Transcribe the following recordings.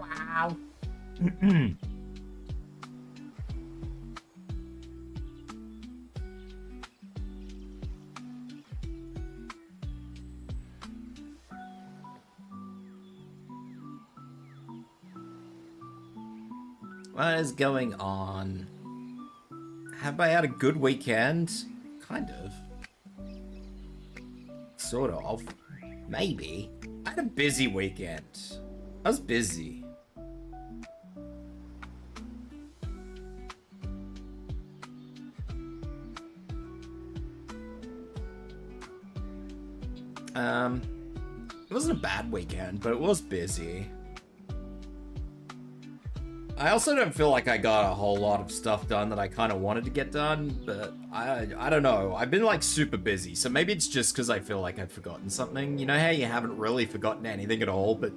wow. What is going on? Have I had a good weekend? Kind of. Sort of. Maybe. I had a busy weekend. I was busy. It wasn't a bad weekend, but it was busy. I also don't feel like I got a whole lot of stuff done that I kind of wanted to get done, but I don't know. I've been like super busy, so maybe it's just because I feel like I've forgotten something. You know how you haven't really forgotten anything at all, but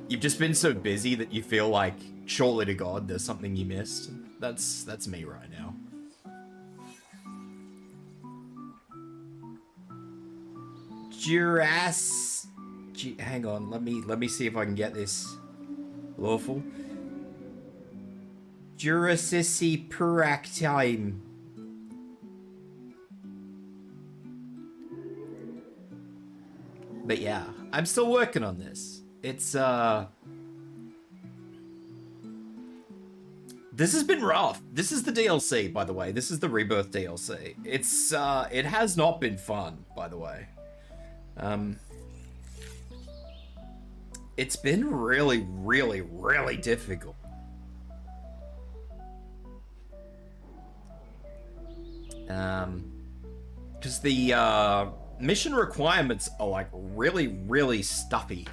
you've just been so busy that you feel like, surely to God, there's something you missed. That's me right now. Jurassic. Hang on, let me see if I can get this lawful. Jurassic time. But yeah, I'm still working on this. It's this has been rough. This is the DLC, by the way. This is the Rebirth DLC. It's it has not been fun, by the way. It's been really, really, really difficult. Because the mission requirements are like really, really stuffy.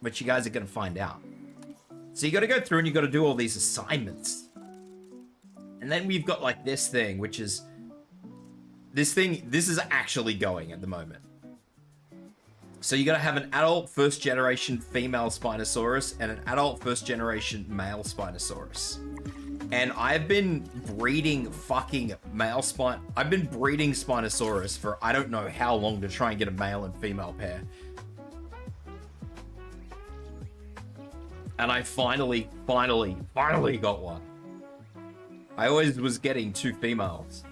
Which you guys are gonna find out. So you gotta go through and you gotta do all these assignments. And then we've got like this thing, which is this is actually going at the moment. So you gotta have an adult first generation female Spinosaurus and an adult first generation male Spinosaurus. And I've been breeding fucking I've been breeding Spinosaurus for I don't know how long to try and get a male and female pair. And I finally got one. I always was getting 2 females.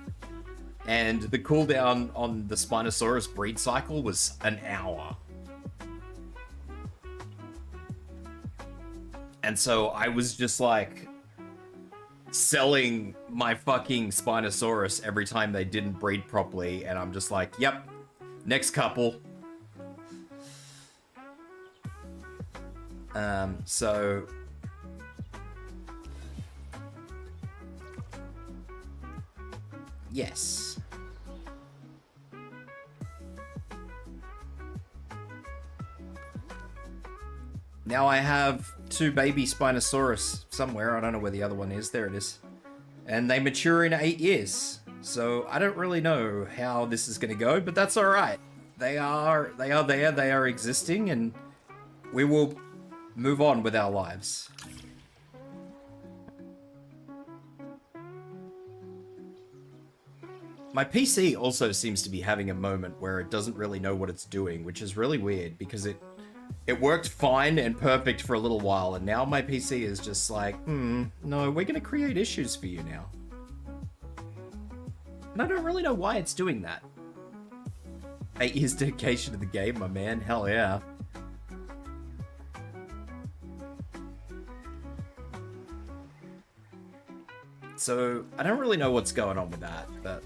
And the cooldown on the Spinosaurus breed cycle was an hour. And so I was just like selling my fucking Spinosaurus every time they didn't breed properly, and I'm just like, yep, next couple. So yes. Now I have 2 baby Spinosaurus somewhere. I don't know where the other one is. There it is. And they mature in 8 years. So I don't really know how this is going to go, but that's all right. They are there. They are existing, and we will move on with our lives. My PC also seems to be having a moment where it doesn't really know what it's doing, which is really weird because it worked fine and perfect for a little while, and now my PC is just like, no, we're gonna create issues for you now. And I don't really know why it's doing that. 8 years dedication to the game, my man, hell yeah. So, I don't really know what's going on with that, but...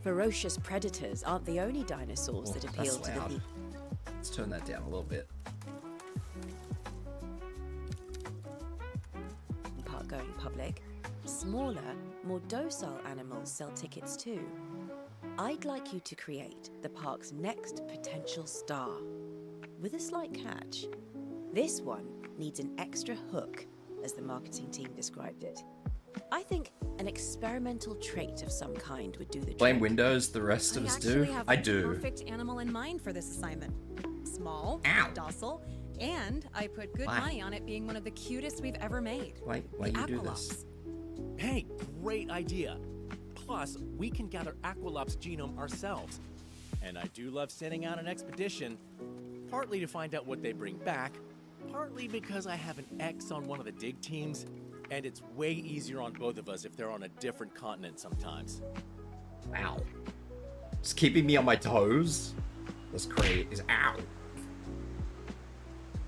Ferocious predators aren't the only dinosaurs that appeal to the... Let's turn that down a little bit. Park going public. Smaller, more docile animals sell tickets too. I'd like you to create the park's next potential star. With a slight catch. This one needs an extra hook, as the marketing team described it. I think an experimental trait of some kind would do the trick. Blame Windows, the rest of us do. I do. Perfect animal in mind for this assignment. Small, docile, and I put good money on it being one of the cutest we've ever made. Why you do this? Hey, great idea. Plus, we can gather Aqualop's genome ourselves. And I do love sending out an expedition. Partly to find out what they bring back, partly because I have an X on one of the dig teams, and it's way easier on both of us if they're on a different continent sometimes. Ow. Just keeping me on my toes. That's great. Is ow.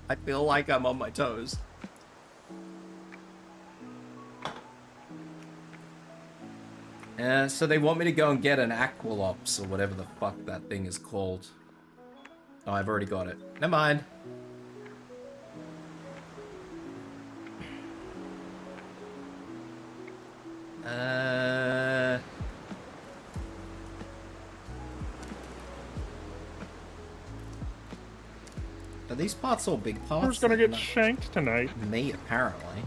I feel like I'm on my toes. So they want me to go and get an Aqualops or whatever the fuck that thing is called. Oh, I've already got it. Never mind. Are these parts all big parts? Who's gonna get shanked tonight? Me, apparently.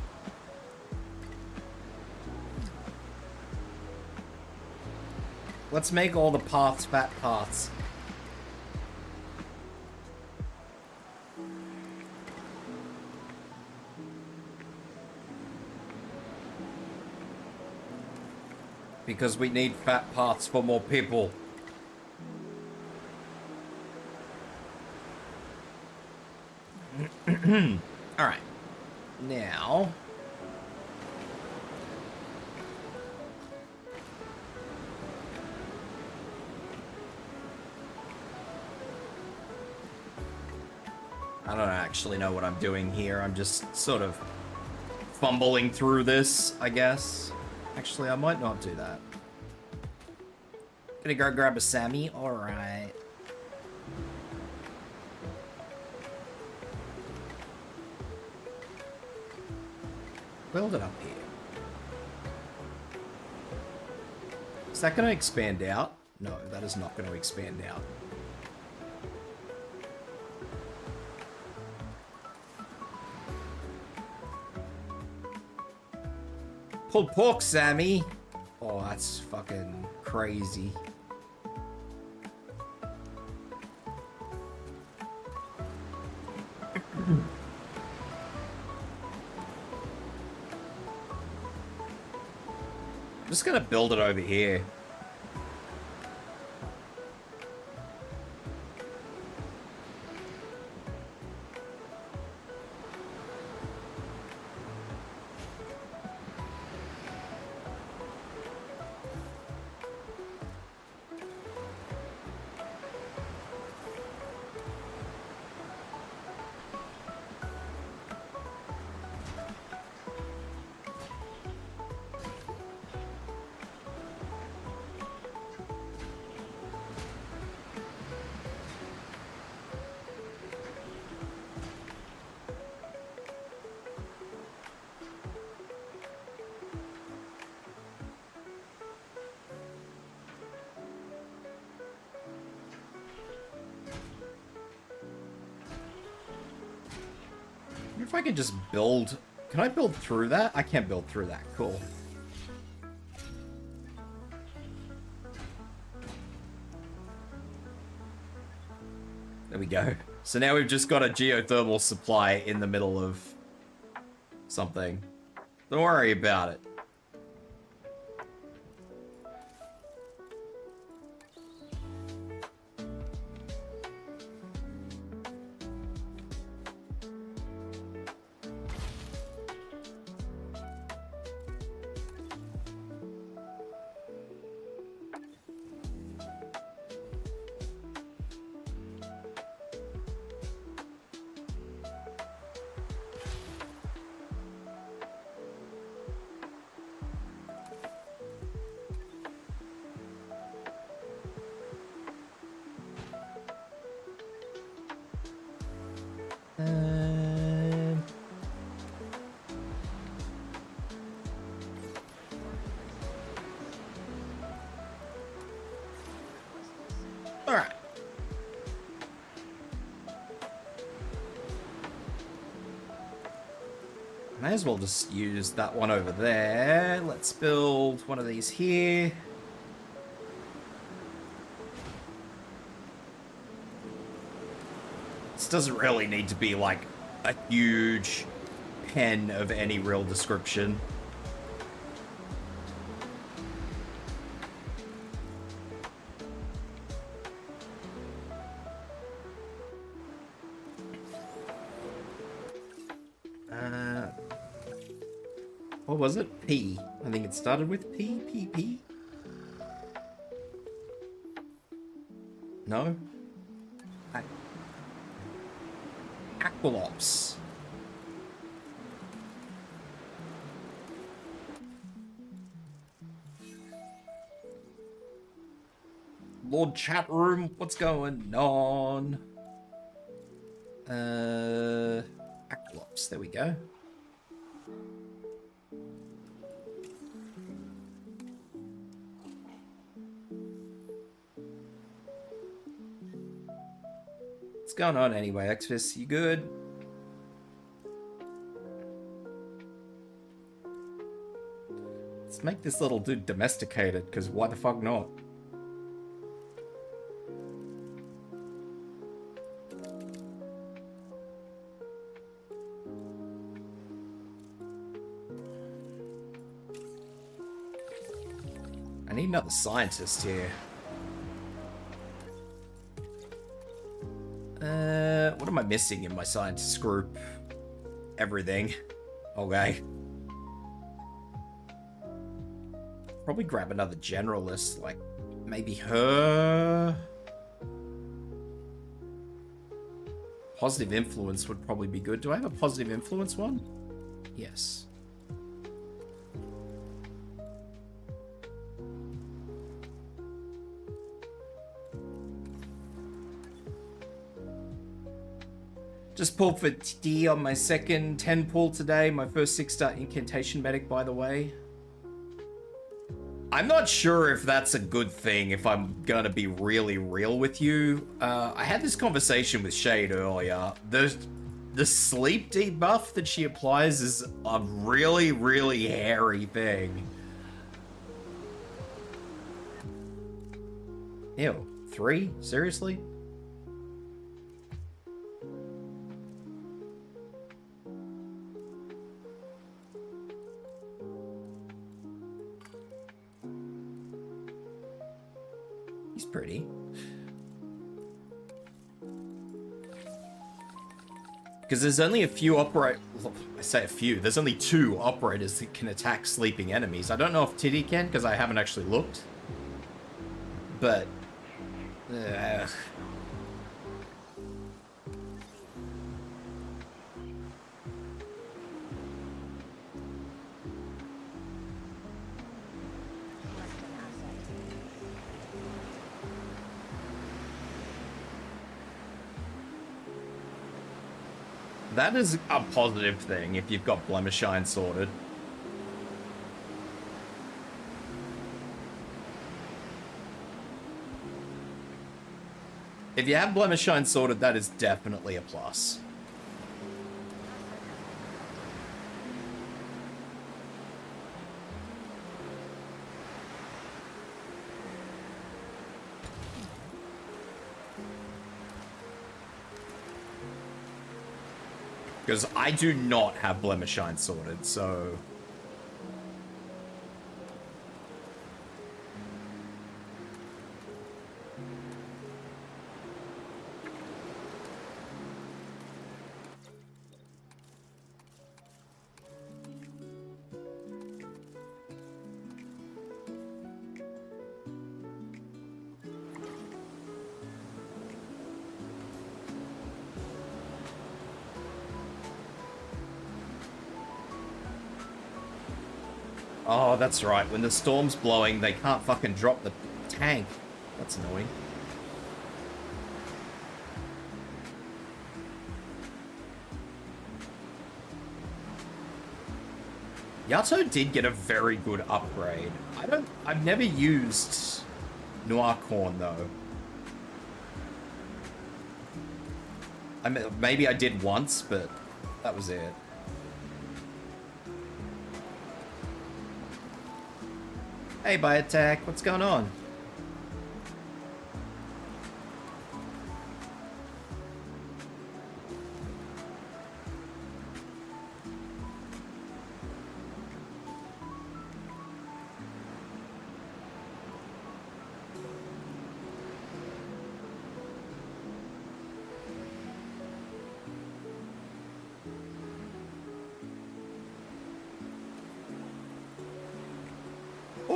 Let's make all the paths fat paths. Because we need fat paths for more people. Alright. Now... I don't actually know what I'm doing here. I'm just sort of fumbling through this, I guess. Actually, I might not do that. Gonna go grab a Sammy? Alright. Build it up here. Is that gonna expand out? No, that is not gonna expand out. Pulled pork, Sammy. Oh, that's fucking crazy. I'm just gonna build it over here. If I could just build... Can I build through that? I can't build through that. Cool. There we go. So now we've just got a geothermal supply in the middle of something. Don't worry about it. Alright. May as well just use that one over there. Let's build one of these here. This doesn't really need to be like a huge pen of any real description. What was it? P. I think it started with P. P. P. No. Aqualops. Lord chat room, what's going on? Aqualops, there we go. What's going on anyway, Xfist? You good? Let's make this little dude domesticated, because why the fuck not? I need another scientist here. What am I missing in my scientist group? Everything. Okay. Probably grab another generalist, like maybe her. Positive influence would probably be good. Do I have a positive influence one? Yes. Just pulled for D on my second 10 pull today. My first 6-star incantation medic, by the way. I'm not sure if that's a good thing, if I'm gonna be really real with you. I had this conversation with Shade earlier. The sleep debuff that she applies is a really, really hairy thing. Ew, 3? Seriously? He's pretty. Because there's only a few I say a few. There's only 2 operators that can attack sleeping enemies. I don't know if Titty can, because I haven't actually looked. But... that is a positive thing if you've got Blemishine sorted. If you have Blemishine sorted, that is definitely a plus. Because I do not have Blemishine sorted, so... Oh, that's right. When the storm's blowing, they can't fucking drop the tank. That's annoying. Yato did get a very good upgrade. I've never used Noir Corn though. I mean, maybe I did once, but that was it. Hey, Biotech, what's going on?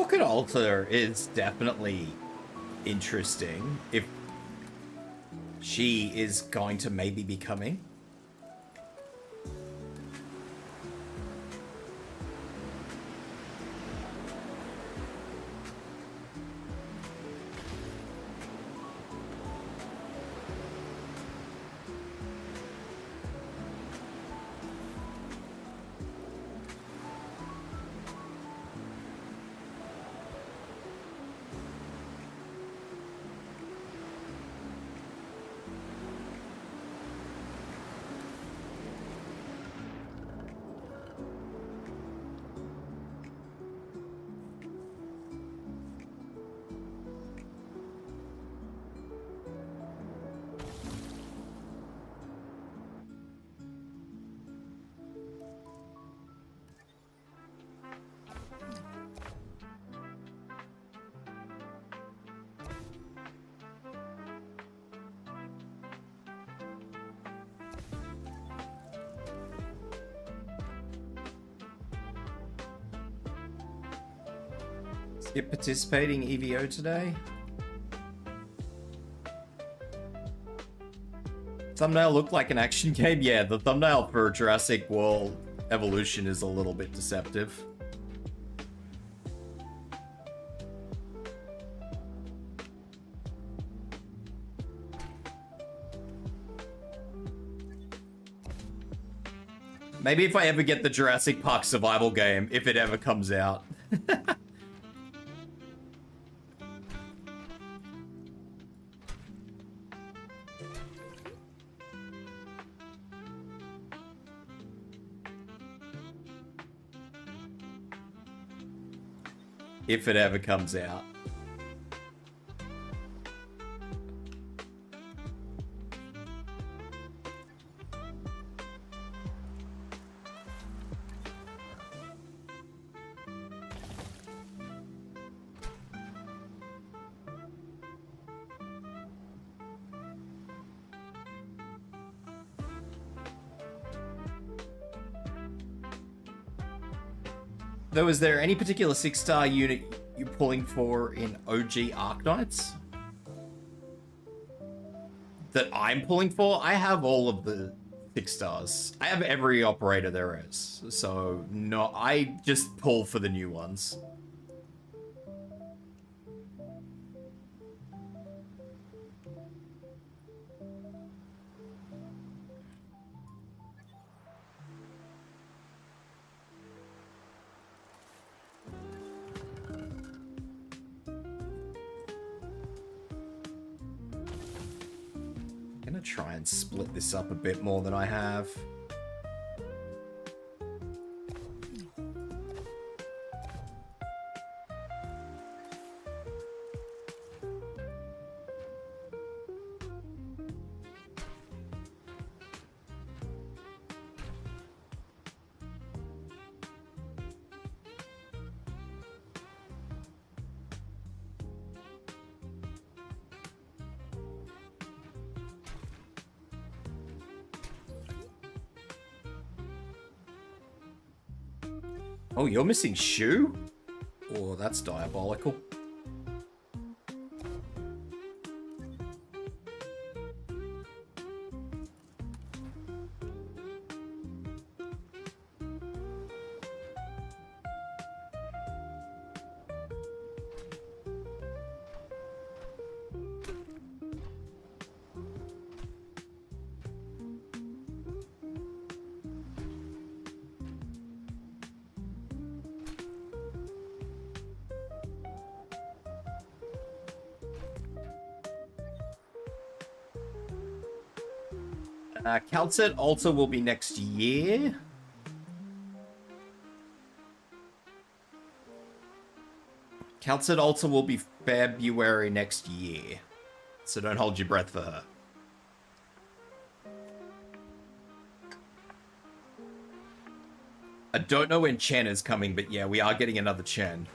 Rocket Alter is definitely interesting if she is going to maybe be coming. Skip participating EVO today. Thumbnail looked like an action game. Yeah, the thumbnail for Jurassic World Evolution is a little bit deceptive. Maybe if I ever get the Jurassic Park survival game, if it ever comes out. If it ever comes out. Though, is there any particular 6-star unit you're pulling for in OG Arknights? That I'm pulling for? I have all of the 6 stars. I have every operator there is. So, no, I just pull for the new ones. Try and split this up a bit more than I have. Oh, you're missing Shoe? Oh, that's diabolical. Calcet Alta will be next year. Calcet Alta will be February next year. So don't hold your breath for her. I don't know when Chen is coming, but yeah, we are getting another Chen.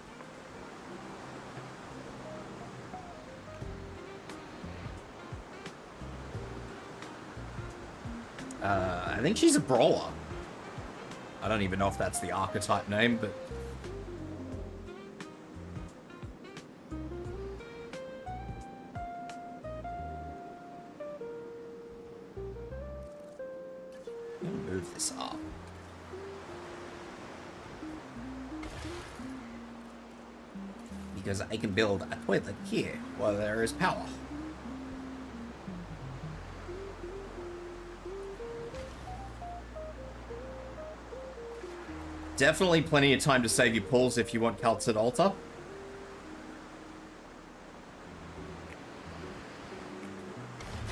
I think she's a brawler. I don't even know if that's the archetype name, but... I'm gonna move this up. Because I can build a toilet here while there is power. Definitely plenty of time to save your pulls if you want Celts at Altar.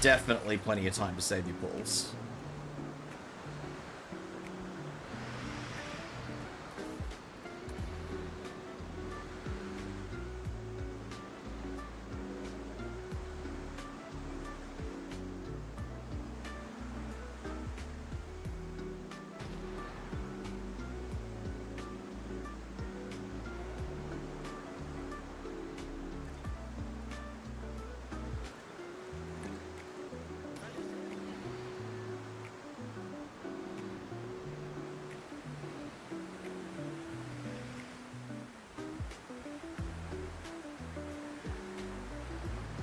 Definitely plenty of time to save your pulls.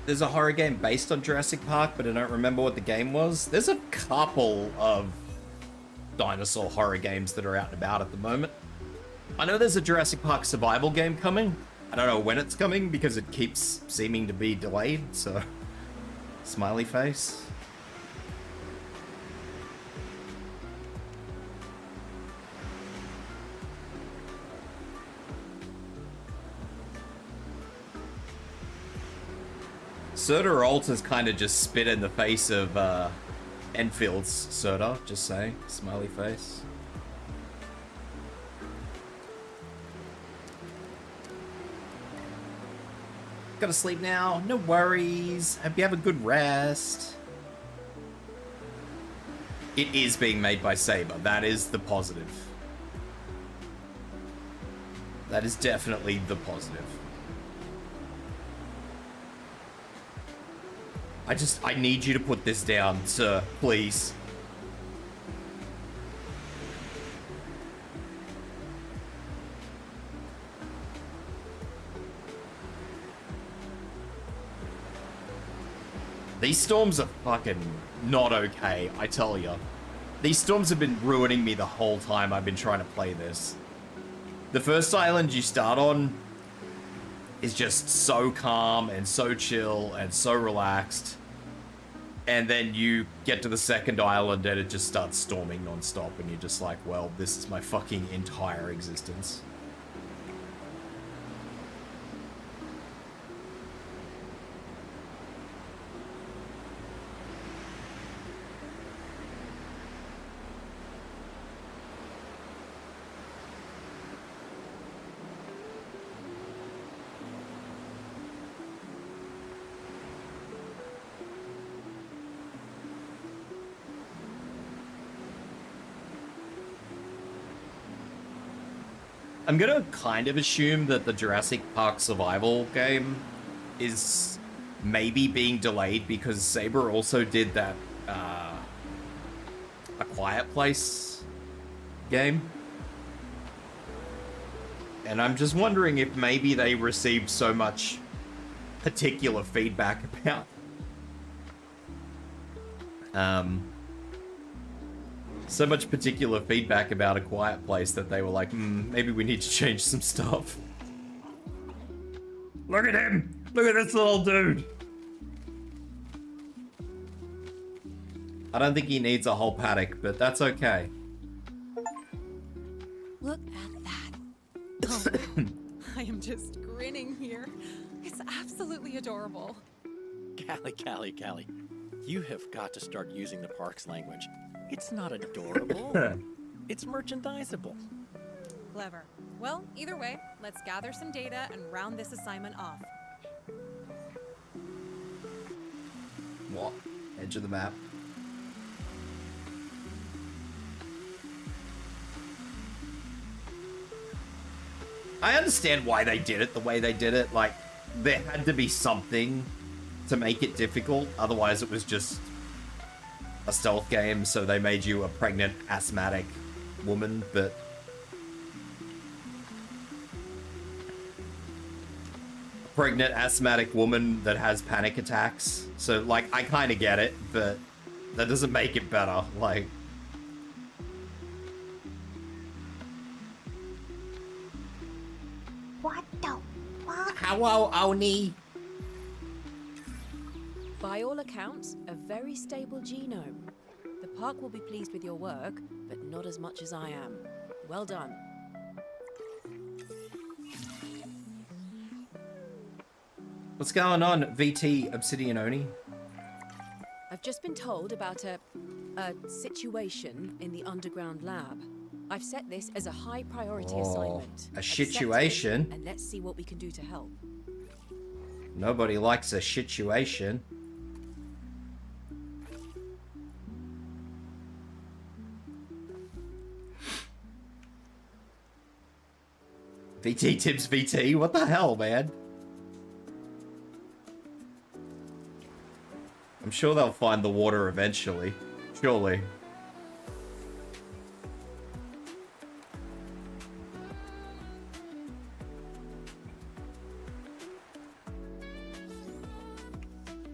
There's a horror game based on Jurassic Park, but I don't remember what the game was. There's a couple of dinosaur horror games that are out and about at the moment. I know there's a Jurassic Park survival game coming. I don't know when it's coming because it keeps seeming to be delayed, so... Smiley face. Serta Alt has kind of just spit in the face of Enfield's Serta, just saying. Smiley face. Gotta sleep now. No worries. Hope you have a good rest. It is being made by Saber. That is the positive. That is definitely the positive. I need you to put this down, sir, please. These storms are fucking not okay, I tell ya. These storms have been ruining me the whole time I've been trying to play this. The first island you start on is just so calm and so chill and so relaxed. And then you get to the second island and it just starts storming non-stop and you're just like, well, this is my fucking entire existence. I'm gonna kind of assume that the Jurassic Park survival game is maybe being delayed because Saber also did that A Quiet Place game. And I'm just wondering if maybe they received so much particular feedback about so much particular feedback about A Quiet Place that they were like, maybe we need to change some stuff. Look at him! Look at this little dude! I don't think he needs a whole paddock, but that's okay. Look at that. Oh, I am just grinning here. It's absolutely adorable. Callie. You have got to start using the park's language. It's not adorable. It's merchandisable. Clever. Well, either way, let's gather some data and round this assignment off. What? Edge of the map. I understand why they did it the way they did it. Like, there had to be something to make it difficult. Otherwise, it was just a stealth game, so they made you a pregnant, asthmatic woman, but... pregnant, asthmatic woman that has panic attacks. So, like, I kind of get it, but that doesn't make it better. Like, Hello, Oni. By all accounts, a very stable genome. The park will be pleased with your work, but not as much as I am. Well done. What's going on, VT Obsidian Oni? I've just been told about a situation in the underground lab. I've set this as a high priority assignment. A Accept it, situation? and let's see what we can do to help. Nobody likes a situation. VT Tibs VT? What the hell, man? I'm sure they'll find the water eventually. Surely.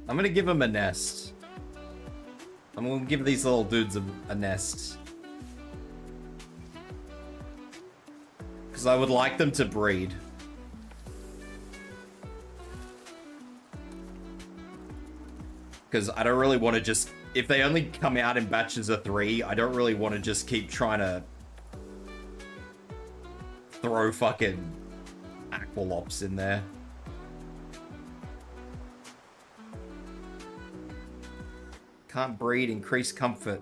I'm gonna give them a nest. I'm gonna give these little dudes a nest. Because I would like them to breed. Because I don't really want to just... If they only come out in batches of 3, I don't really want to just keep trying to throw fucking aqualops in there. Can't breed, increase comfort.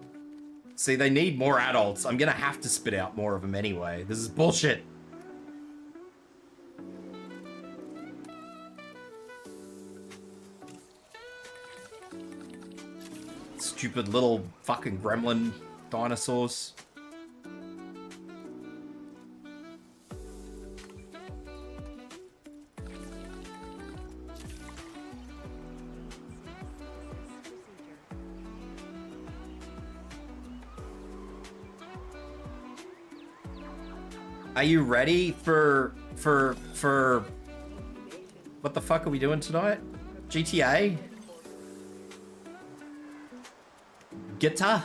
See, they need more adults. I'm gonna have to spit out more of them anyway. This is bullshit. Stupid little fucking gremlin dinosaurs. Are you ready for what the fuck are we doing tonight? GTA? Guitar?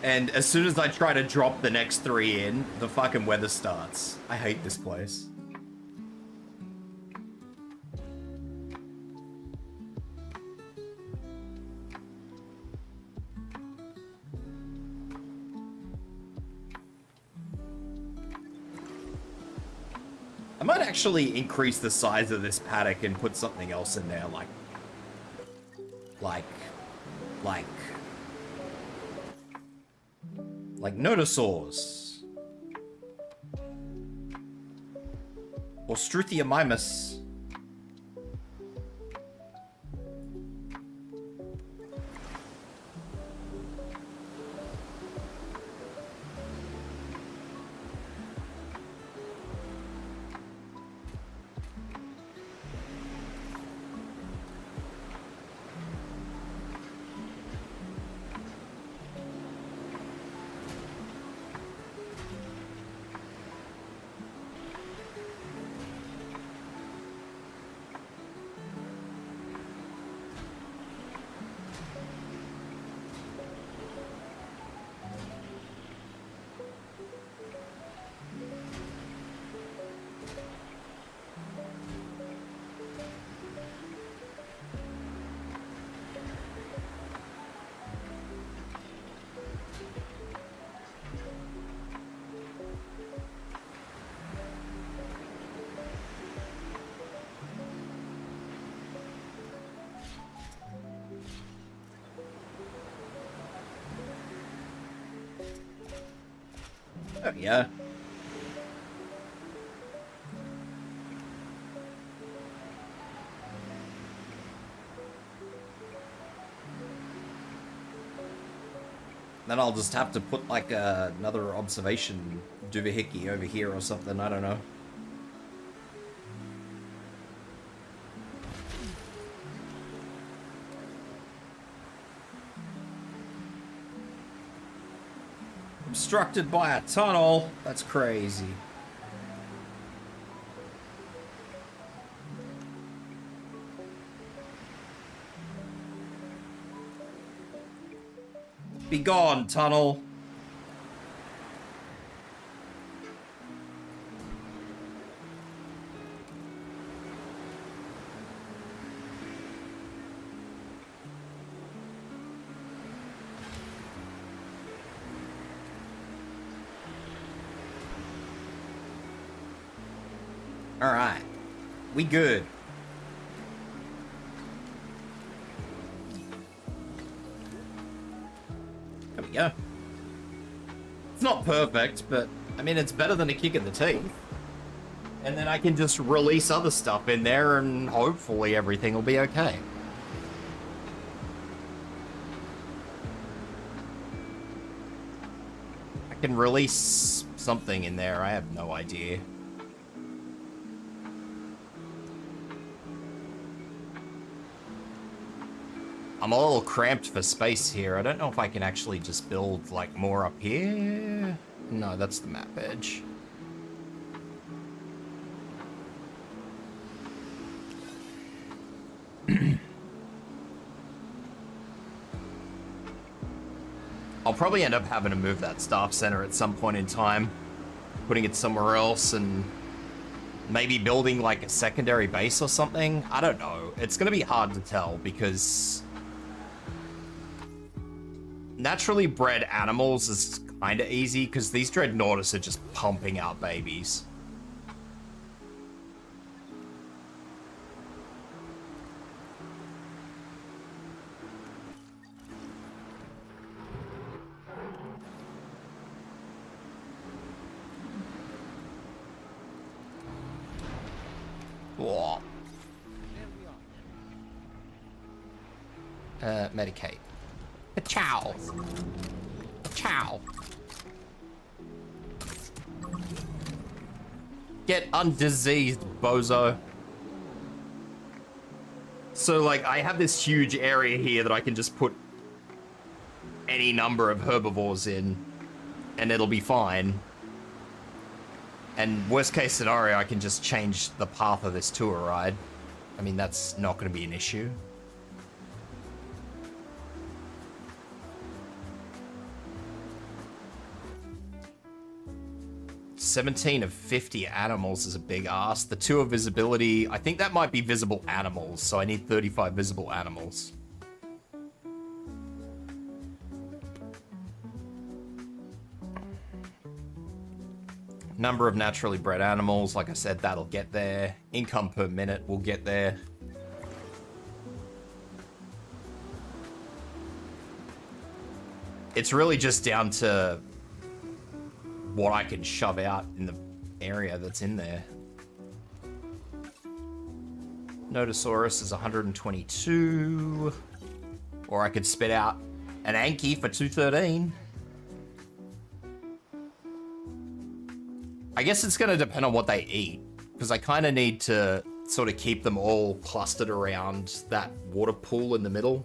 And as soon as I try to drop the next 3 in, the fucking weather starts. I hate this place. I might actually increase the size of this paddock and put something else in there, like notosaurs. Or Struthiamimus. Oh, yeah. Then I'll just have to put like another observation doohickey over here or something, I don't know. Obstructed by a tunnel? That's crazy. Be gone, tunnel. All right, we good. There we go. It's not perfect, but I mean, it's better than a kick in the teeth. And then I can just release other stuff in there and hopefully everything will be okay. I can release something in there, I have no idea. I'm a little cramped for space here. I don't know if I can actually just build, like, more up here. No, that's the map edge. I'll probably end up having to move that staff center at some point in time. Putting it somewhere else and maybe building, like, a secondary base or something. I don't know. It's gonna be hard to tell because naturally bred animals is kind of easy because these Dreadnoughtus are just pumping out babies. Whoa. Medicate. Chow. Chow. Get undiseased, bozo. So, like, I have this huge area here that I can just put any number of herbivores in, and it'll be fine. And worst case scenario, I can just change the path of this tour ride. I mean, that's not going to be an issue. 17 of 50 animals is a big ask. The 2 of visibility, I think that might be visible animals, so I need 35 visible animals. Number of naturally bred animals, like I said, that'll get there. Income per minute will get there. It's really just down to what I can shove out in the area that's in there. Notosaurus is 122. Or I could spit out an Anki for 213. I guess it's going to depend on what they eat, because I kind of need to sort of keep them all clustered around that water pool in the middle.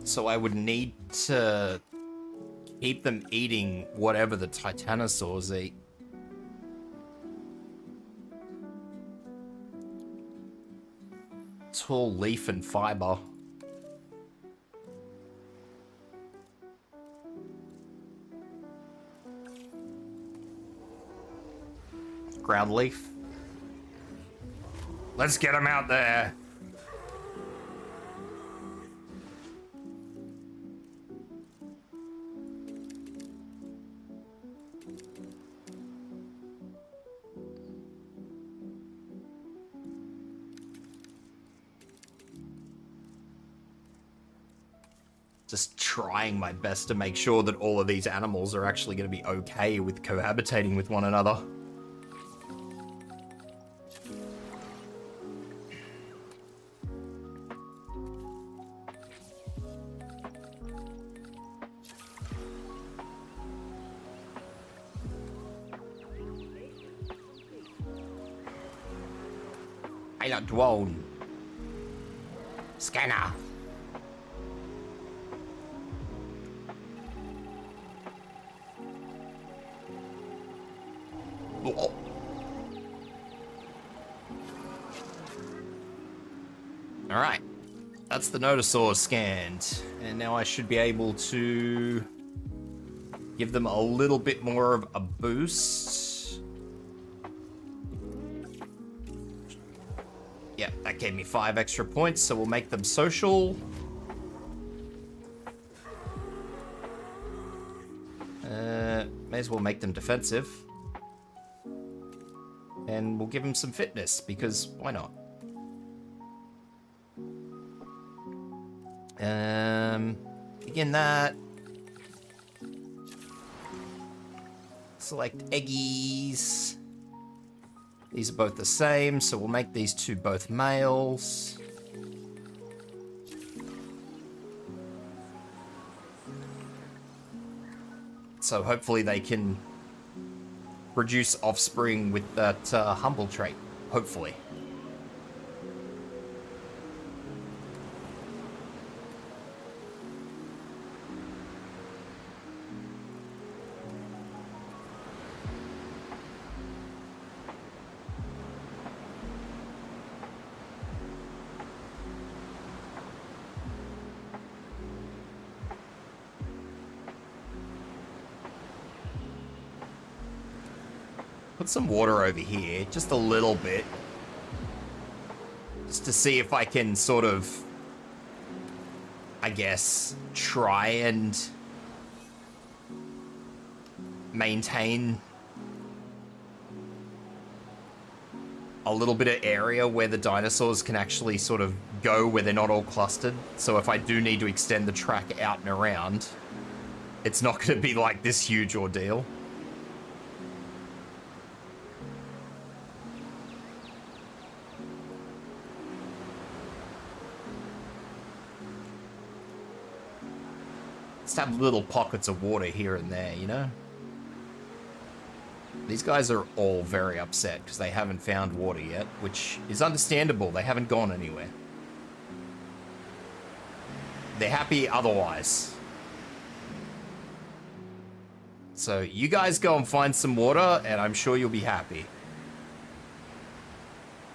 So I would need to keep them eating whatever the titanosaurs eat. Tall leaf and fiber. Ground leaf. Let's get them out there. Just trying my best to make sure that all of these animals are actually going to be okay with cohabitating with one another. Pilot drone. Scanner. Oh. All right. That's the Nodosaur scanned. And now I should be able to give them a little bit more of a boost. Yeah, that gave me 5 extra points, so we'll make them social. May as well make them defensive. And we'll give them some fitness, because why not? Begin that. Select eggies. These are both the same, so we'll make these two both males. So hopefully they can produce offspring with that humble trait. Hopefully. Put some water over here, just a little bit. Just to see if I can sort of, I guess, try and maintain a little bit of area where the dinosaurs can actually sort of go where they're not all clustered. So if I do need to extend the track out and around, it's not going to be like this huge ordeal. Just have little pockets of water here and there, you know? These guys are all very upset because they haven't found water yet, which is understandable. They haven't gone anywhere. They're happy otherwise. So you guys go and find some water, and I'm sure you'll be happy.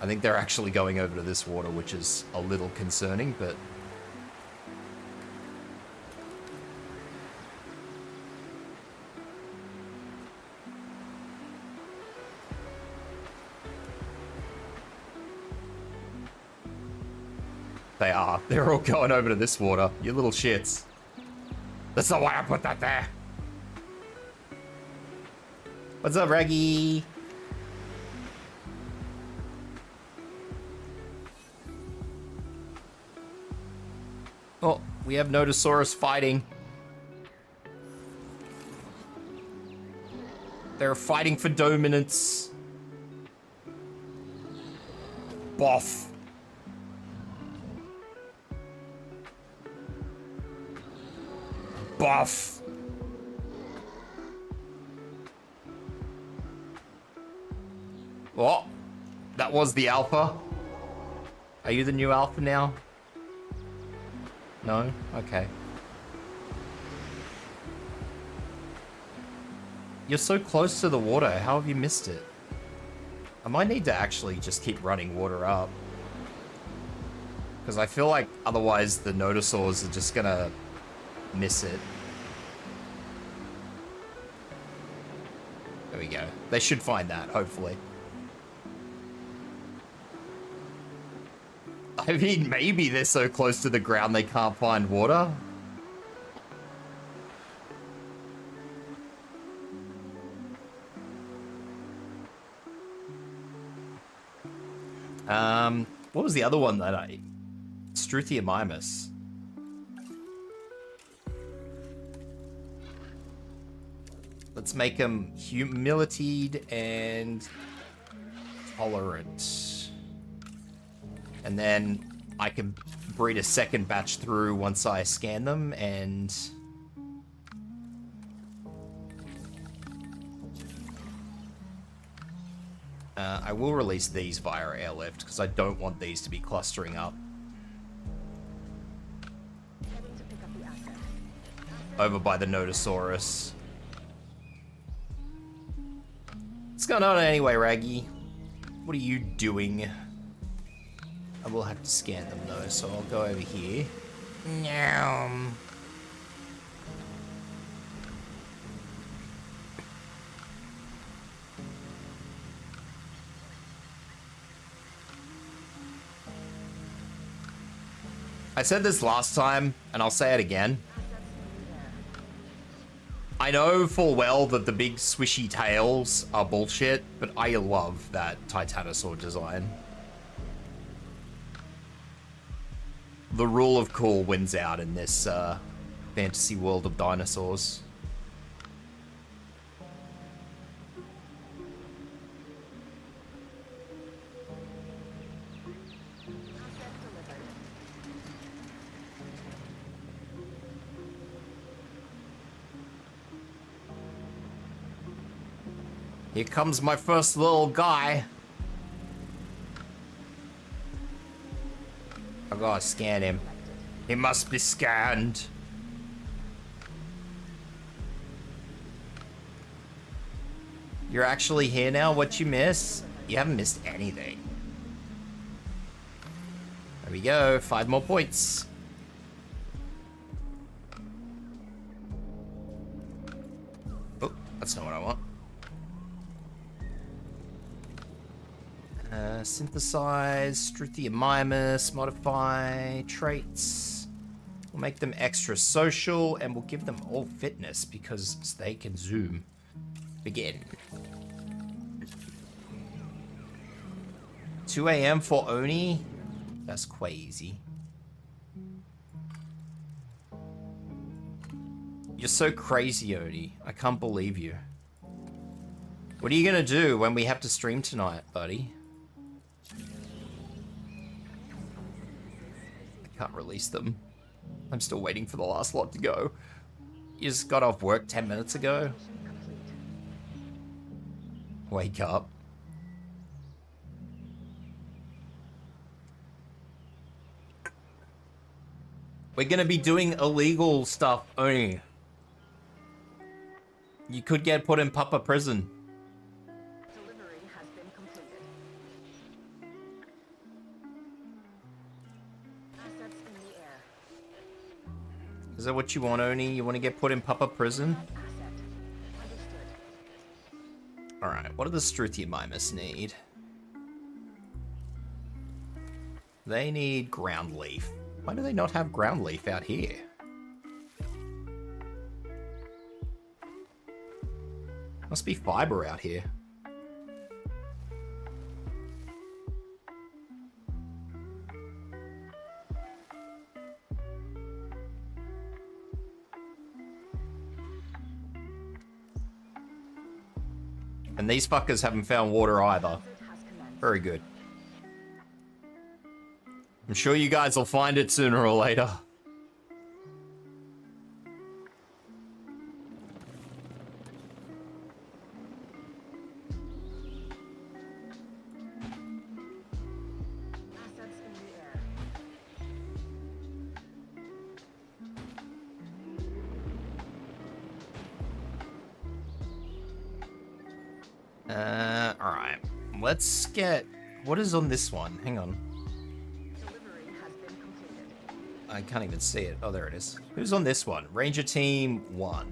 I think they're actually going over to this water, which is a little concerning, but... they are. They're all going over to this water. You little shits. That's not why I put that there. What's up, Reggie? Oh, we have Nodosaurus fighting. They're fighting for dominance. Boff. Buff. Oh, that was the alpha. Are you the new alpha now? No? Okay. You're so close to the water. How have you missed it? I might need to actually just keep running water up. Because I feel like otherwise the Nodosaurs are just gonna miss it. There we go. They should find that, hopefully. I mean, maybe they're so close to the ground they can't find water. What was the other one that I... Struthiamimus. Let's make them humiliated and tolerant. And then I can breed a second batch through once I scan them and... I will release these via airlift because I don't want these to be clustering up. Over by the Notosaurus. What's going on anyway, Raggy? What are you doing? I will have to scan them though, so I'll go over here. Nyam. I said this last time, and I'll say it again. I know full well that the big swishy tails are bullshit, but I love that Titanosaur design. The rule of cool wins out in this fantasy world of dinosaurs. Here comes my first little guy. I gotta scan him. He must be scanned. You're actually here now? What you miss? You haven't missed anything. There we go, 5 more points. Oh, that's not what I want. Synthesize, Struthiomimus, modify, traits. We'll make them extra social and we'll give them all fitness because they can zoom. Begin. 2 AM for Oni? That's crazy. You're so crazy, Oni. I can't believe you. What are you gonna do when we have to stream tonight, buddy? Can't release them. I'm still waiting for the last lot to go. You just got off work 10 minutes ago? Wake up. We're gonna be doing illegal stuff only. You could get put in Papa prison. Is that what you want, Oni? You want to get put in Papa prison? Alright, what do the Struthiomimus need? They need ground leaf. Why do they not have ground leaf out here? Must be fiber out here. And these fuckers haven't found water either. Very good. I'm sure you guys will find it sooner or later. Alright. Let's get... What is on this one? Hang on. I can't even see it. Oh, there it is. Who's on this one? Ranger Team 1.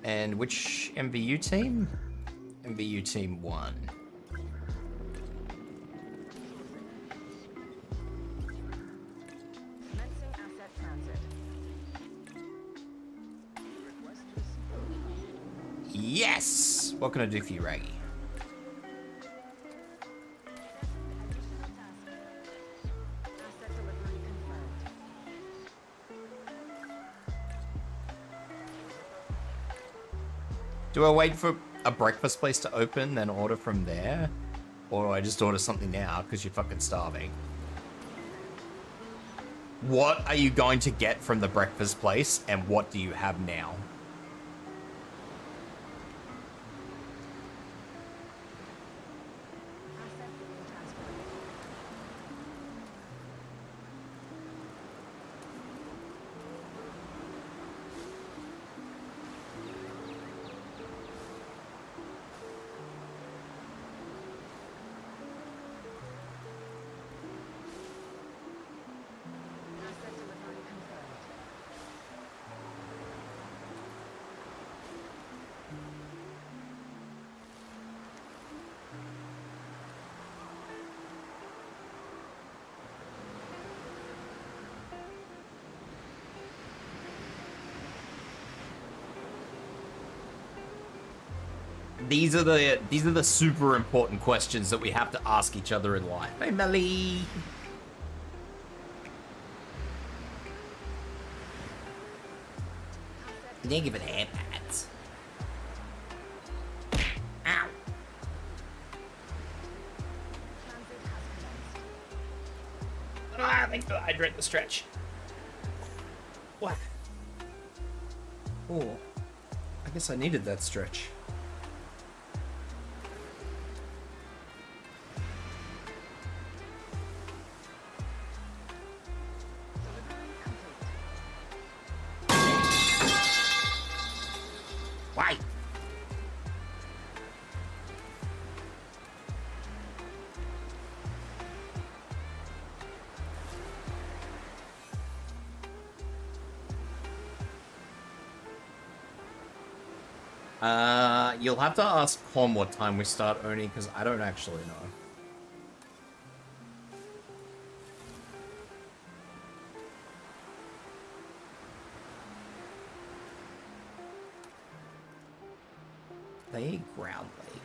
And which MVU team? MVU Team 1. Yes! What can I do for you, Raggy? Do I wait for a breakfast place to open, then order from there? Or do I just order something now because you're fucking starving? What are you going to get from the breakfast place, and what do you have now? These are the super important questions that we have to ask each other in life. Hey, Melly. You didn't give it AirPads. Ow. I think I dread the stretch. What? Oh, I guess I needed that stretch. Why? You'll have to ask Con what time we start owning, because I don't actually know. They eat ground leaf.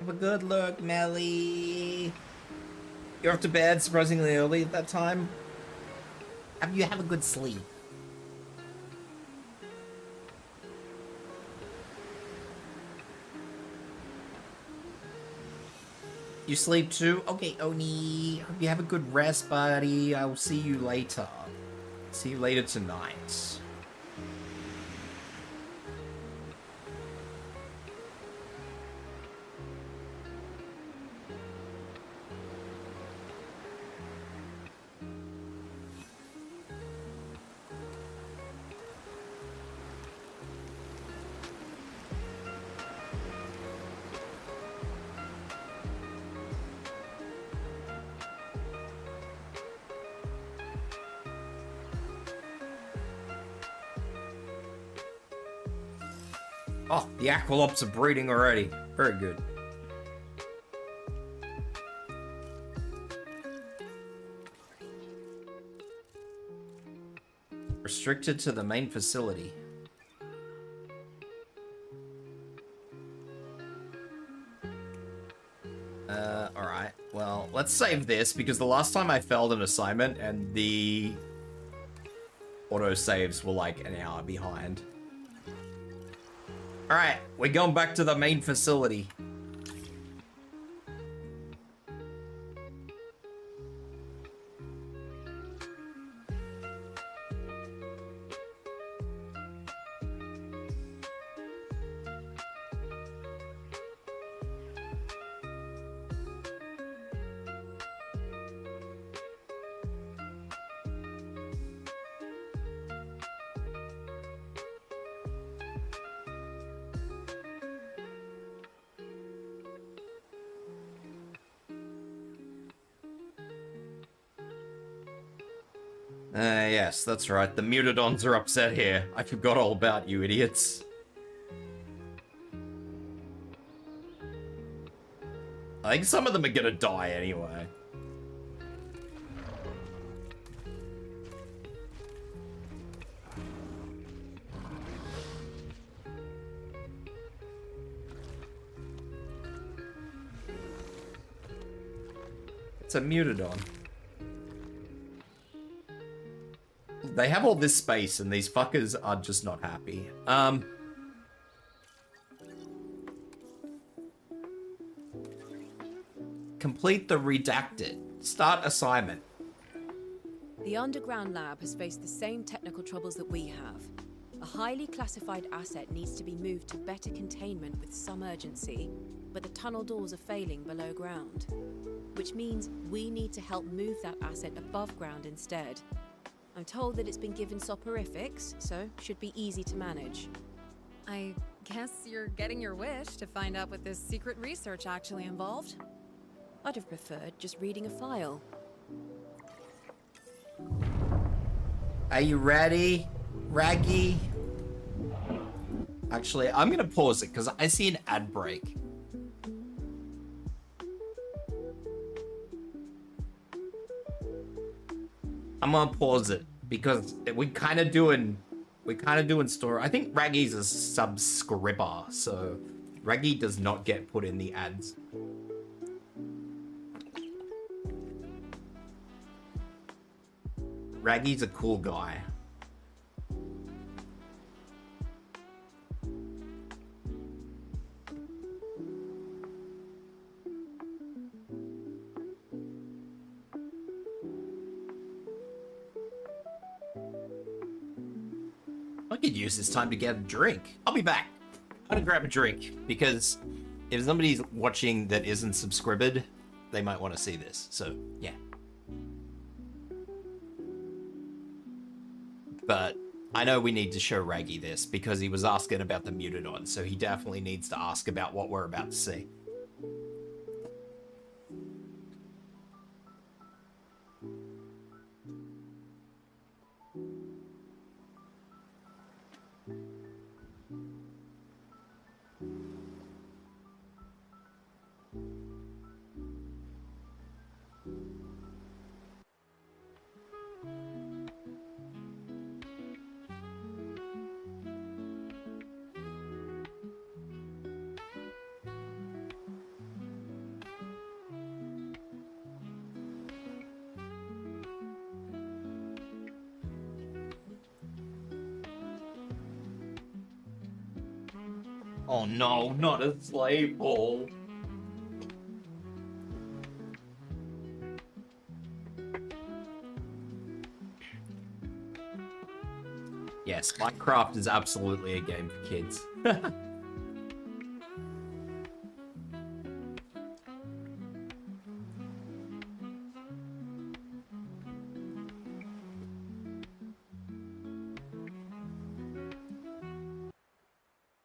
Have a good look, Melly. You're off to bed surprisingly early at that time. You have a good sleep. You sleep too? Okay, Oni. Hope you have a good rest, buddy. I will see you later. See you later tonight. Oh, the aqualops are breeding already. Very good. Restricted to the main facility. Alright. Well, let's save this, because the last time I failed an assignment and the autosaves were like an hour behind. Alright, we're going back to the main facility. Yes, that's right. The Mutadons are upset here. I forgot all about you idiots. I think some of them are gonna die anyway. It's a Mutadon. They have all this space and these fuckers are just not happy. Complete the redacted. Start assignment. The underground lab has faced the same technical troubles that we have. A highly classified asset needs to be moved to better containment with some urgency, but the tunnel doors are failing below ground. Which means we need to help move that asset above ground instead. I'm told that it's been given soporifics, so should be easy to manage. I guess you're getting your wish to find out what this secret research actually involved. I'd have preferred just reading a file. Are you ready, Raggy? Actually, I'm gonna pause it because I see an ad break. I'm gonna pause it because we're kind of doing story. I think Raggy's a subscriber, so Raggy does not get put in the ads. Raggy's a cool guy. I could use this time to get a drink. I'll be back. I'm gonna grab a drink because if somebody's watching that isn't subscribed, they might want to see this. So, yeah. But I know we need to show Raggy this because he was asking about the Mutadon, so he definitely needs to ask about what we're about to see. Oh no, not a slave ball. Yes, Minecraft is absolutely a game for kids.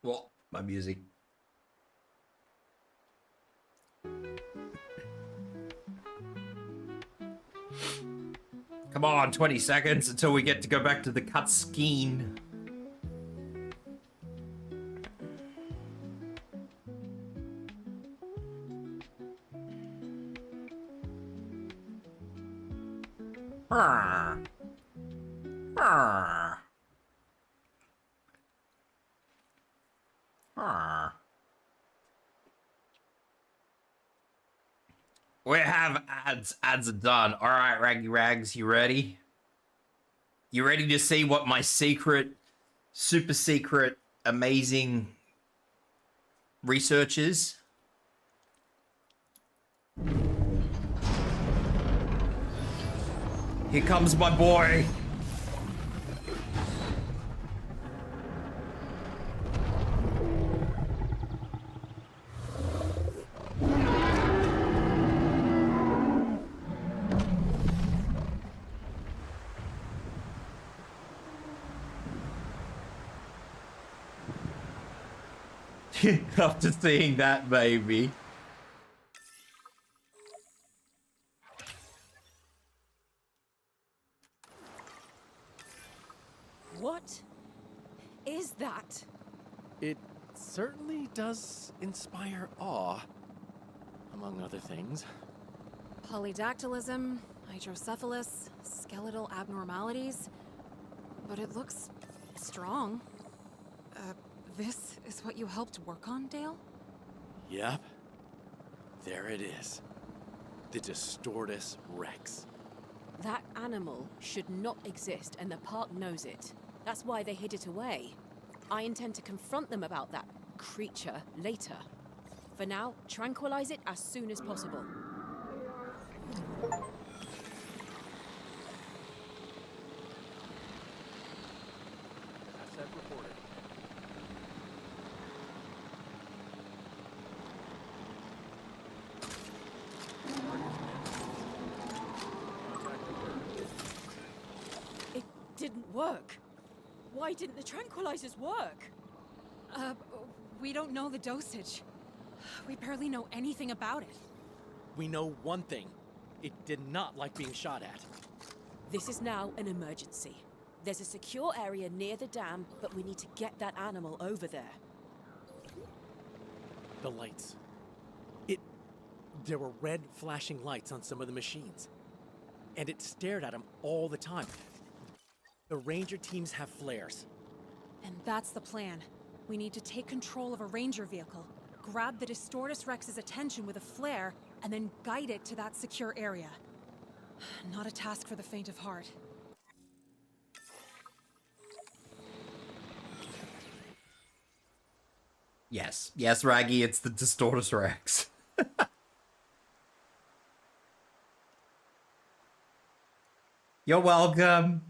What? My music. Come on, 20 seconds until we get to go back to the cutscene. We have ads. Ads are done. All right, Raggy Rags, you ready? You ready to see what my secret, super secret, amazing research is? Here comes my boy. After seeing that, baby. What is that? It certainly does inspire awe, among other things. Polydactylism, hydrocephalus, skeletal abnormalities. But it looks strong. This is what you helped work on, Dale? Yep. There it is. The Distortus Rex. That animal should not exist, and the park knows it. That's why they hid it away. I intend to confront them about that creature later. For now, tranquilize it as soon as possible. Asset reported. It didn't work. Why didn't the tranquilizers work? We don't know the dosage. We barely know anything about it. We know one thing. It did not like being shot at. This is now an emergency. There's a secure area near the dam, but we need to get that animal over there. The lights. There were red flashing lights on some of the machines. And it stared at him all the time. The ranger teams have flares. And that's the plan. We need to take control of a ranger vehicle, grab the Distortus Rex's attention with a flare, and then guide it to that secure area. Not a task for the faint of heart. Yes. Yes, Raggy, it's the Distortus Rex. You're welcome.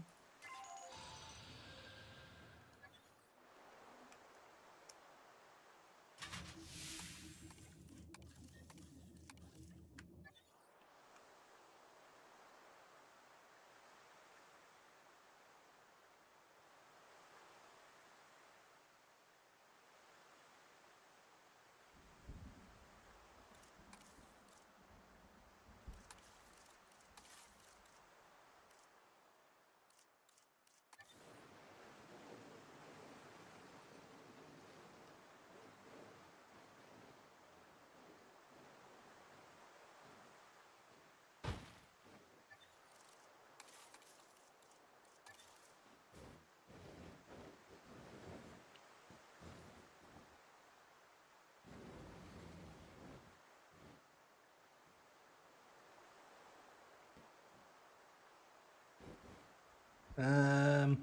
I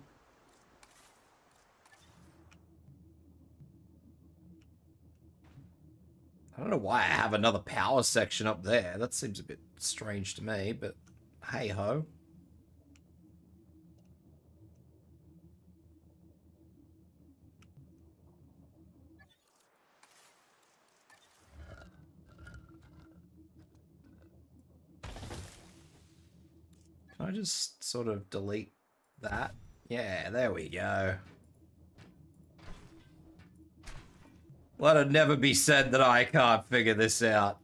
don't know why I have another power section up there. That seems a bit strange to me, but hey ho. Can I just sort of delete that? Yeah, there we go. Let it never be said that I can't figure this out.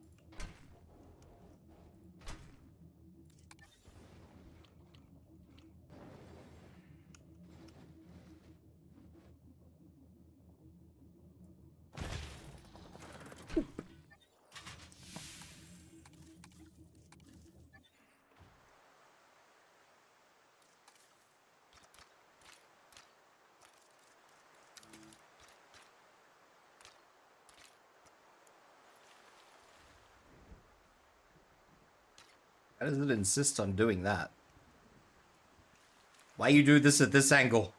Why does it insist on doing that? Why you do this at this angle?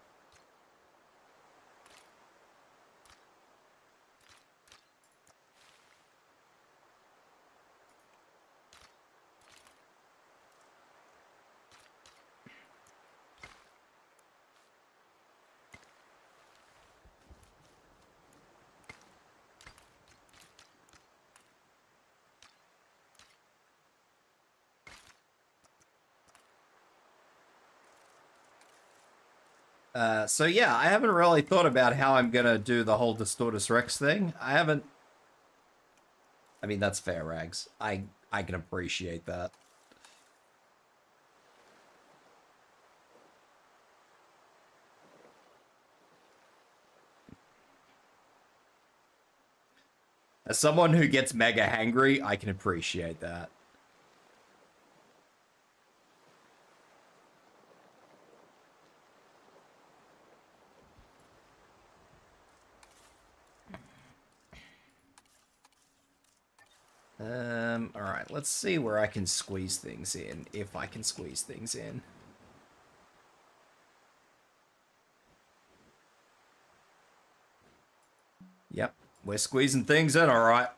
So yeah, I haven't really thought about how I'm gonna do the whole Distortus Rex thing. I mean, that's fair, Rags. I can appreciate that. As someone who gets mega hangry, I can appreciate that. All right, let's see where I can squeeze things in, if I can squeeze things in. Yep, we're squeezing things in, all right.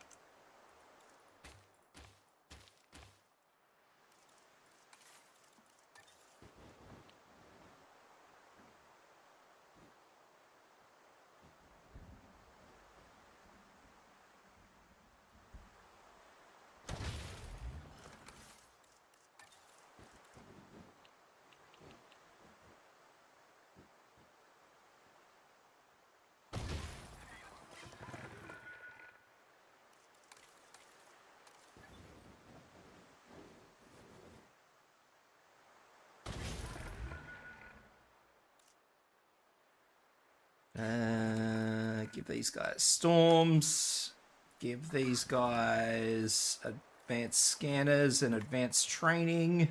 Give these guys storms. Give these guys advanced scanners and advanced training.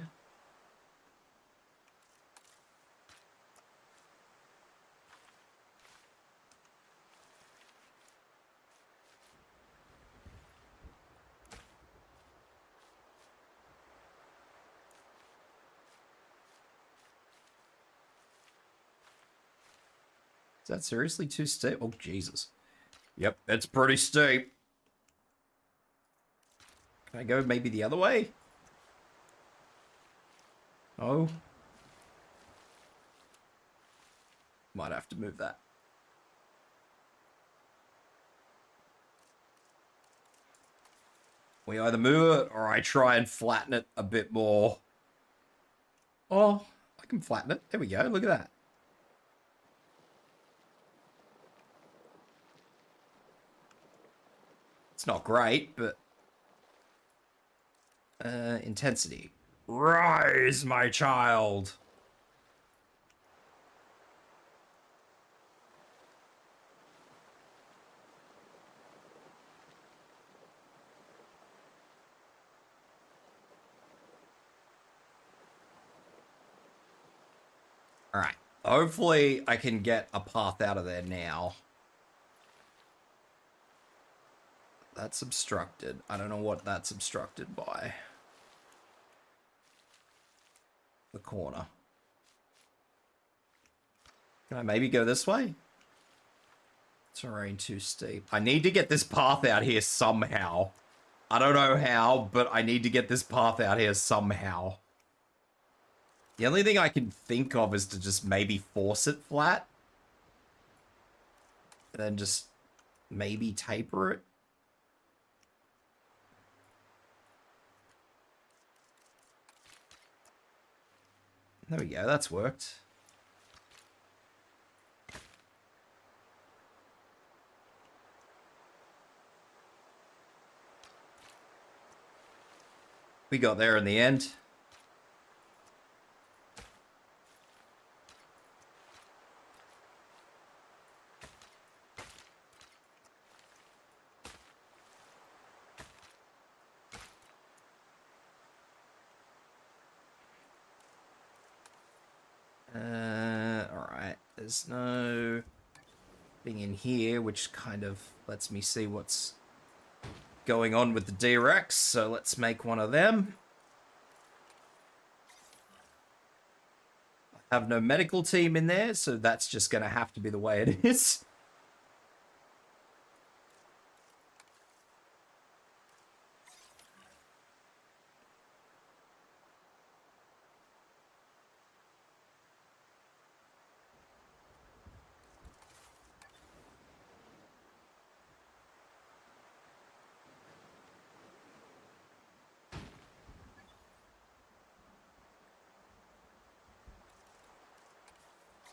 Is that seriously too steep? Oh, Jesus. Yep, it's pretty steep. Can I go maybe the other way? Oh. Might have to move that. We either move it or I try and flatten it a bit more. Oh, I can flatten it. There we go. Look at that. It's not great, but... intensity. Rise, my child! Alright. Hopefully I can get a path out of there now. That's obstructed. I don't know what that's obstructed by. The corner. Can I maybe go this way? Terrain too steep. I need to get this path out here somehow. I don't know how, but I need to get this path out here somehow. The only thing I can think of is to just maybe force it flat. And then just maybe taper it. There we go, that's worked. We got there in the end. Alright, there's no thing in here, which kind of lets me see what's going on with the D-Rex, so let's make one of them. I have no medical team in there, so that's just going to have to be the way it is.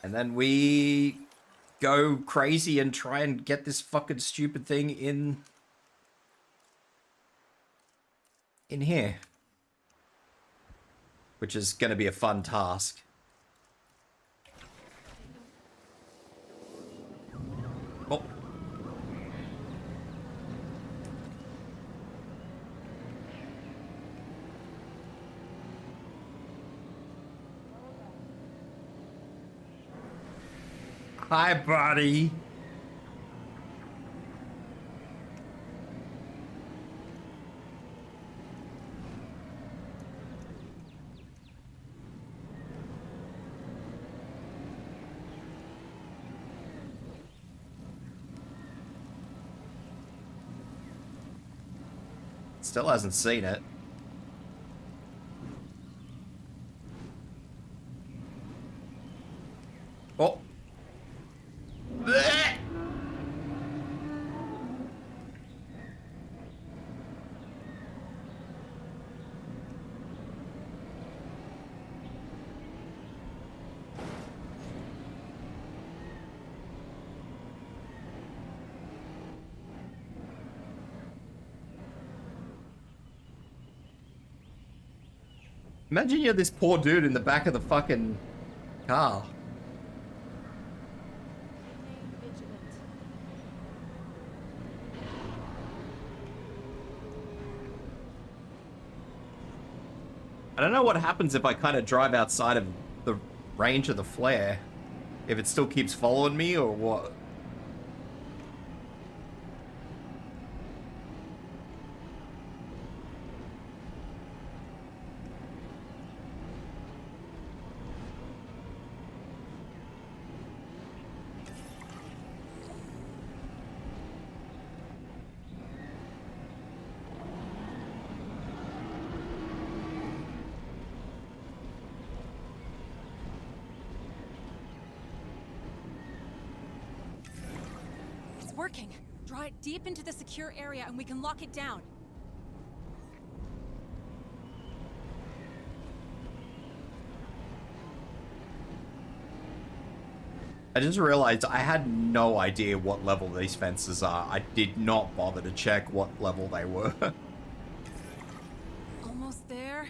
And then we go crazy and try and get this fucking stupid thing in here. Which is going to be a fun task. Oh. Hi, buddy. Still hasn't seen it. Oh. Blech! Imagine you're this poor dude in the back of the fucking car. I don't know what happens if I kind of drive outside of the range of the flare. If it still keeps following me or what. It's working. Draw it deep into the secure area and we can lock it down. I just realized I had no idea what level these fences are. I did not bother to check what level they were. Almost there.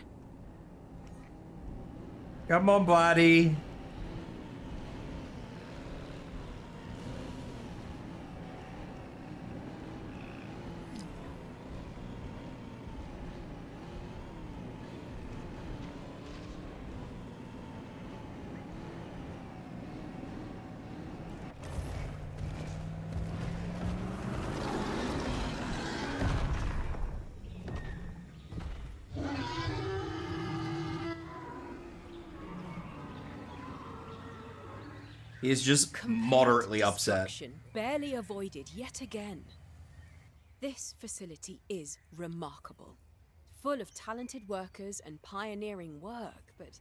Come on, buddy. He is just moderately upset. Destruction barely avoided yet again. This facility is remarkable, full of talented workers and pioneering work, but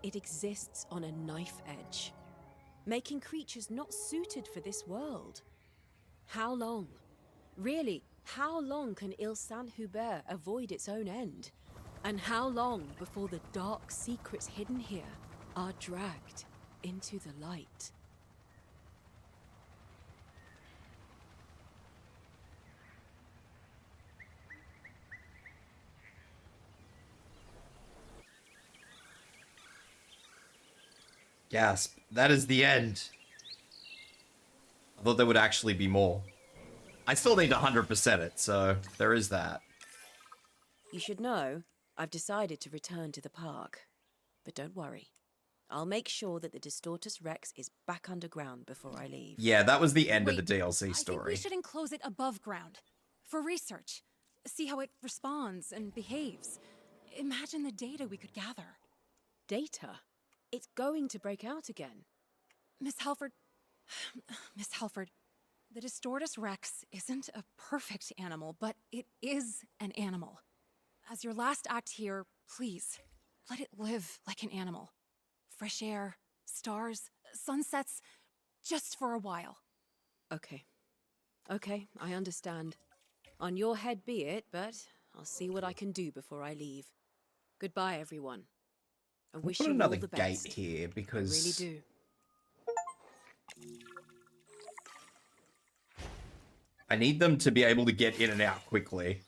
it exists on a knife edge, making creatures not suited for this world. How long? Really, how long can envtuber avoid its own end? And how long before the dark secrets hidden here are dragged into the light? Gasp. That is the end. I thought there would actually be more. I still need 100% it, so there is that. You should know, I've decided to return to the park. But don't worry. I'll make sure that the Distortus Rex is back underground before I leave. Yeah, that was the end of the Wait, DLC I think story. we should enclose it above ground. For research. See how it responds and behaves. Imagine the data we could gather. Data? It's going to break out again. Miss Halford... Miss Halford, the Distortus Rex isn't a perfect animal, but it is an animal. As your last act here, please, let it live like an animal. Fresh air, stars, sunsets, just for a while. Okay. Okay, I understand. On your head be it, but I'll see what I can do before I leave. Goodbye, everyone. I wish Put you all another the gate best. here because I really do. I need them to be able to get in and out quickly.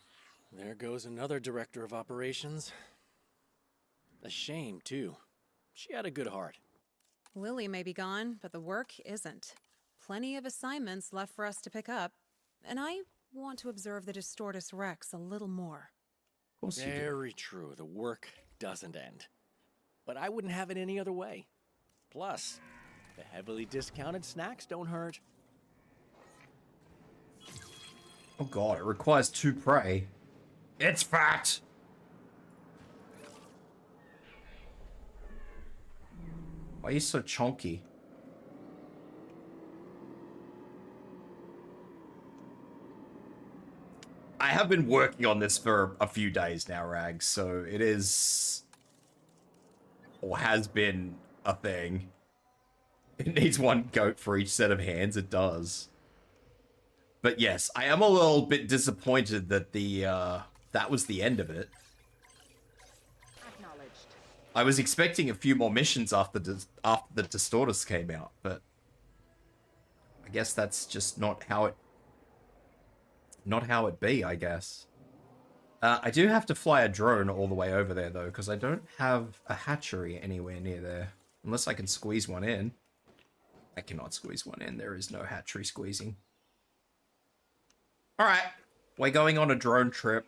There goes another director of operations. A shame, too. She had a good heart. Lily may be gone, but the work isn't. Plenty of assignments left for us to pick up, and I want to observe the Distortus Rex a little more. Of course you do. Very true. The work doesn't end. But I wouldn't have it any other way. Plus, The heavily discounted snacks don't hurt. Oh god, it requires 2 prey. It's fat! Why are you so chunky? I have been working on this for a few days now, Rags, so it is... or has been a thing. It needs 1 goat for each set of hands, it does. But yes, I am a little bit disappointed that that was the end of it. I was expecting a few more missions after the Distortus came out, but I guess that's just not how it be, I guess. I do have to fly a drone all the way over there, though, because I don't have a hatchery anywhere near there. Unless I can squeeze one in. I cannot squeeze one in. There is no hatchery squeezing. Alright. We're going on a drone trip.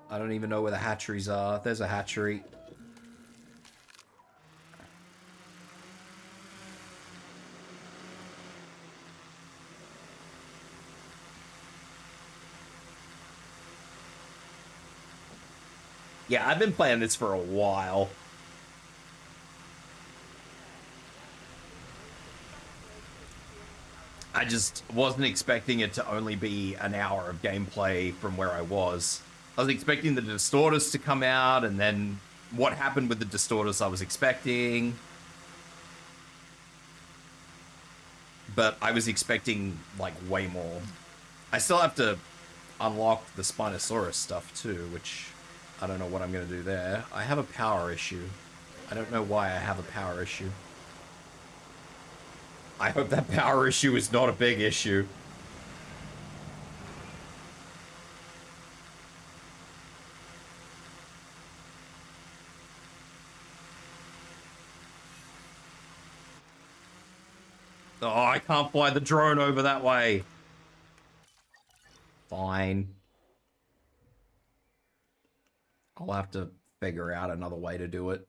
I don't even know where the hatcheries are. There's a hatchery. Yeah, I've been playing this for a while. I just wasn't expecting it to only be an hour of gameplay from where I was. I was expecting the Distortus to come out, and then what happened with the Distortus I was expecting. But I was expecting, like, way more. I still have to unlock the Spinosaurus stuff, too, which I don't know what I'm going to do there. I have a power issue. I don't know why I have a power issue. I hope that power issue is not a big issue. Oh, I can't fly the drone over that way. Fine. I'll have to figure out another way to do it.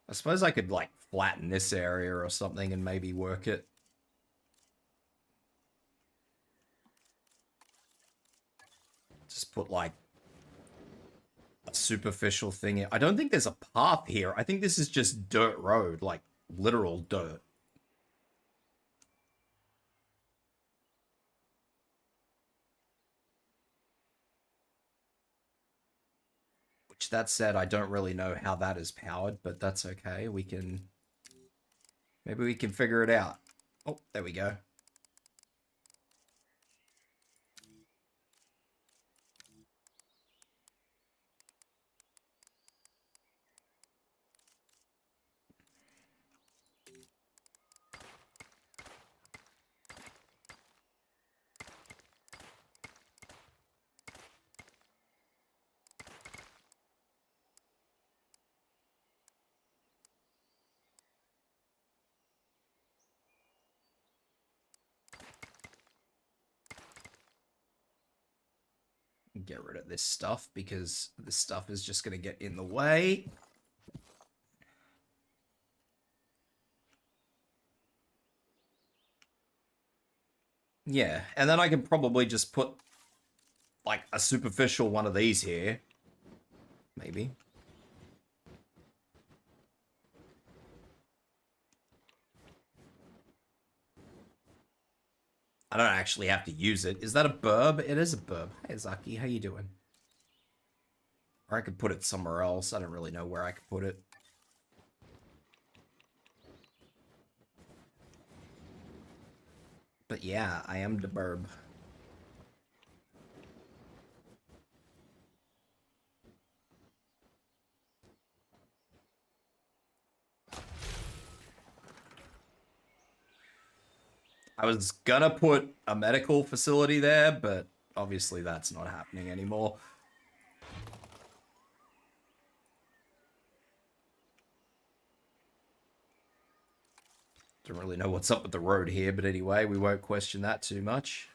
I suppose I could, like, flatten this area or something and maybe work it. Just put, like, a superficial thing in. I don't think there's a path here. I think this is just dirt road, like, literal dirt. Which, that said, I don't really know how that is powered, but that's okay. We can... maybe we can figure it out. Oh, there we go. Get rid of this stuff because this stuff is just going to get in the way. Yeah, and then I can probably just put like a superficial one of these here. Maybe. I don't actually have to use it. Is that a burb? It is a burb. Hey, Zaki, how you doing? Or I could put it somewhere else. I don't really know where I could put it. But yeah, I am the burb. I was gonna put a medical facility there, but obviously that's not happening anymore. Don't really know what's up with the road here, but anyway, we won't question that too much.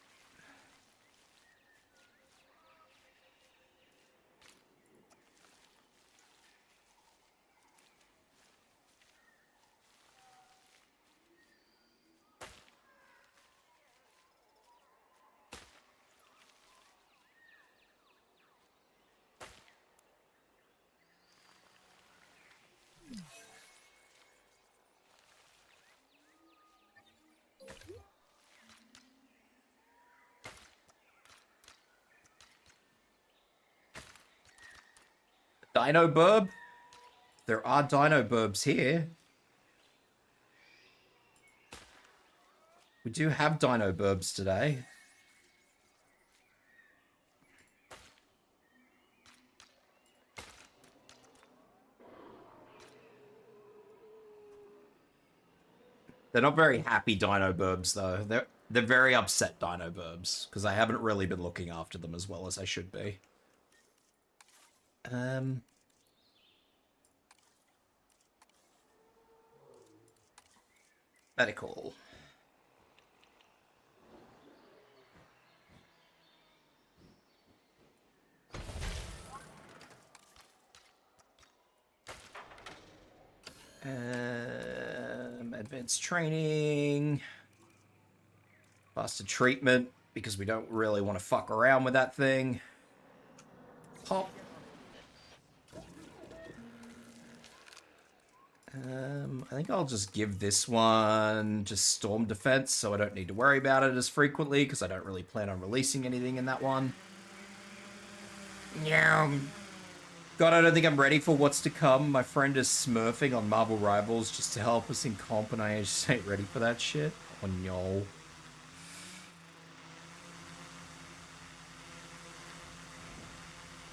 Dino burb? There are dino burbs here. We do have dino burbs today. They're not very happy dino burbs, though. They're very upset dino burbs, because I haven't really been looking after them as well as I should be. Medical. Advanced training. Faster treatment, because we don't really want to fuck around with that thing. Pop. I think I'll just give this one just storm defense, so I don't need to worry about it as frequently, because I don't really plan on releasing anything in that one. Yeah. God, I don't think I'm ready for what's to come. My friend is smurfing on Marvel Rivals just to help us in comp, and I just ain't ready for that shit. Oh no.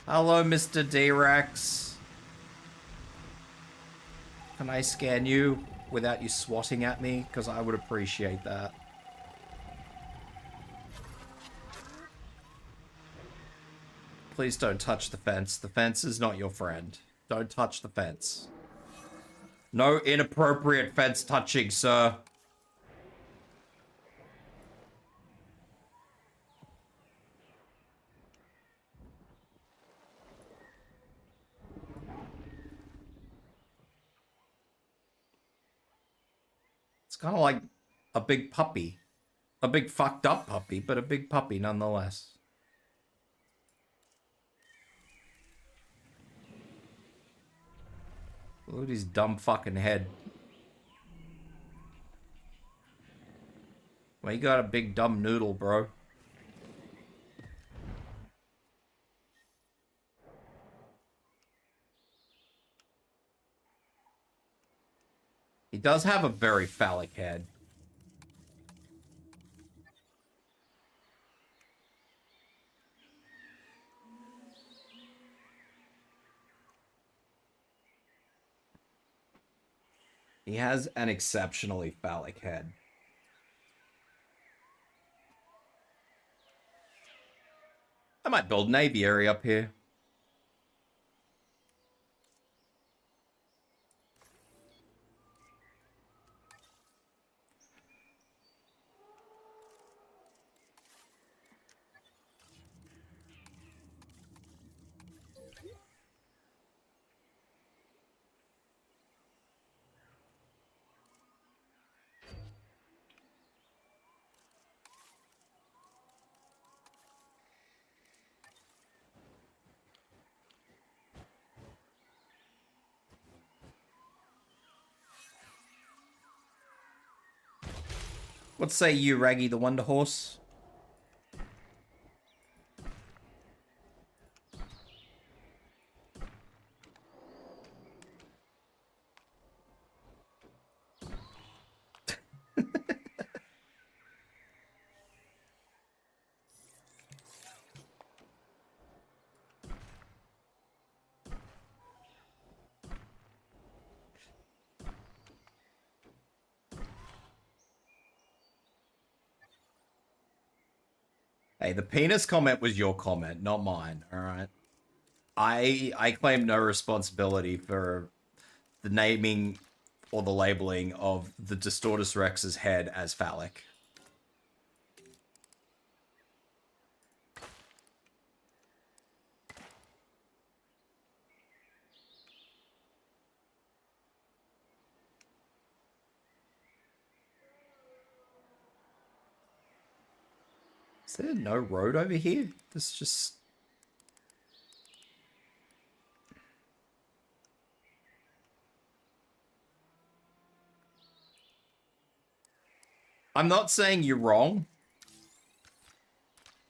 Hello, Mr. D-Rex. Can I scan you without you swatting at me? Because I would appreciate that. Please don't touch the fence. The fence is not your friend. Don't touch the fence. No inappropriate fence touching, sir. It's kind of like a big puppy. A big fucked up puppy, but a big puppy nonetheless. Look at his dumb fucking head. Well, you got a big dumb noodle, bro. He does have a very phallic head. He has an exceptionally phallic head. I might build an aviary up here. What say you, Raggy the Wonder Horse? Hey, the penis comment was your comment, not mine, alright? I claim no responsibility for the naming or the labeling of the Distortus Rex's head as phallic. Is there no road over here? This just... I'm not saying you're wrong.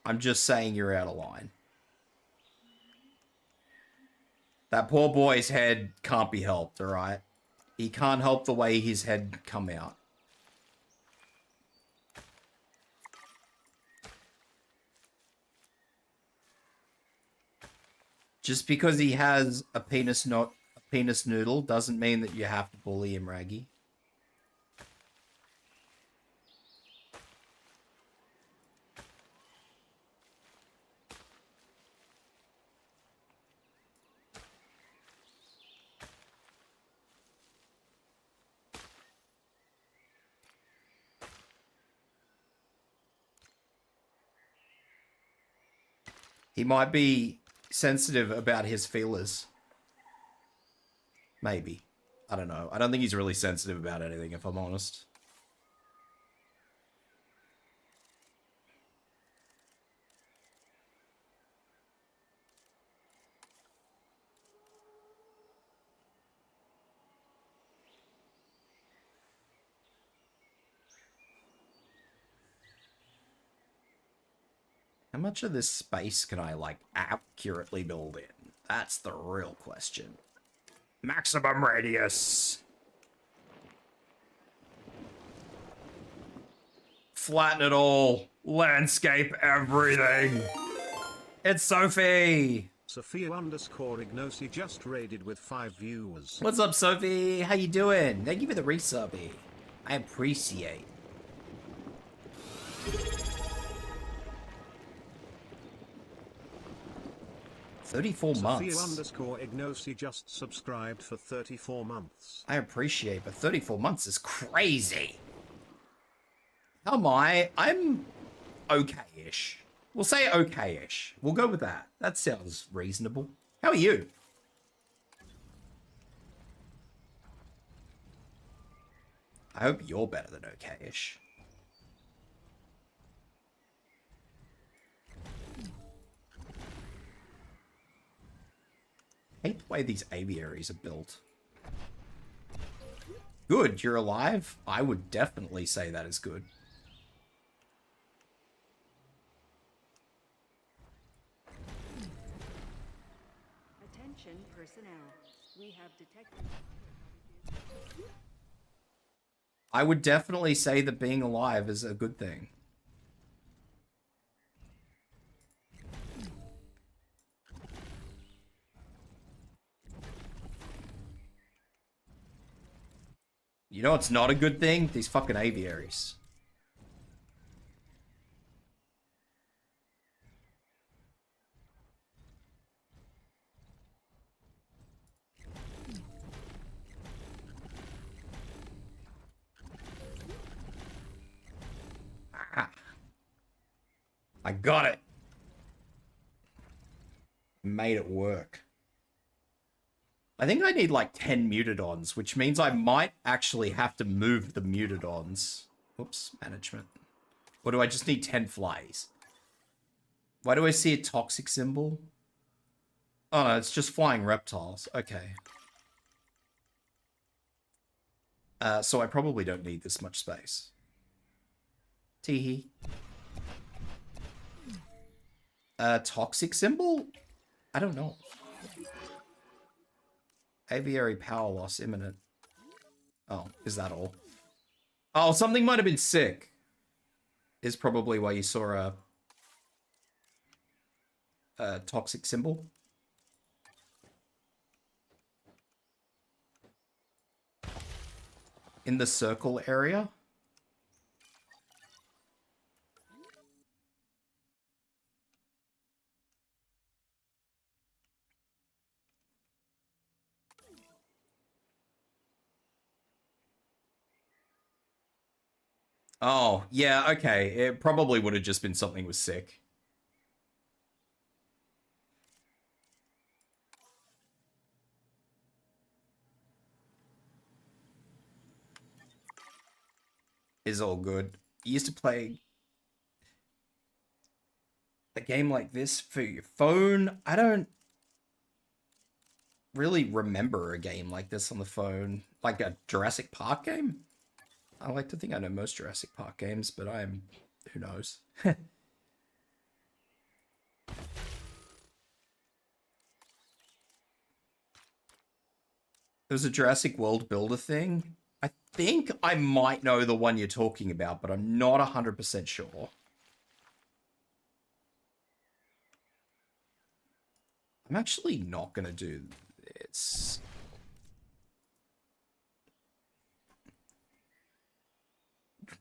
I'm just saying you're out of line. That poor boy's head can't be helped, alright? He can't help the way his head come out. Just because he has a penis noodle doesn't mean that you have to bully him, Raggy. He might be sensitive about his feelers. Maybe. I don't know. I don't think he's really sensitive about anything, if I'm honest. How much of this space can I, like, accurately build in? That's the real question. Maximum radius. Flatten it all. Landscape everything. It's Sophie. Sophia_Ignosi just raided with 5 viewers. What's up, Sophie? How you doing? Thank you for the resubby. I appreciate. 34 months. Sophia_Ignosi just subscribed for 34 months. I appreciate, but 34 months is crazy. How am I? I'm okay-ish. We'll say okay-ish. We'll go with that. That sounds reasonable. How are you? I hope you're better than okay-ish. I hate the way these aviaries are built. Good, you're alive? I would definitely say that is good. Attention personnel. We have detected. I would definitely say that being alive is a good thing. You know it's not a good thing? These fucking aviaries. Ah. I got it. Made it work. I think I need like 10 mutadons, which means I might actually have to move the mutadons. Oops, management. Or do I just need 10 flies? Why do I see a toxic symbol? Oh no, it's just flying reptiles. Okay. So I probably don't need this much space. Teehee. Toxic symbol? I don't know. Aviary power loss imminent. Oh, is that all? Oh, something might have been sick. Is probably why you saw a toxic symbol. In the circle area. Oh, yeah, okay. It probably would have just been something was sick. Is all good. You used to play a game like this for your phone. I don't really remember a game like this on the phone. Like a Jurassic Park game? I like to think I know most Jurassic Park games, but I'm... who knows? There's a Jurassic World Builder thing. I think I might know the one you're talking about, but I'm not 100% sure. I'm actually not going to do this.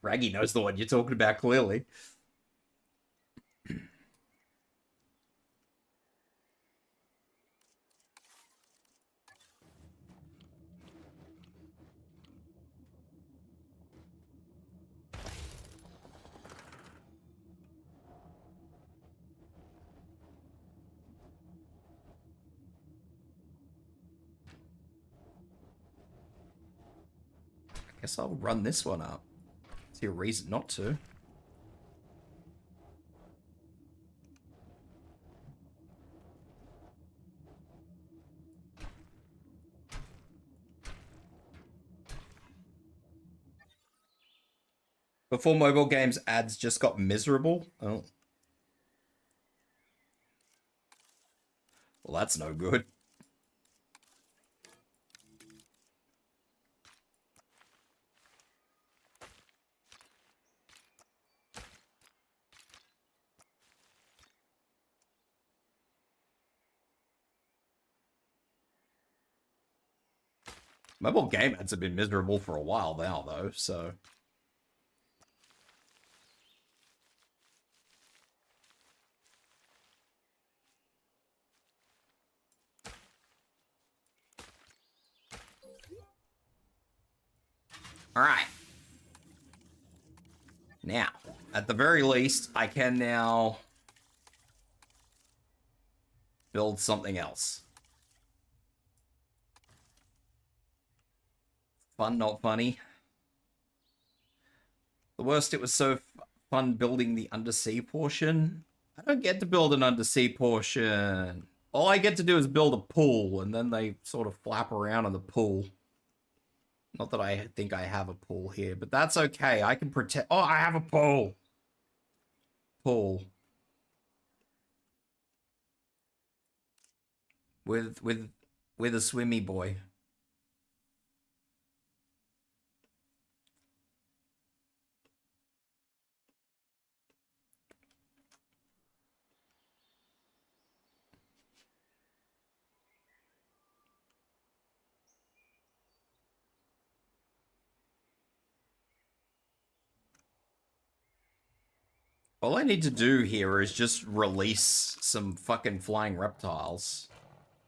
Raggy knows the one you're talking about, clearly. Guess I'll run this one up. See a reason not to. Before mobile games, ads just got miserable. Oh. Well, that's no good. Mobile game ads have been miserable for a while now, though, so... Alright. Now, at the very least, I can now build something else. Fun, not funny. The worst, it was so fun building the undersea portion. I don't get to build an undersea portion. All I get to do is build a pool, and then they sort of flap around in the pool. Not that I think I have a pool here, but that's okay. I can protect... Oh, I have a pool! Pool. With a swimmy boy. All I need to do here is just release some fucking flying reptiles.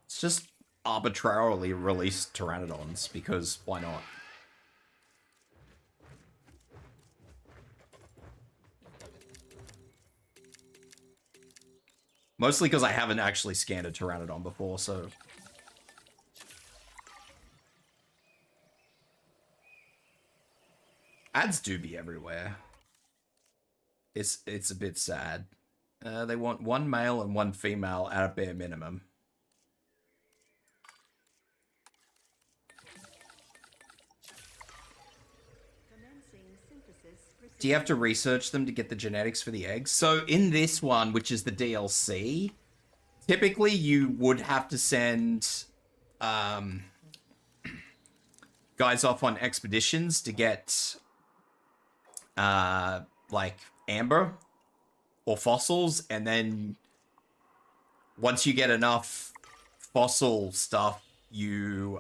It's just arbitrarily release pteranodons, because why not? Mostly because I haven't actually scanned a pteranodon before, so... Ads do be everywhere. It's a bit sad. They want one male and one female at a bare minimum. Do you have to research them to get the genetics for the eggs? So in this one, which is the DLC, typically you would have to send guys off on expeditions to get like amber or fossils, and then once you get enough fossil stuff, you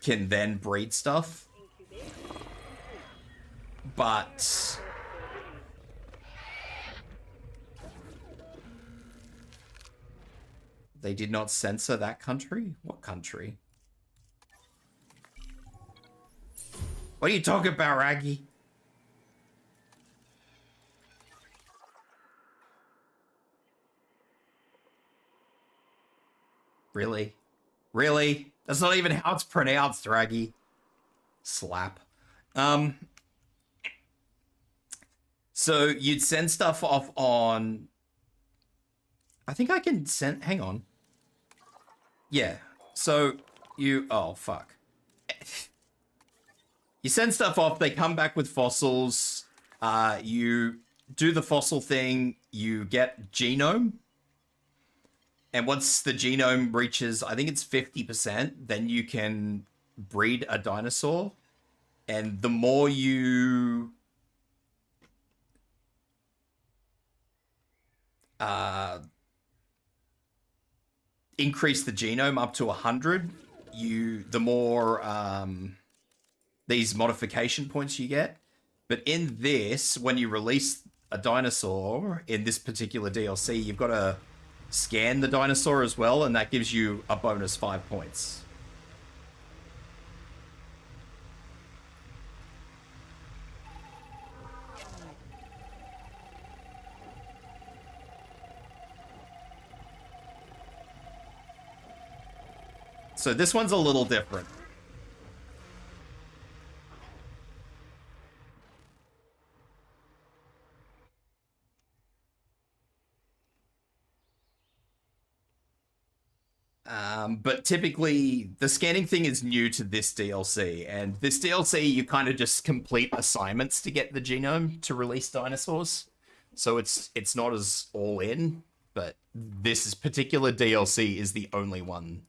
can then breed stuff. But they did not censor that country? What country? What are you talking about, Raggy? Really? Really? That's not even how it's pronounced, Raggy. Slap. So you'd send stuff off on... I think I can send... Hang on. Yeah. So you... Oh, fuck. You send stuff off, they come back with fossils, you do the fossil thing, you get genome, And once the genome reaches, I think it's 50%, then you can breed a dinosaur. And the more you increase the genome up to 100, the more these modification points you get. But in this, when you release a dinosaur in this particular DLC, you've got to scan the dinosaur as well, and that gives you a bonus 5 points. So this one's a little different. But typically, the scanning thing is new to this DLC, and this DLC, you kind of just complete assignments to get the genome to release dinosaurs. So it's not as all in, but this particular DLC is the only one.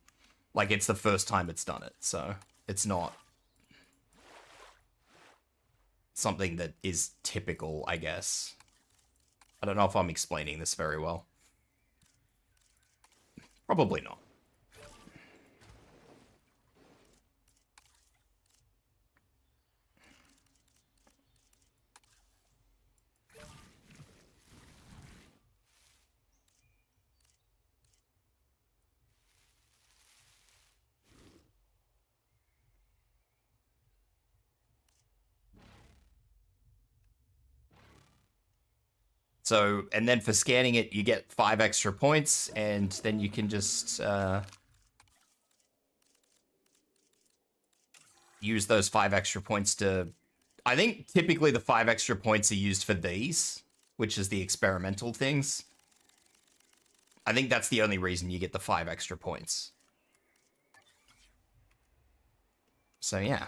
Like, it's the first time it's done it, so it's not something that is typical, I guess. I don't know if I'm explaining this very well. Probably not. So, and then for scanning it, you get 5 extra points, and then you can just use those 5 extra points to... I think typically the 5 extra points are used for these, which is the experimental things. I think that's the only reason you get the 5 extra points. So, yeah.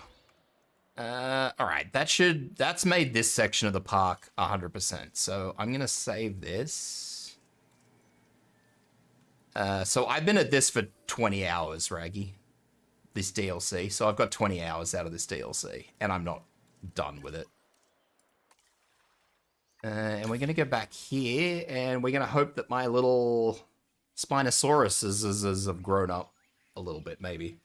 Alright, that's made this section of the park 100%. So I'm gonna save this. So I've been at this for 20 hours, Raggy. This DLC. So I've got 20 hours out of this DLC, and I'm not done with it. And we're gonna go back here, and we're gonna hope that my little Spinosauruses have grown up a little bit, maybe.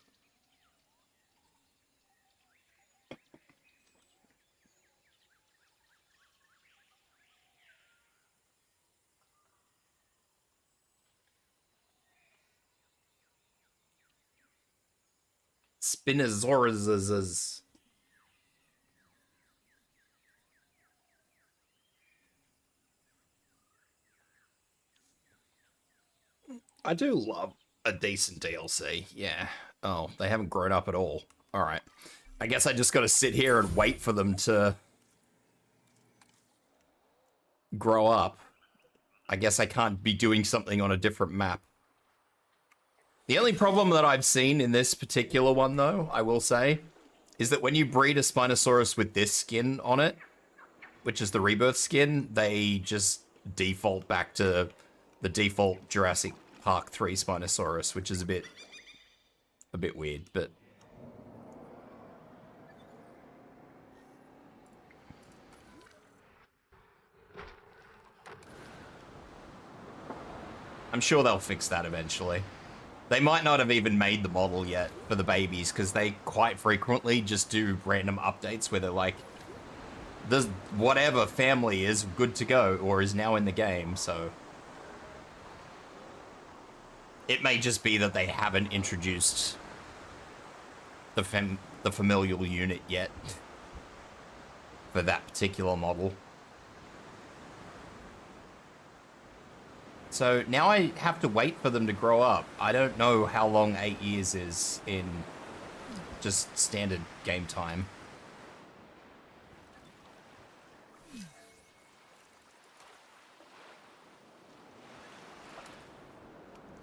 Spinosaurus. I do love a decent DLC, yeah. Oh, they haven't grown up at all. Alright. I guess I just gotta sit here and wait for them to grow up. I guess I can't be doing something on a different map. The only problem that I've seen in this particular one, though, I will say, is that when you breed a Spinosaurus with this skin on it, which is the rebirth skin, they just default back to the default Jurassic Park 3 Spinosaurus, which is a bit weird, but... I'm sure they'll fix that eventually. They might not have even made the model yet for the babies, because they quite frequently just do random updates where they're like, this whatever family is good to go, or is now in the game, so... It may just be that they haven't introduced the familial unit yet for that particular model. So now I have to wait for them to grow up. I don't know how long 8 years is in just standard game time.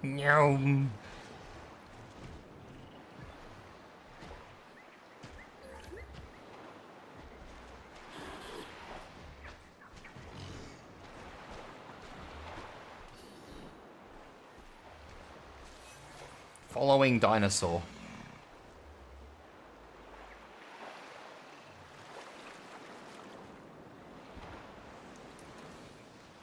No. Following dinosaur.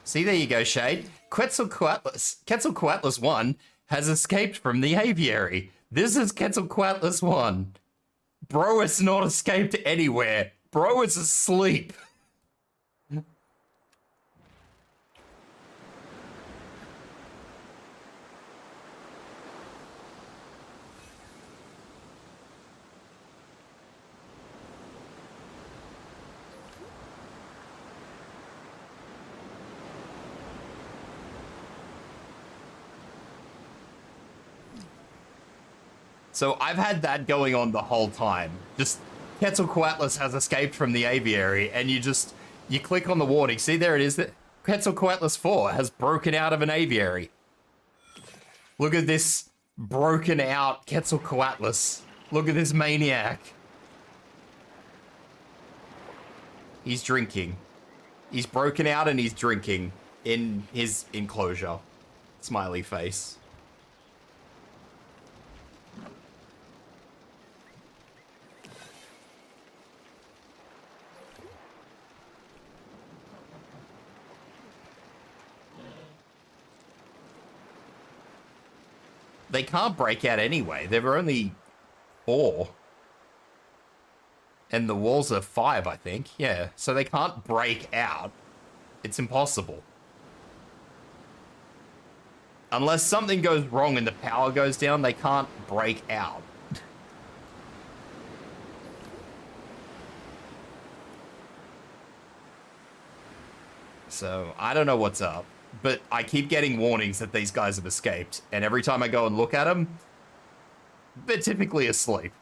See, there you go, Shade. Quetzalcoatlus 1 has escaped from the aviary. This is Quetzalcoatlus 1. Bro has not escaped anywhere. Bro is asleep. So I've had that going on the whole time. Just Quetzalcoatlus has escaped from the aviary, and you click on the warning. See, there it is. That Quetzalcoatlus 4 has broken out of an aviary. Look at this broken out Quetzalcoatlus. Look at this maniac. He's drinking. He's broken out and he's drinking in his enclosure. Smiley face. They can't break out anyway. There were only 4. And the walls are 5, I think. Yeah, so they can't break out. It's impossible. Unless something goes wrong and the power goes down, they can't break out. So, I don't know what's up. But I keep getting warnings that these guys have escaped. And every time I go and look at them, they're typically asleep.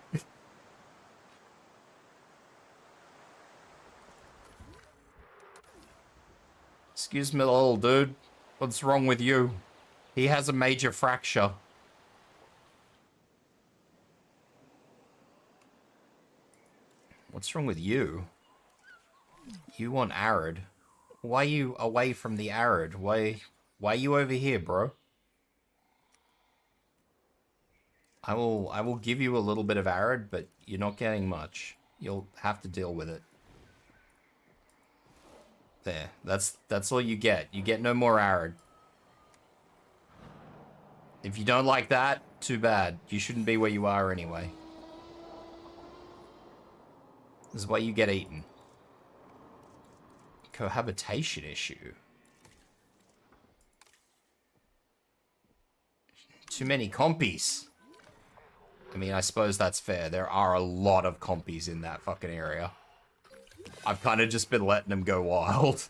Excuse me, little dude. What's wrong with you? He has a major fracture. What's wrong with you? You want arid. Why are you away from the arid? Why are you over here, bro? I will give you a little bit of arid, but you're not getting much. You'll have to deal with it. There, that's all you get. You get no more arid. If you don't like that, too bad. You shouldn't be where you are anyway. This is why you get eaten. Cohabitation issue. Too many compies. I mean, I suppose that's fair. There are a lot of compies in that fucking area. I've kind of just been letting them go wild.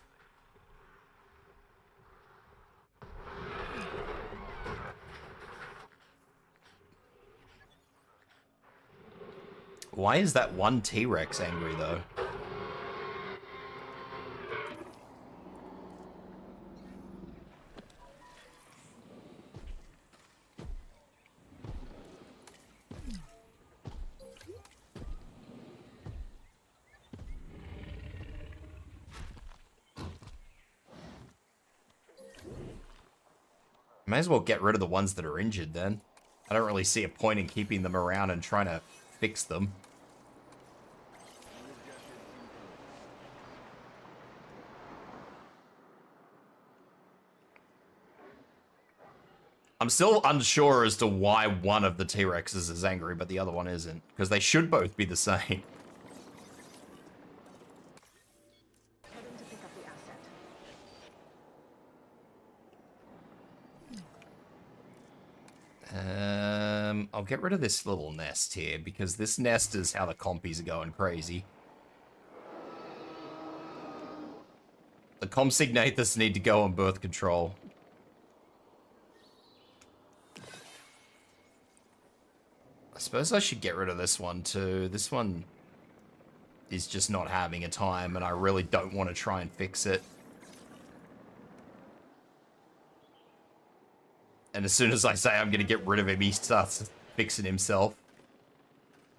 Why is that one T-Rex angry, though? May as well get rid of the ones that are injured, then. I don't really see a point in keeping them around and trying to fix them. I'm still unsure as to why one of the T-Rexes is angry, but the other one isn't. Because they should both be the same. I'll get rid of this little nest here, because this nest is how the compies are going crazy. The Compsignathus need to go on birth control. I suppose I should get rid of this one too. This one is just not having a time, and I really don't want to try and fix it. And as soon as I say I'm going to get rid of him, he starts fixing himself.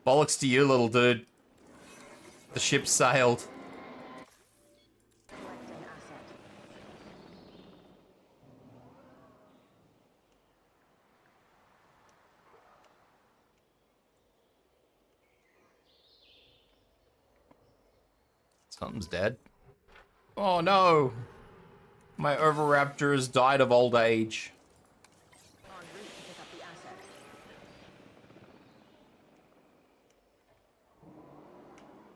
Bollocks to you, little dude. The ship sailed. Something's dead. Oh no! My Oviraptor has died of old age. En route to pick up the asset.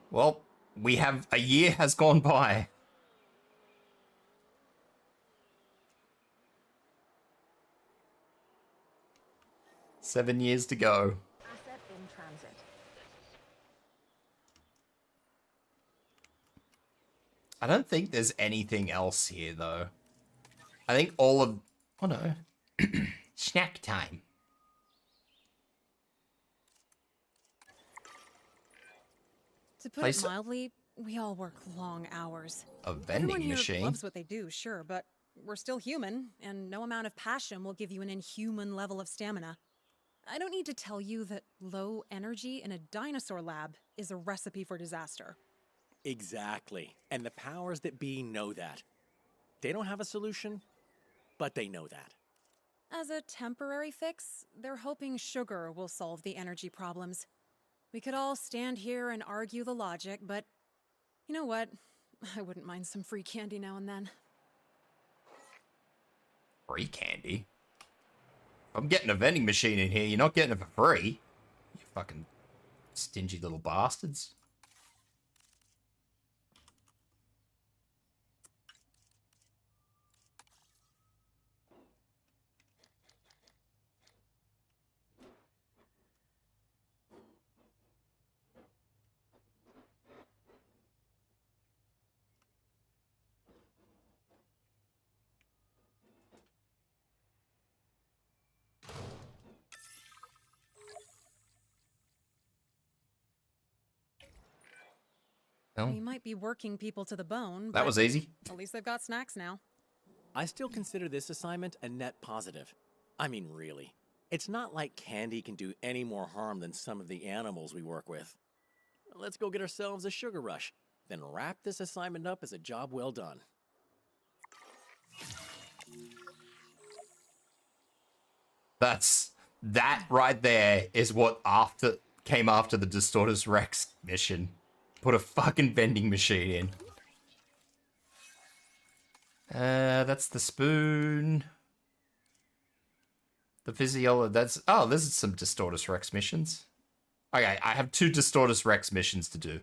Well, a year has gone by. Seven years to go. Asset in transit. I don't think there's anything else here, though. I think all of... Oh, no. Snack time. To put Place- it mildly, we all work long hours. A Everyone vending here machine. loves what they do, sure, but we're still human, and no amount of passion will give you an inhuman level of stamina. I don't need to tell you that low energy in a dinosaur lab is a recipe for disaster. Exactly. And the powers that be know that. They don't have a solution, but they know that. As a temporary fix, they're hoping sugar will solve the energy problems. We could all stand here and argue the logic, but you know what? I wouldn't mind some free candy now and then. Free candy? If I'm getting a vending machine in here, you're not getting it for free. You fucking stingy little bastards. Well, We might be working people to the bone, that but was easy. at least they've got snacks now. I still consider this assignment a net positive. I mean, really. It's not like candy can do any more harm than some of the animals we work with. Let's go get ourselves a sugar rush, then wrap this assignment up as a job well done. That right there is what came after the Distortus Rex mission. Put a fucking vending machine in. That's the spoon. The Physiolo, this is some Distortus Rex missions. Okay, I have 2 Distortus Rex missions to do.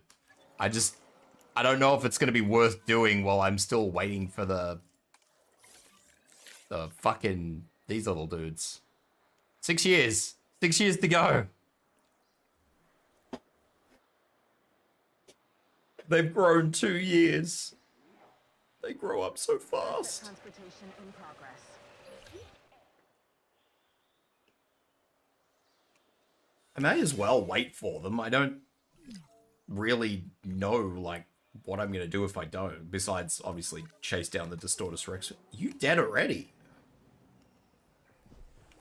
I don't know if it's going to be worth doing while I'm still waiting for the fucking, these little dudes. 6 years. 6 years to go. They've grown 2 years. They grow up so fast. Transportation in progress. I may as well wait for them. I don't really know, like, what I'm going to do if I don't. Besides, obviously, chase down the Distortus Rex. You dead already?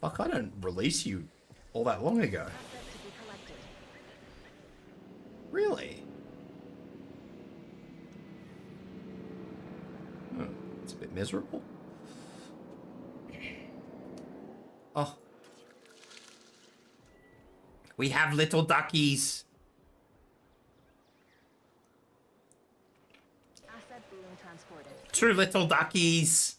Fuck, I don't release you all that long ago. Asset to be collected. Really? Oh, it's a bit miserable. Oh. We have little duckies. Asset being transported. 2 little duckies.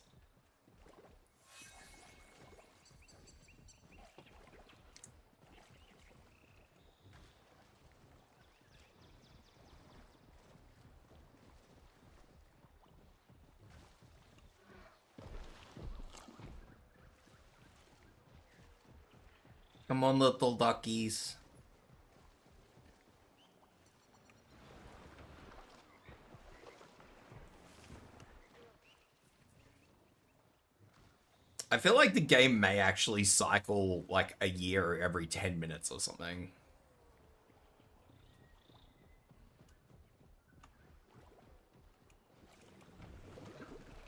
Come on, little duckies. I feel like the game may actually cycle like a year every 10 minutes or something.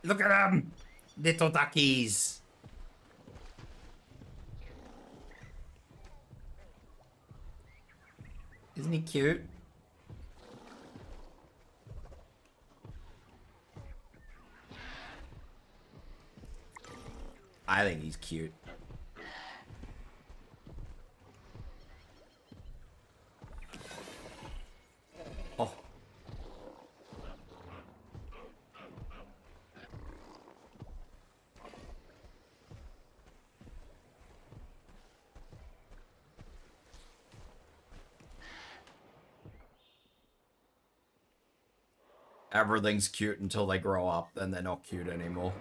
Look at them! Little duckies! Isn't he cute? I think he's cute. Oh. Everything's cute until they grow up, then they're not cute anymore.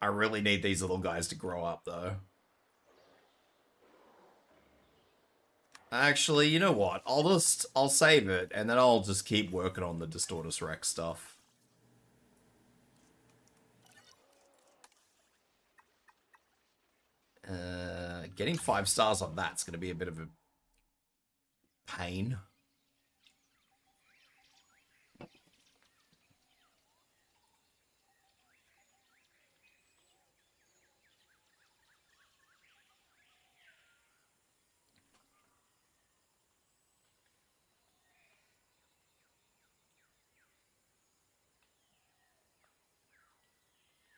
I really need these little guys to grow up, though. Actually, you know what? I'll save it, and then I'll just keep working on the Distortus Rex stuff. Getting 5 stars on that's going to be a bit of a pain.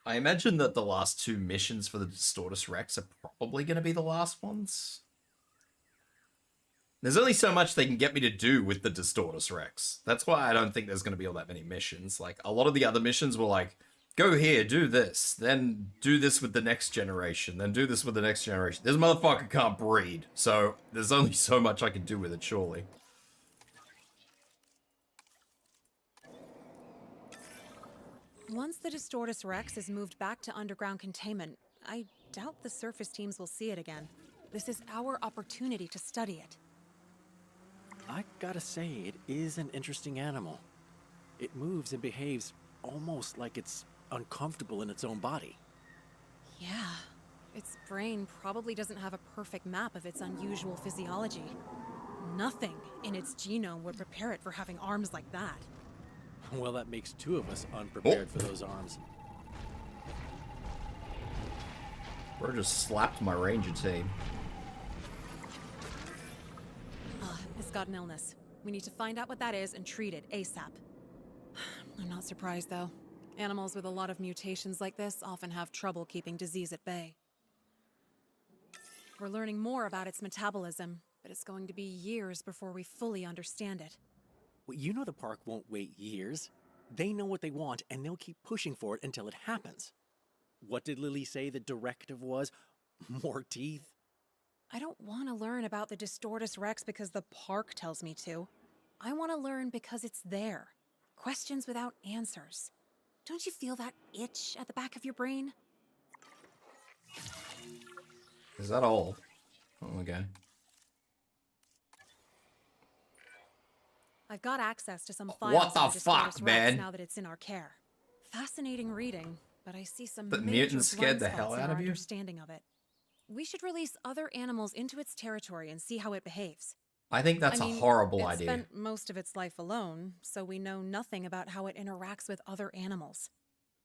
I imagine that the last 2 missions for the Distortus Rex are probably going to be the last ones. There's only so much they can get me to do with the Distortus Rex. That's why I don't think there's going to be all that many missions. Like, a lot of the other missions were like, go here, do this, then do this with the next generation, then do this with the next generation. This motherfucker can't breed, so there's only so much I can do with it, surely. Once the Distortus Rex is moved back to underground containment, I doubt the surface teams will see it again. This is our opportunity to study it. I gotta say, it is an interesting animal. It moves and behaves almost like it's uncomfortable in its own body. Yeah, its brain probably doesn't have a perfect map of its unusual physiology. Nothing in its genome would prepare it for having arms like that. Well, that makes 2 of us unprepared for those arms. Bro just slapped my ranger team. It's got an illness. We need to find out what that is and treat it ASAP. I'm not surprised, though. Animals with a lot of mutations like this often have trouble keeping disease at bay. We're learning more about its metabolism, but it's going to be years before we fully understand it. Well, you know the park won't wait years. They know what they want, and they'll keep pushing for it until it happens. What did Lily say the directive was? More teeth? I don't want to learn about the Distortus Rex because the park tells me to. I want to learn because it's there. Questions without answers. Don't you feel that itch at the back of your brain? Is that all? Oh, okay. I've got access to some What files the on fuck, Distortus man? Rex now that it's in our care. Fascinating reading, but I see some The major mutants scared blind the spots hell in out our of you? understanding of it. We should release other animals into its territory and see how it behaves. I think that's I mean, a horrible it idea. spent most of its life alone, so we know nothing about how it interacts with other animals.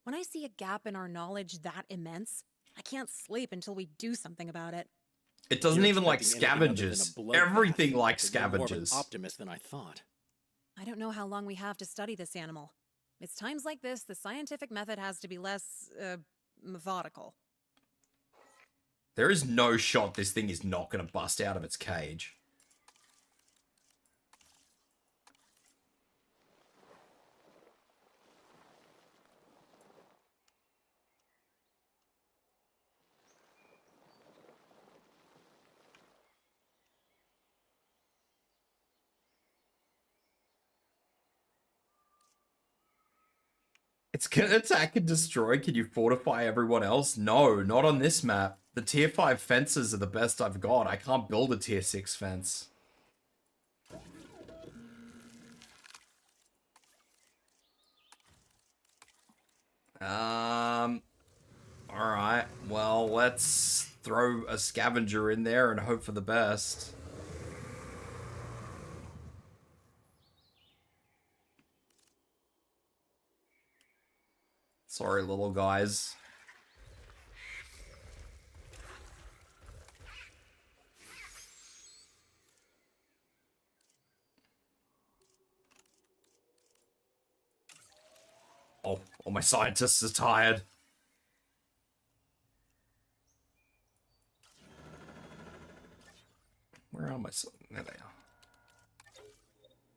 When I see a gap in our knowledge that immense, I can't sleep until we do something about it. It doesn't You're even like expecting anything other than scavengers. a bloodbath. Everything likes You're more of an scavengers. optimist than I thought. I don't know how long we have to study this animal. It's times like this the scientific method has to be less, methodical. There is no shot this thing is not going to bust out of its cage. It's gonna attack and destroy. Can you fortify everyone else? No, not on this map. The tier 5 fences are the best I've got. I can't build a tier 6 fence. Alright. Well, let's throw a scavenger in there and hope for the best. Sorry, little guys. Oh, all my scientists are tired. Where are my... There they are.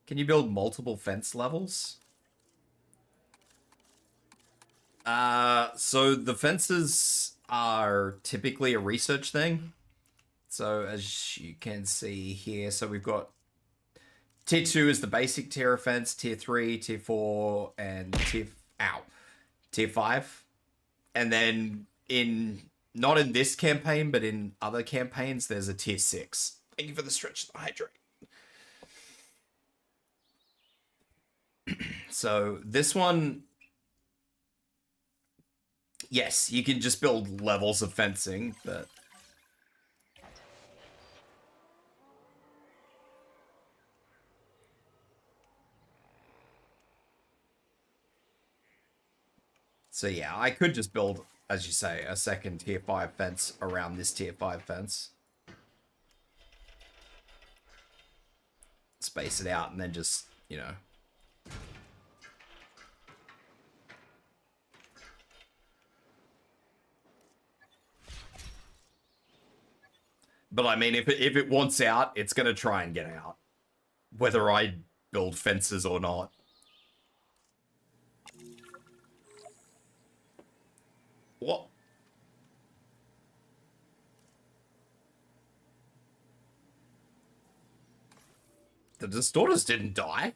Can you build multiple fence levels? So the fences are typically a research thing. So as you can see here, so we've got tier 2 is the basic tier of fence, tier 3, tier 4, and tier 5. And then not in this campaign, but in other campaigns, there's a tier 6. Thank you for the stretch of the hydrate. So this one, yes, you can just build levels of fencing, but so yeah, I could just build, as you say, a second tier 5 fence around this tier 5 fence. Space it out and then just, you know. But I mean, if it wants out, it's going to try and get out. Whether I build fences or not. What? The distorters didn't die.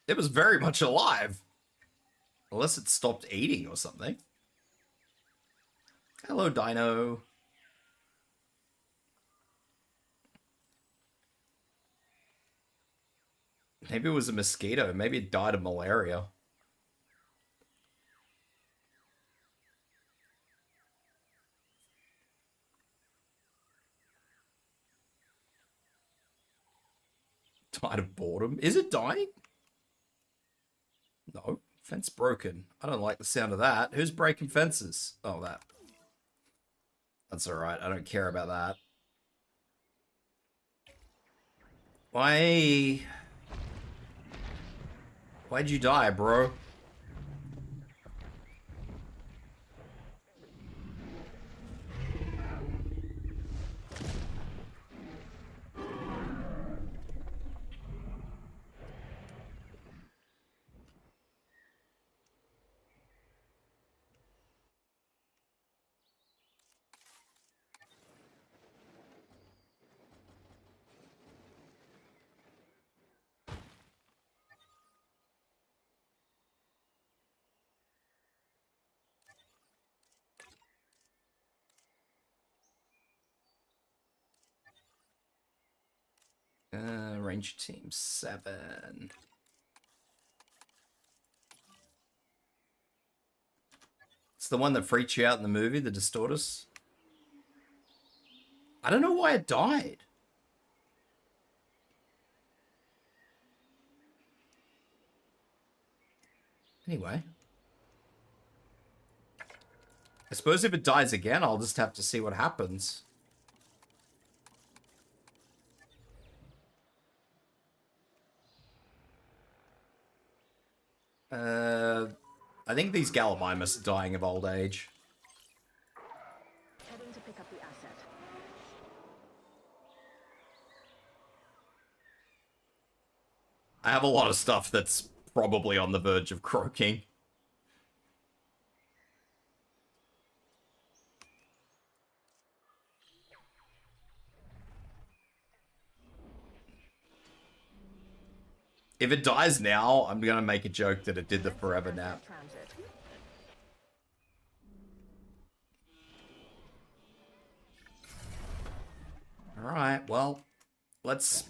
It was very much alive. Unless it stopped eating or something. Hello, Dino. Maybe it was a mosquito. Maybe it died of malaria. Died of boredom. Is it dying? No. Fence broken. I don't like the sound of that. Who's breaking fences? Oh, that. That's alright. I don't care about that. Why'd you die, bro? Ranger team 7. It's the one that freaked you out in the movie, the Distortus. I don't know why it died. Anyway. I suppose if it dies again, I'll just have to see what happens. I think these Gallimimus are dying of old age. Heading to pick up the asset. I have a lot of stuff that's probably on the verge of croaking. If it dies now, I'm gonna make a joke that it did the forever nap. Transit. Alright, well, let's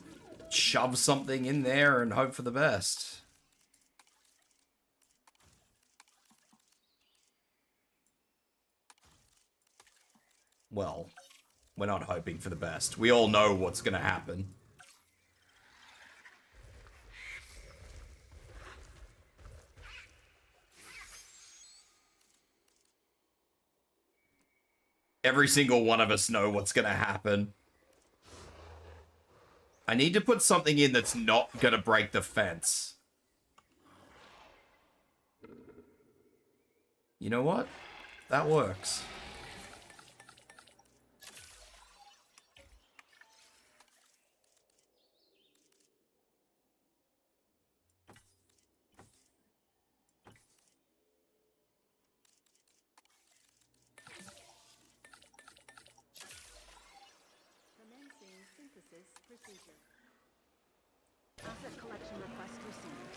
shove something in there and hope for the best. Well, we're not hoping for the best. We all know what's gonna happen. Every single one of us know what's gonna happen. I need to put something in that's not gonna break the fence. You know what? That works. Synthesis procedure. Asset collection request received.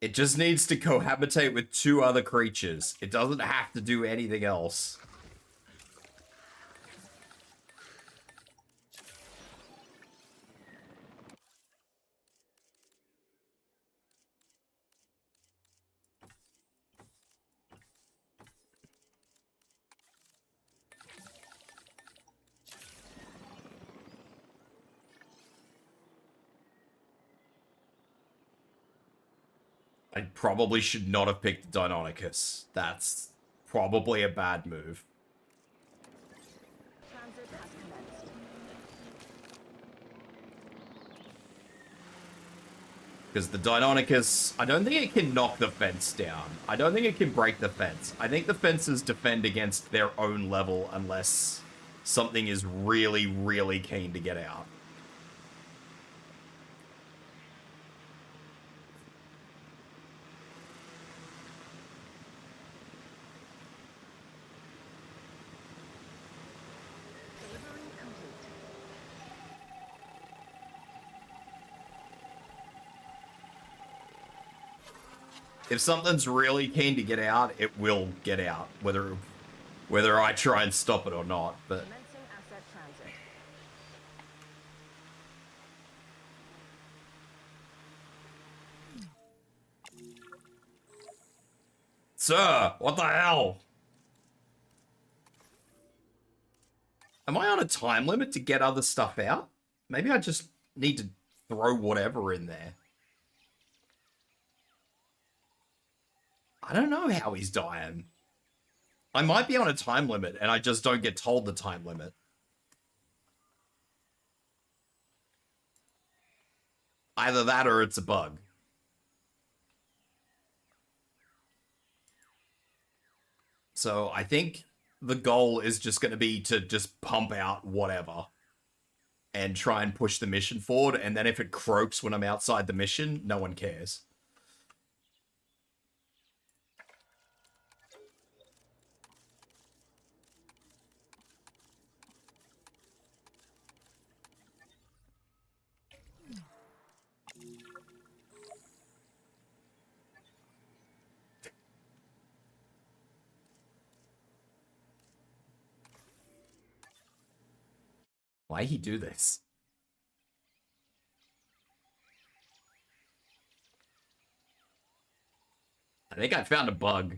It just needs to cohabitate with 2 other creatures. It doesn't have to do anything else. I probably should not have picked Deinonychus. That's probably a bad move. Transit has commenced. Because the Deinonychus, I don't think it can knock the fence down. I don't think it can break the fence. I think the fences defend against their own level unless something is really, really keen to get out. Delivery complete. If something's really keen to get out, it will get out, whether I try and stop it or not. But Commencing asset transit. sir, what the hell? Am I on a time limit to get other stuff out? Maybe I just need to throw whatever in there. I don't know how he's dying. I might be on a time limit and I just don't get told the time limit. Either that or it's a bug. So I think the goal is just going to be to just pump out whatever and try and push the mission forward. And then if it croaks when I'm outside the mission, no one cares. Why he do this? I think I found a bug.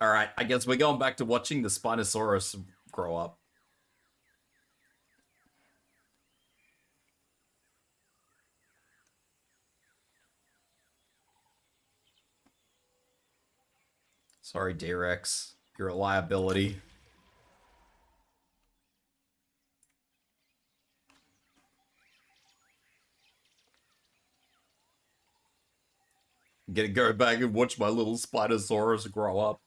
All right, I guess we're going back to watching the Spinosaurus grow up. Sorry, D-Rex. You're a liability. I'm gonna go back and watch my little Spinosaurus grow up.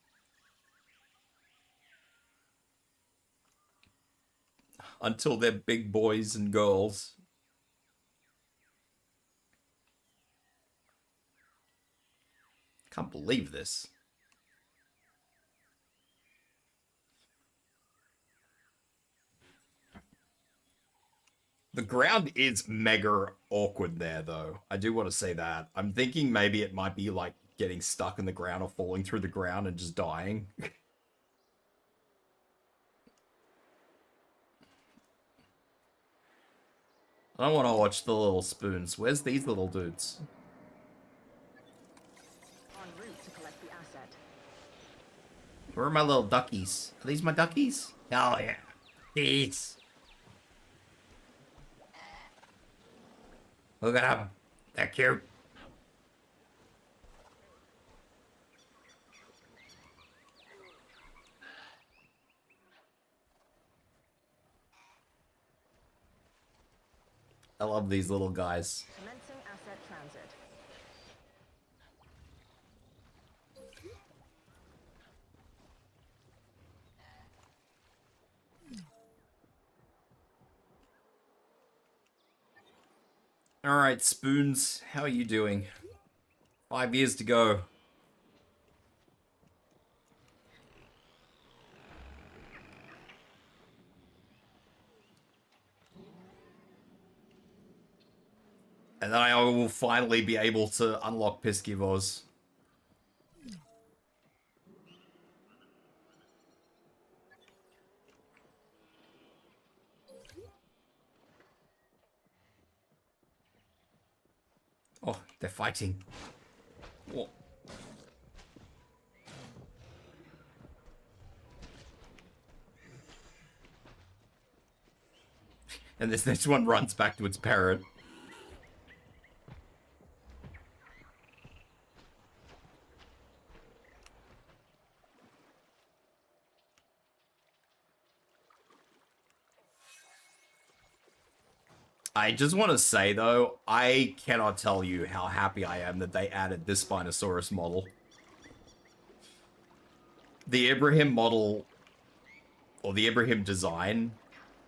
Until they're big boys and girls. Can't believe this. The ground is mega awkward there, though. I do want to say that. I'm thinking maybe it might be like getting stuck in the ground or falling through the ground and just dying. I don't want to watch the little spoons. Where's these little dudes? En route to collect the asset. Where are my little duckies? Are these my duckies? Oh, yeah. These. Look at them. They're cute. I love these little guys. Commencing asset transit. Alright, Spoons, how are you doing? 5 years to go. And then I will finally be able to unlock Piscivores. Oh, they're fighting. Whoa. And this one runs back to its parent. I just want to say, though, I cannot tell you how happy I am that they added this Spinosaurus model. The Ibrahim model, or the Ibrahim design,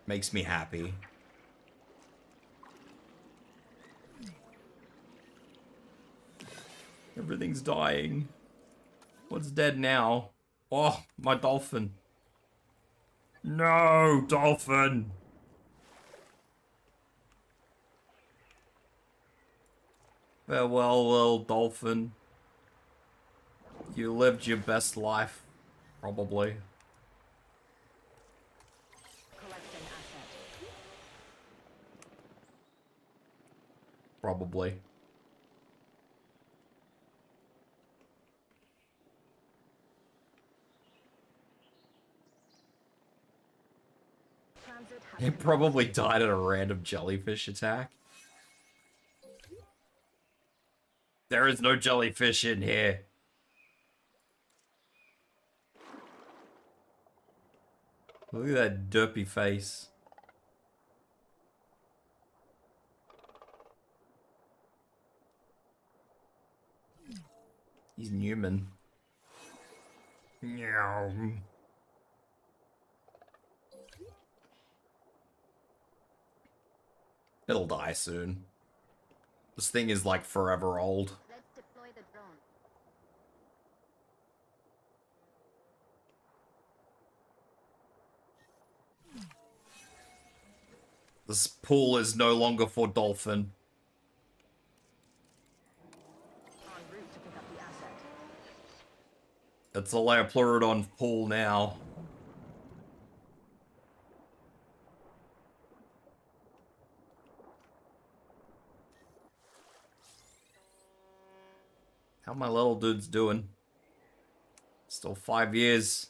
makes me happy. Everything's dying. What's dead now? Oh, my dolphin. No, dolphin! Farewell, little dolphin. You lived your best life, probably. Collecting asset. Probably. Transit has It probably died at a random jellyfish attack. There is no jellyfish in here. Look at that derpy face. He's Newman. Meow. It'll die soon. This thing is like forever old. Let's deploy the drone. This pool is no longer for dolphin. En route to pick up the asset. It's a Leopleurodon pool now. How my little dude's doing? Still 5 years.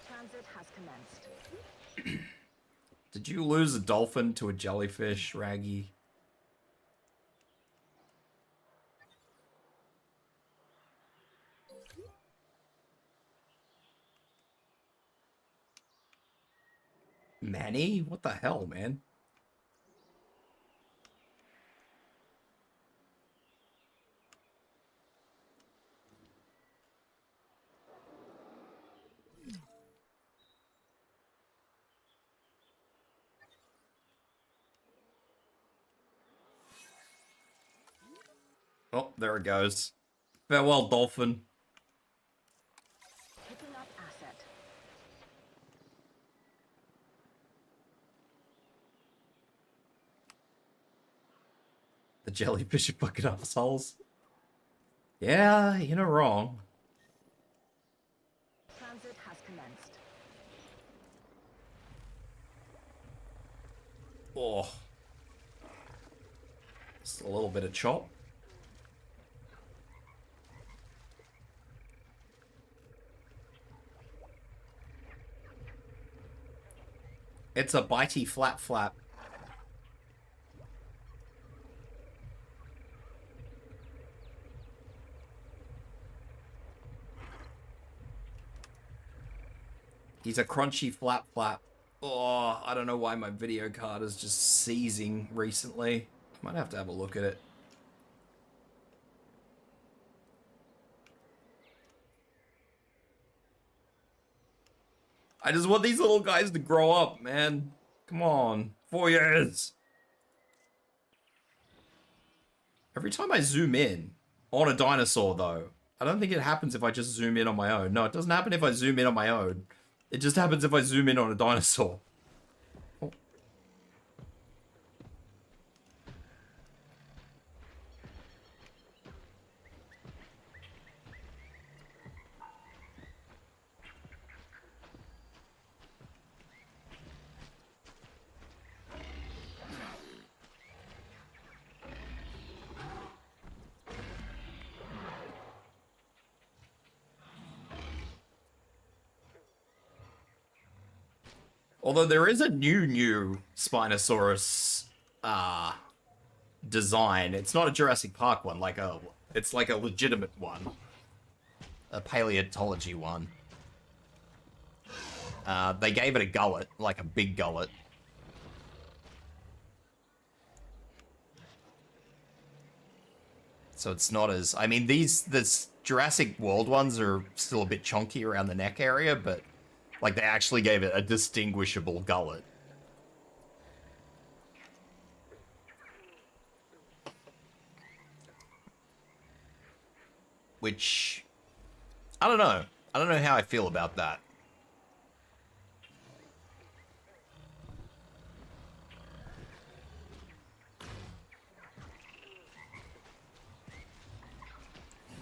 Transit has commenced. Did you lose a dolphin to a jellyfish, Raggy? Manny? What the hell, man? Oh, there it goes. Farewell, dolphin. Picking up asset. The jellyfish are fucking assholes. Yeah, you're not wrong. Transit has commenced. Oh. Just a little bit of chop. It's a bitey flap flap. He's a crunchy flap flap. Oh, I don't know why my video card is just seizing recently. Might have to have a look at it. I just want these little guys to grow up, man. Come on. 4 years. Every time I zoom in on a dinosaur, though, I don't think it happens if I just zoom in on my own. No, it doesn't happen if I zoom in on my own. It just happens if I zoom in on a dinosaur. Oh. Although there is a new Spinosaurus design. It's not a Jurassic Park one, it's like a legitimate one. A paleontology one. They gave it a gullet, like a big gullet. So it's not as... I mean, this Jurassic World ones are still a bit chunky around the neck area, but... Like, they actually gave it a distinguishable gullet. Which... I don't know. I don't know how I feel about that.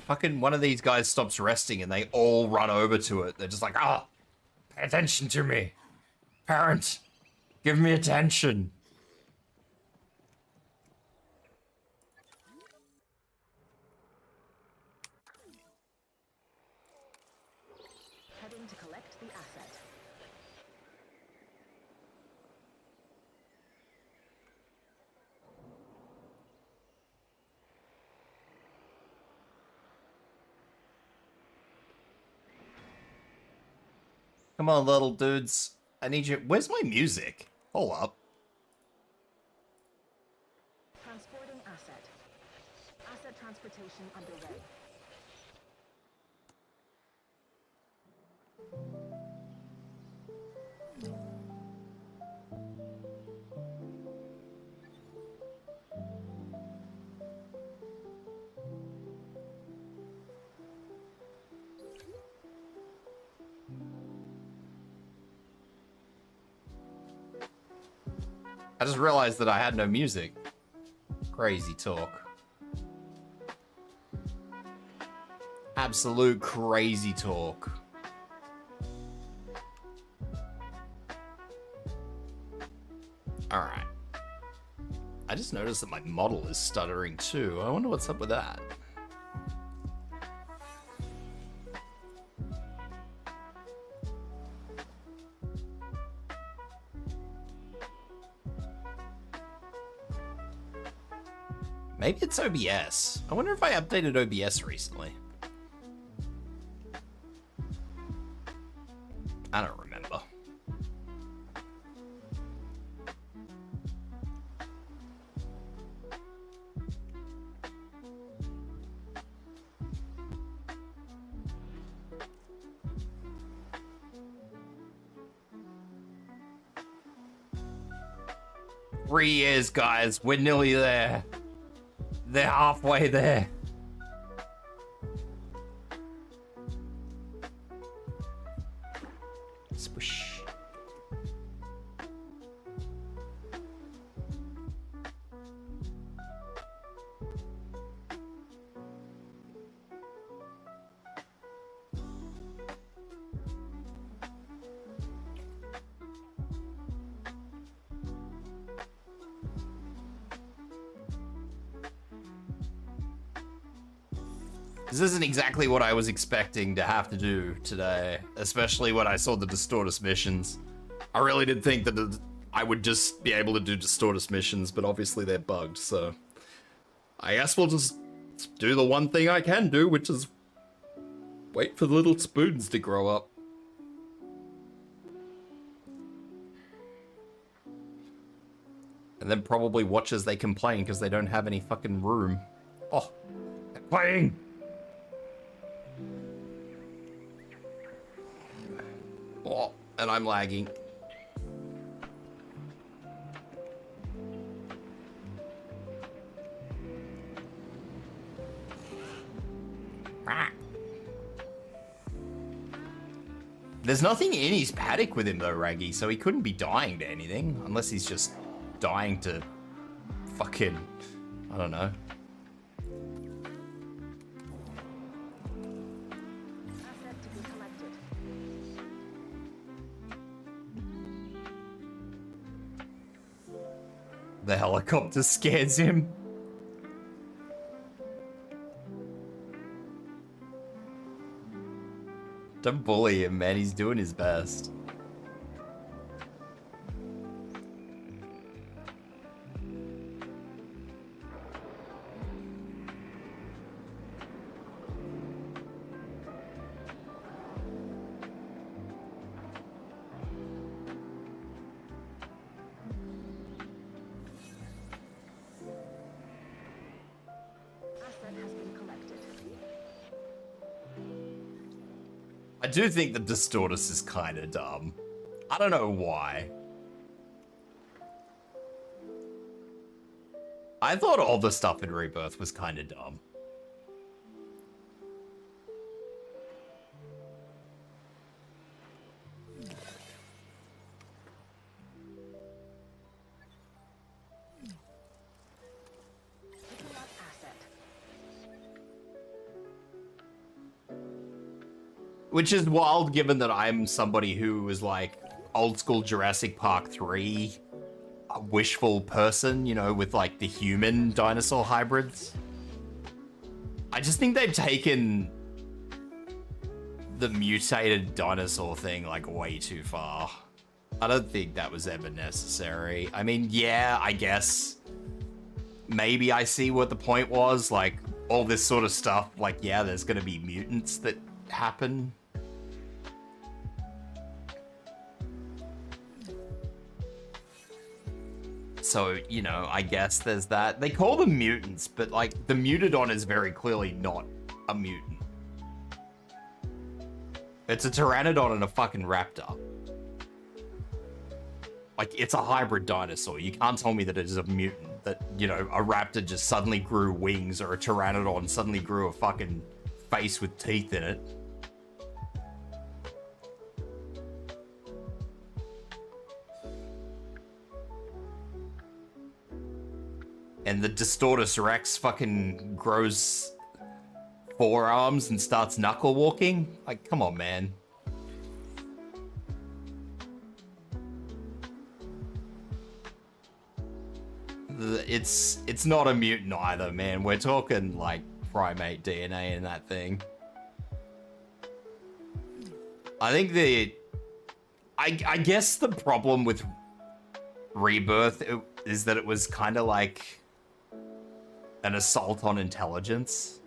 Fucking one of these guys stops resting and they all run over to it. They're just like, ah! Pay attention to me. Parent, give me attention. Heading to collect the asset. Come on, little dudes. I need you. Where's my music? Hold up. Transporting asset. Asset transportation underway. I just realized that I had no music. Crazy talk. Absolute crazy talk. Alright. I just noticed that my model is stuttering too. I wonder what's up with that. Maybe it's OBS. I wonder if I updated OBS recently. I don't remember. Three years, guys. We're nearly there. They're halfway there. Swish. This isn't exactly what I was expecting to have to do today, especially when I saw the Distortus missions. I really did think that I would just be able to do Distortus missions, but obviously they're bugged, so... I guess we'll just do the one thing I can do, which is wait for the little spoons to grow up. And then probably watch as they complain because they don't have any fucking room. Oh, they're playing! Oh, And I'm lagging. There's nothing in his paddock with him though, Raggy, so he couldn't be dying to anything. Unless he's just dying to fucking, I don't know. Asset to be collected. The helicopter scares him. Don't bully him, man. He's doing his best. Asset has been collected. I do think the Distortus is kind of dumb. I don't know why. I thought all the stuff in Rebirth was kind of dumb. Picking up asset. Which is wild given that I'm somebody who was like old school Jurassic Park 3, a wishful person, you know, with like the human dinosaur hybrids. I just think they've taken the mutated dinosaur thing like way too far. I don't think that was ever necessary. I mean, yeah, I guess maybe I see what the point was, like all this sort of stuff, like yeah, there's gonna be mutants that happen. So, you know, I guess there's that. They call them mutants, but like the Mutodon is very clearly not a mutant. It's a Pteranodon and a fucking raptor. Like, it's a hybrid dinosaur. You can't tell me that it is a mutant. That, you know, a raptor just suddenly grew wings or a Pteranodon suddenly grew a fucking face with teeth in it. And the Distortus Rex fucking grows forearms and starts knuckle walking? Like, come on, man. It's not a mutant either, man. We're talking, like, primate DNA in that thing. I think I guess the problem with Rebirth is that it was kind of like an assault on intelligence.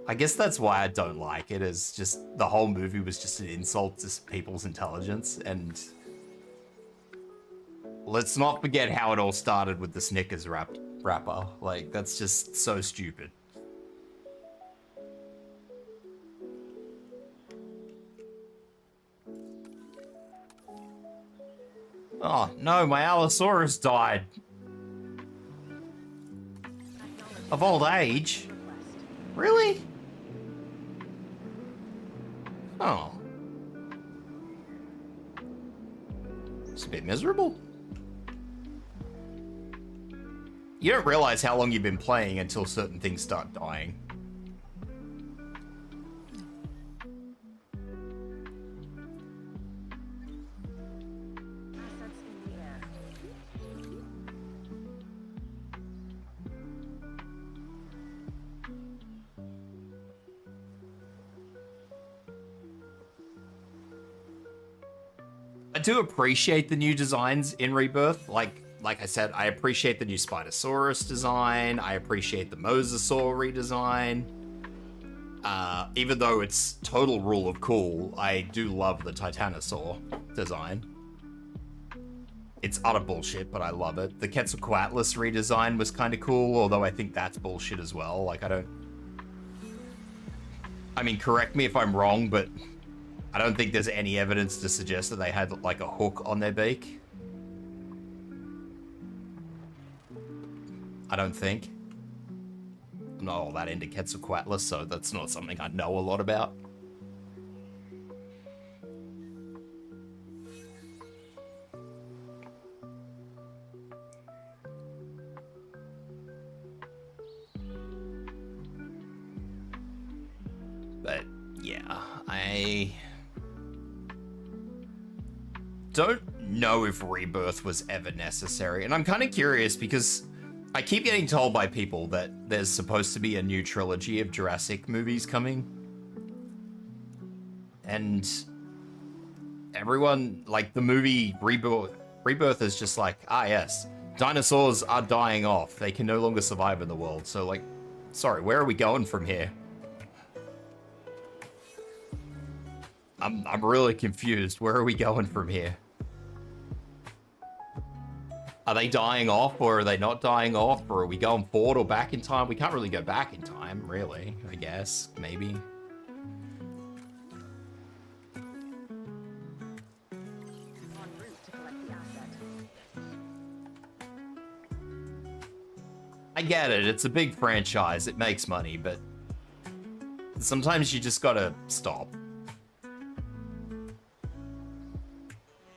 I guess that's why I don't like it, is just the whole movie was just an insult to people's intelligence. And let's not forget how it all started with the Snickers wrapper. Like, that's just so stupid. Oh, no, my Allosaurus died. Of old age? Really? Oh. It's a bit miserable. You don't realize how long you've been playing until certain things start dying. Assets in the air. I do appreciate the new designs in Rebirth. Like I said, I appreciate the new Spinosaurus design. I appreciate the Mosasaur redesign. Even though it's total rule of cool, I do love the Titanosaur design. It's utter bullshit, but I love it. The Quetzalcoatlus redesign was kind of cool, although I think that's bullshit as well. Like, I don't I mean, correct me if I'm wrong, but I don't think there's any evidence to suggest that they had like a hook on their beak. I don't think. I'm not all that into Quetzalcoatlus, so that's not something I know a lot about. But yeah, I don't know if rebirth was ever necessary, and I'm kind of curious because I keep getting told by people that there's supposed to be a new trilogy of Jurassic movies coming. And everyone, like the movie Rebirth is just like, ah yes, dinosaurs are dying off. They can no longer survive in the world. So like, sorry, where are we going from here? I'm really confused. Where are we going from here? Are they dying off, or are they not dying off, or are we going forward or back in time? We can't really go back in time, really, I guess, maybe. En route to collect the asset. I get it, it's a big franchise, it makes money, but sometimes you just gotta stop.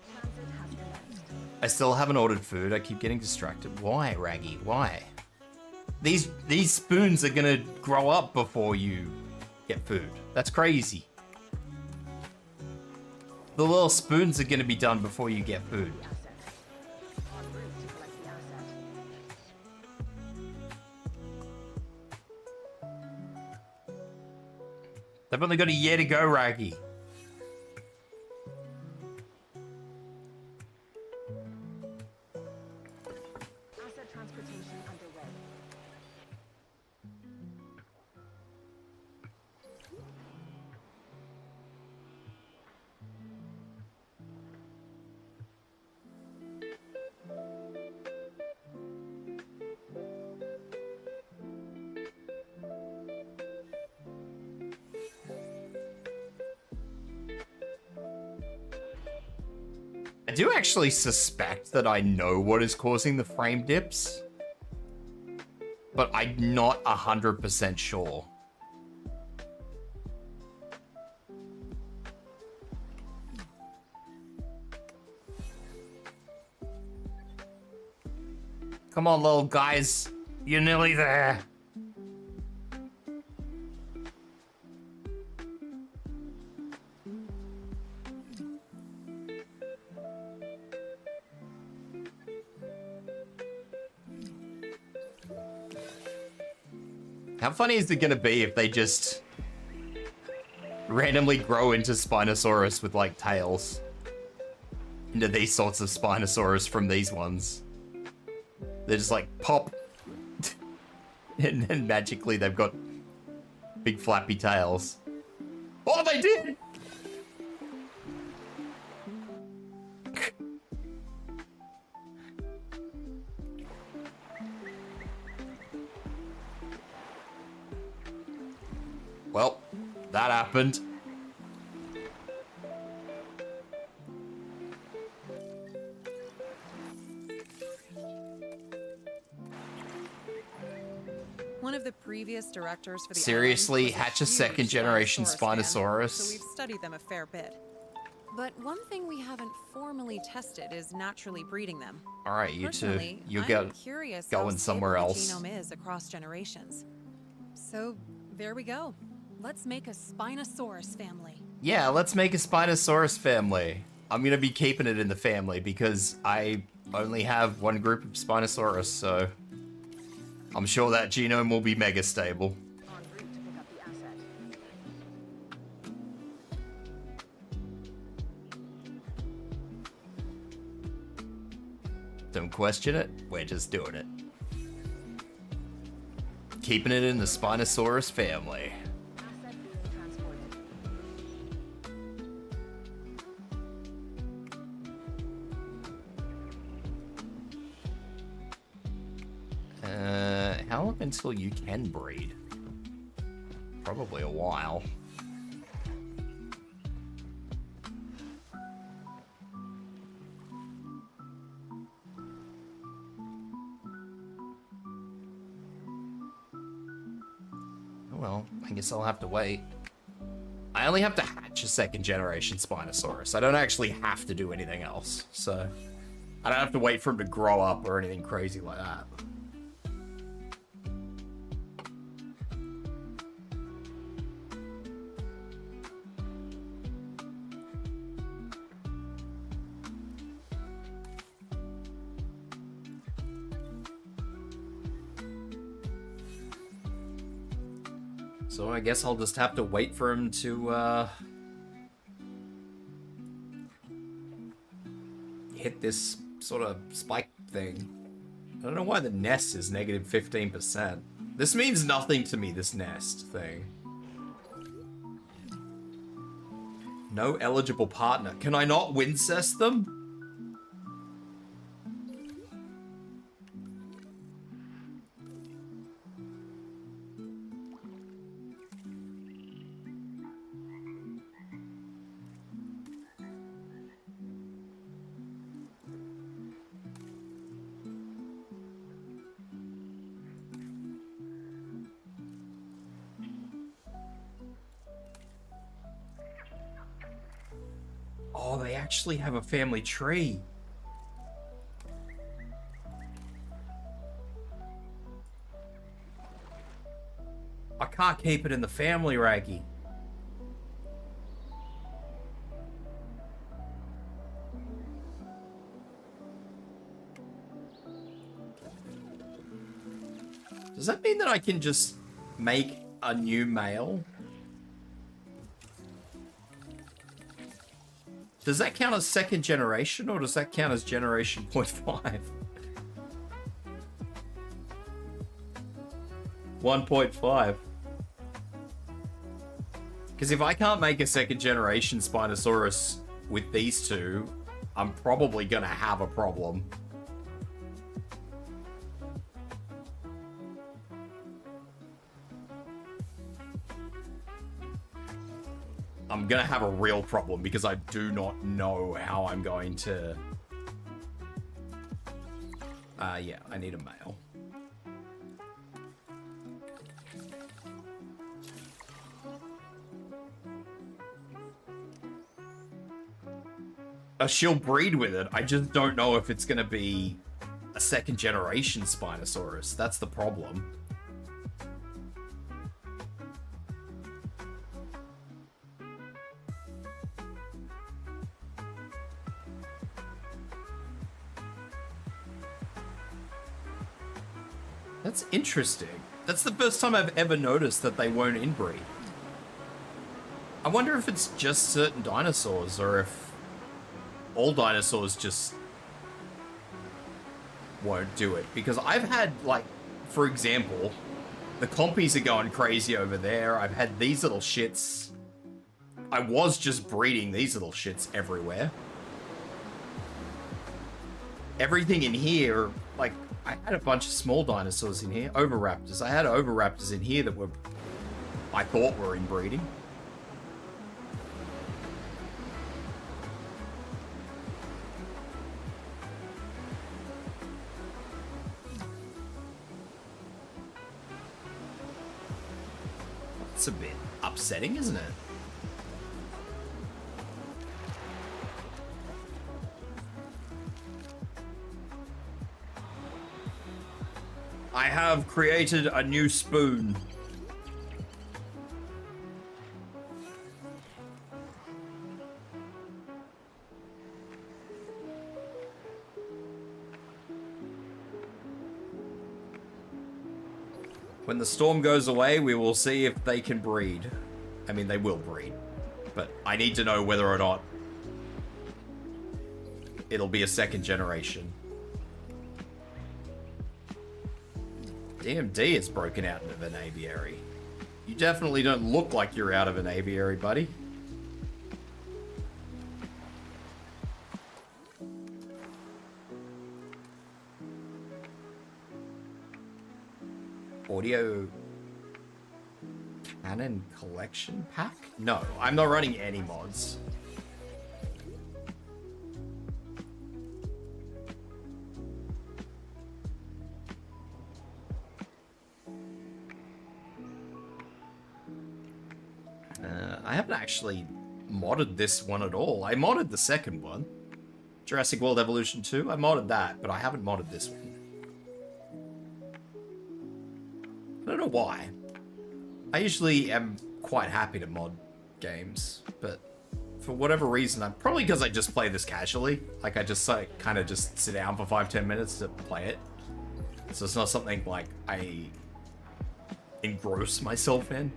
Transit has commenced. I still haven't ordered food. I keep getting distracted. Why, Raggy? Why? These spoons are gonna grow up before you get food. That's crazy. The little spoons are gonna be done before you get food. The asset. En route to collect the asset. They've only got a year to go, Raggy. Asset transportation underway. I do actually suspect that I know what is causing the frame dips, but I'm not 100% sure. Come on, little guys. You're nearly there. How funny is it gonna be if they just randomly grow into Spinosaurus with like tails? Into these sorts of Spinosaurus from these ones. They just like pop and then magically they've got big flappy tails. Oh, they did! Well, that happened. One of the previous directors for the Seriously, island was hatch a huge second-generation fan, Spinosaurus? so we've studied them a fair bit. But one thing we haven't formally tested is naturally breeding them. All right, you two, Personally, you I'm go curious going how somewhere stable else. the genome is across generations. So there we go. Let's make a Spinosaurus family. Yeah, let's make a Spinosaurus family. I'm gonna be keeping it in the family because I only have one group of Spinosaurus, so I'm sure that genome will be mega stable. En route to pick up the asset. Don't question it, we're just doing it. Keeping it in the Spinosaurus family. Asset being transported. How long until you can breed? Probably a while. guess I'll have to wait. I only have to hatch a second generation Spinosaurus. I don't actually have to do anything else, so I don't have to wait for him to grow up or anything crazy like that. So I guess I'll just have to wait for him to hit this sort of spike thing. I don't know why the nest is negative 15%. This means nothing to me, this nest thing. No eligible partner. Can I not wincest them? Oh, they actually have a family tree. I can't keep it in the family, Raggy. Does that mean that I can just make a new male? Does that count as second generation, or does that count as generation 0.5? 1.5. Because if I can't make a second generation Spinosaurus with these two, I'm probably gonna have a problem. I'm gonna have a real problem because I do not know how I'm going to... yeah, I need a male. She'll breed with it. I just don't know if it's gonna be a second generation Spinosaurus. That's the problem. That's interesting. That's the first time I've ever noticed that they won't inbreed. I wonder if it's just certain dinosaurs or if all dinosaurs just won't do it. Because I've had, like, for example, the compies are going crazy over there. I've had these little shits. I was just breeding these little shits everywhere. Everything in here, like, I had a bunch of small dinosaurs in here. Oviraptors. I had oviraptors in here that were, I thought were inbreeding. It's a bit upsetting, isn't it? I have created a new spoon. When the storm goes away, we will see if they can breed. I mean, they will breed, but I need to know whether or not it'll be a second generation. DMD is broken out of an aviary. You definitely don't look like you're out of an aviary, buddy. Audio Canon collection pack? No, I'm not running any mods. I haven't actually modded this one at all. I modded the second one. Jurassic World Evolution 2. I modded that, but I haven't modded this one. I don't know why. I usually am quite happy to mod games, but for whatever reason, probably because I just play this casually. Like, I just like kind of just sit down for 5-10 minutes to play it. So it's not something like I engross myself in.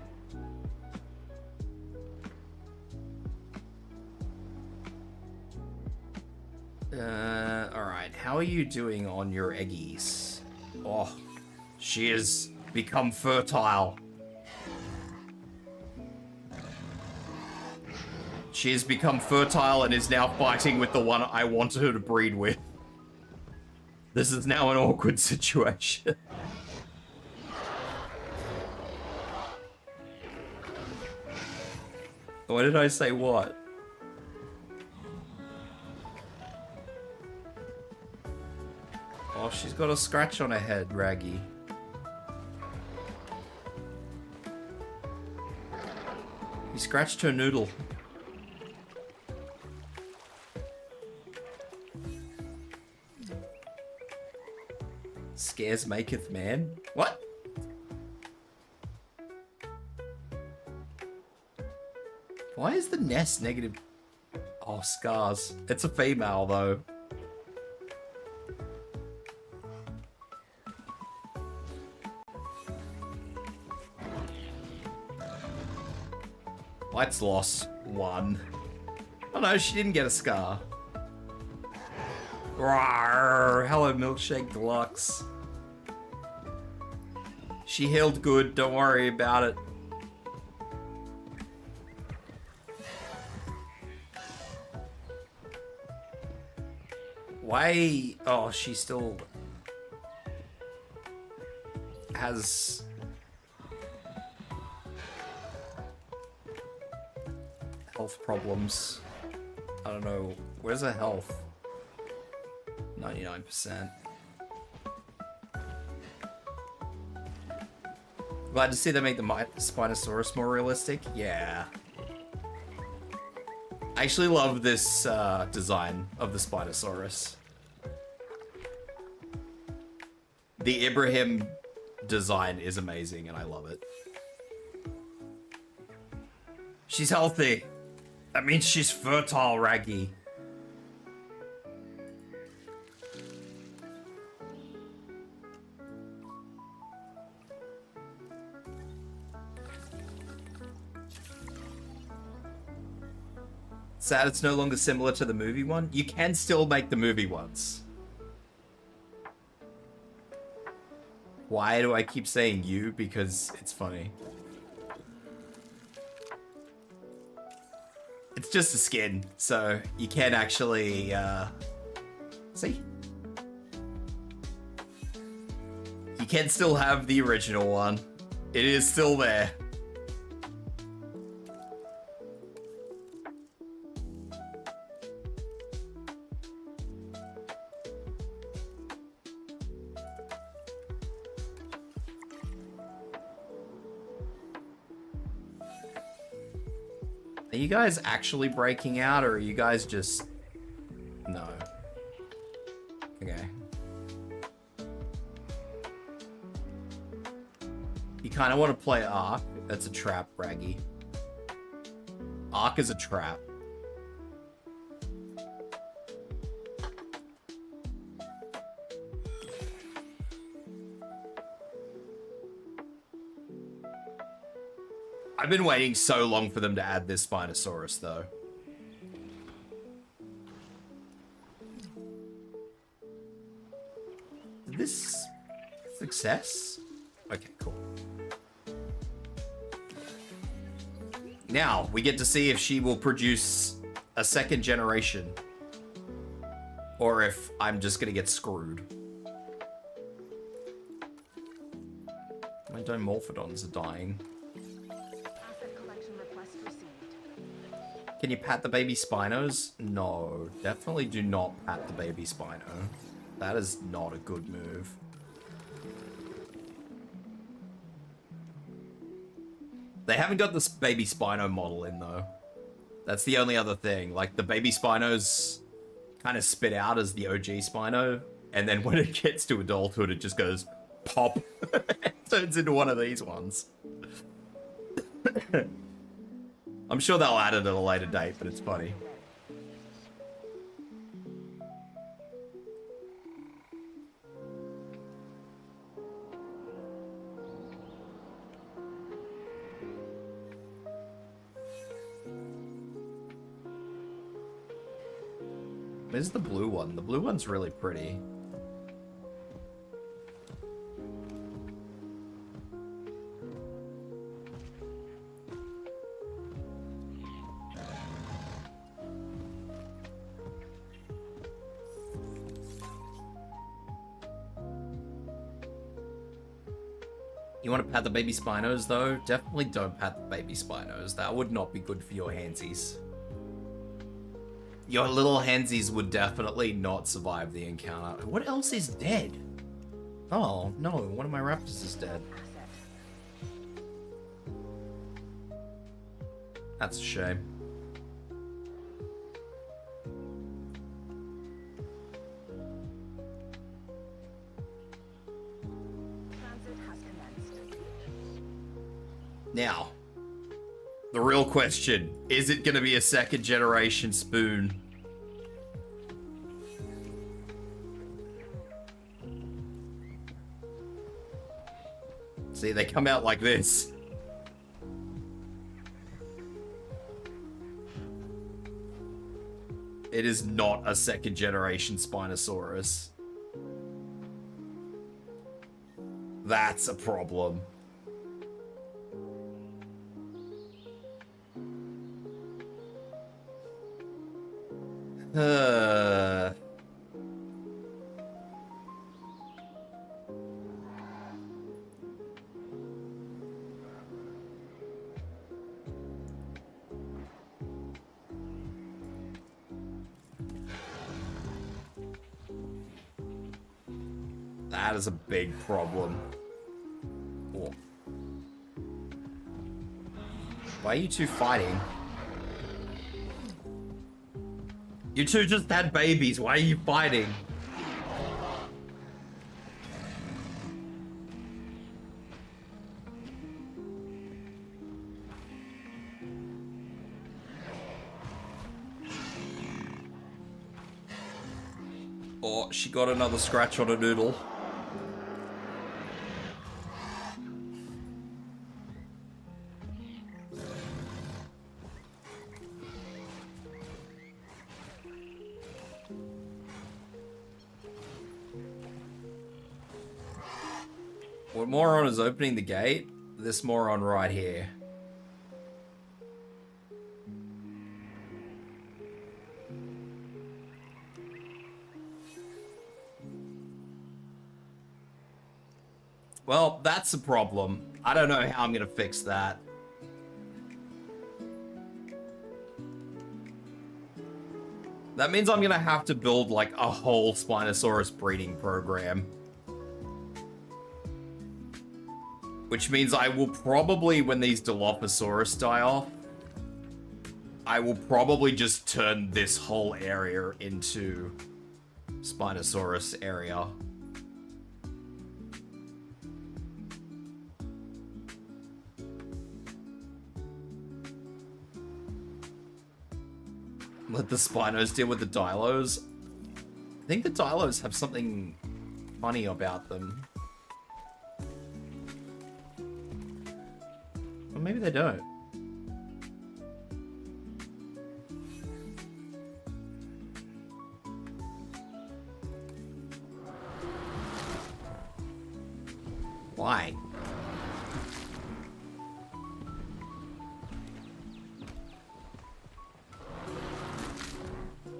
Alright, how are you doing on your eggies? Oh, she has become fertile. She has become fertile and is now fighting with the one I wanted her to breed with. This is now an awkward situation. What did I say what? Oh, she's got a scratch on her head, Raggy. He scratched her noodle. Scares maketh man. What? Why is the nest negative? Oh, scars. It's a female, though. Light's lost. 1. Oh no, she didn't get a scar. Rawr. Hello, Milkshake Deluxe. She healed good, don't worry about it. Why? Oh, she still has health problems. I don't know. Where's her health? 99%. Glad to see they make the Spinosaurus more realistic. Yeah. I actually love this design of the Spinosaurus. The Ibrahim design is amazing and I love it. She's healthy. That means she's fertile, Raggy. Sad it's no longer similar to the movie one. You can still make the movie ones. Why do I keep saying you? Because it's funny. It's just a skin, so you can actually, see? You can still have the original one. It is still there. Are you guys actually breaking out, or are you guys just... No. Okay. You kind of want to play Ark. That's a trap, Raggy. Ark is a trap. I've been waiting so long for them to add this Spinosaurus, though. This success? Okay, cool. Now, we get to see if she will produce a second generation. Or if I'm just gonna get screwed. My Dimorphodons are dying. Can you pat the baby Spinos? No, definitely do not pat the baby Spino. That is not a good move. The They haven't got this baby Spino model in, though. That's the only other thing. Like, the baby Spinos kind of spit out as the OG Spino, and then when it gets to adulthood, it just goes pop. It turns into one of these ones. I'm sure they'll add it at a later date, but it's funny. Where's the blue one? The blue one's really pretty. You want to pat the baby Spinos, though? Definitely don't pat the baby Spinos. That would not be good for your handsies. Your little handsies would definitely not survive the encounter. What else is dead? Oh, no. One of my raptors is dead. That's a shame. Now, the real question, is it going to be a second generation spoon? See, they come out like this. It is not a second generation Spinosaurus. That's a problem. That is a big problem. Oh. Why are you two fighting? You two just had babies. Why are you fighting? Oh, she got another scratch on a noodle. What moron is opening the gate? This moron right here. Well, that's a problem. I don't know how I'm gonna fix that. That means I'm gonna have to build like a whole Spinosaurus breeding program. Which means I will probably, when these Dilophosaurus die off, I will probably just turn this whole area into Spinosaurus area. Let the Spinos deal with the Dilos. I think the Dilos have something funny about them. Or maybe they don't. Why?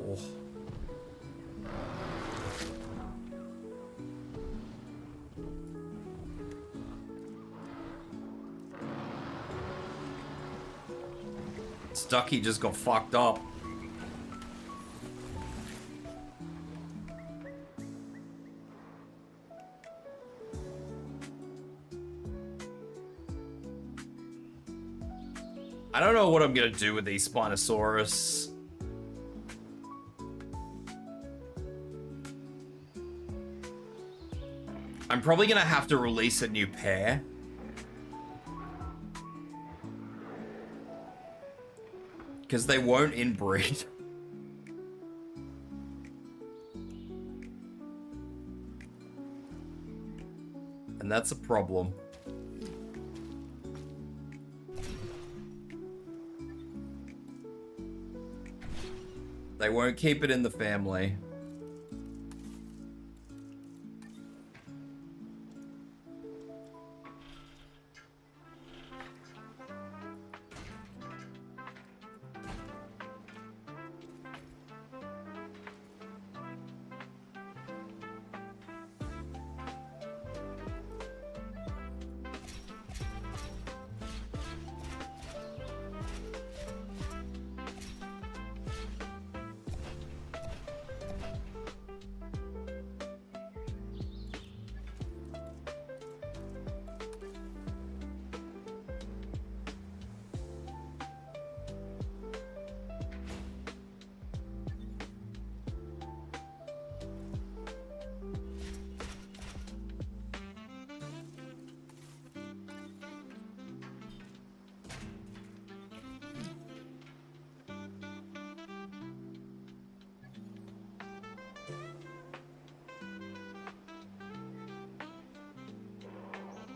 Oh. Stucky just got fucked up. I don't know what I'm gonna do with these Spinosaurus. I'm probably gonna have to release a new pair. Because they won't inbreed. And that's a problem. They won't keep it in the family.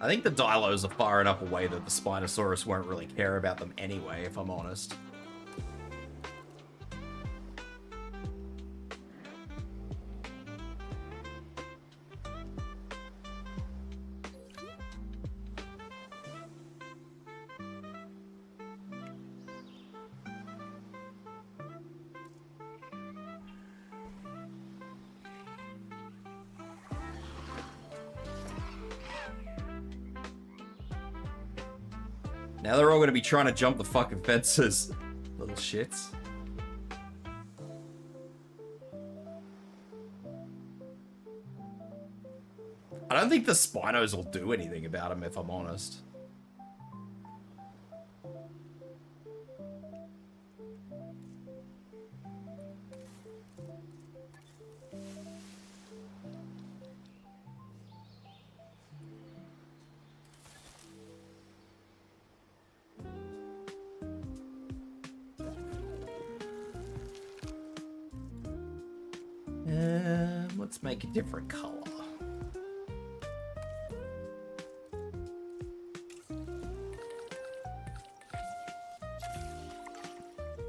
I think the Dilos are far enough away that the Spinosaurus won't really care about them anyway, if I'm honest. Now they're all going to be trying to jump the fucking fences. Little shits. I don't think the Spinos will do anything about them, if I'm honest. Let's make a different color.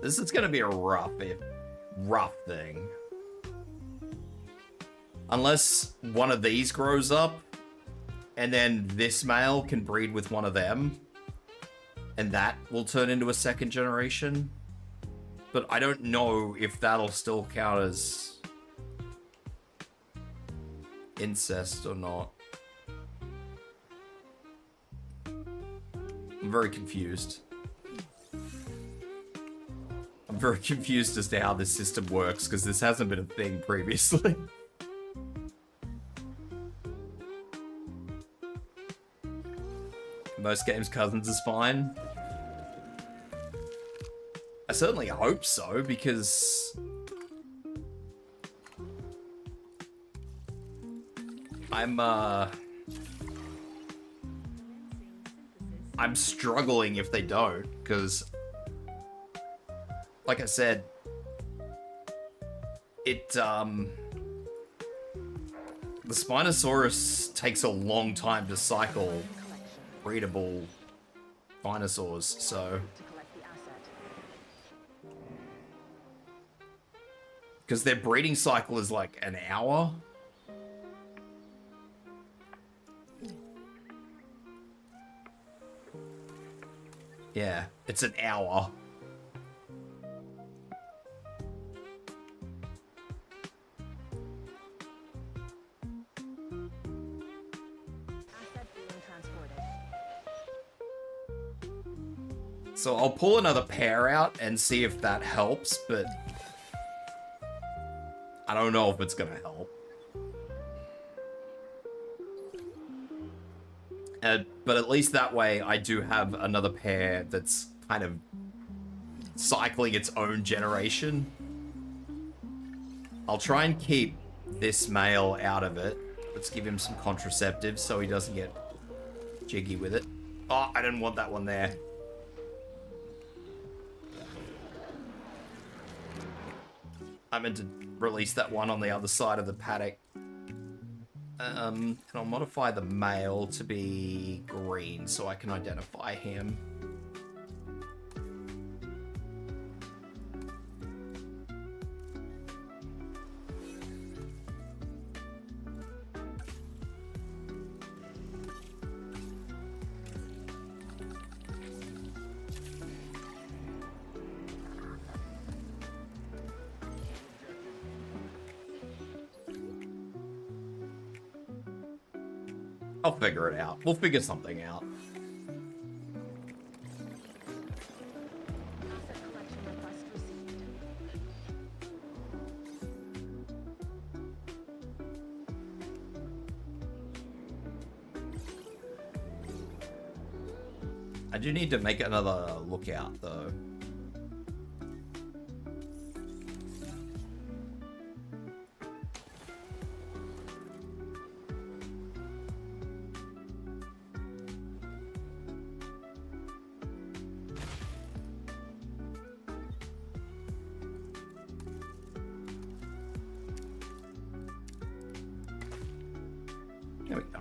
This is gonna be a rough thing. Unless one of these grows up, and then this male can breed with one of them, and that will turn into a second generation. But I don't know if that'll still count as incest or not. I'm very confused. I'm very confused as to how this system works, because this hasn't been a thing previously. Most games cousins is fine. I certainly hope so, because I'm struggling if they don't, because like I said, the Spinosaurus takes a long time to cycle breedable dinosaurs, so because their breeding cycle is like an hour. Yeah, it's an hour. So I'll pull another pair out and see if that helps, but I don't know if it's gonna help. But at least that way I do have another pair that's kind of cycling its own generation. I'll try and keep this male out of it. Let's give him some contraceptives so he doesn't get jiggy with it. Oh, I didn't want that one there. I meant to release that one on the other side of the paddock. And I'll modify the male to be green so I can identify him. I'll figure it out. We'll figure something out. Asset collection request received. I do need to make another lookout, though. There we go.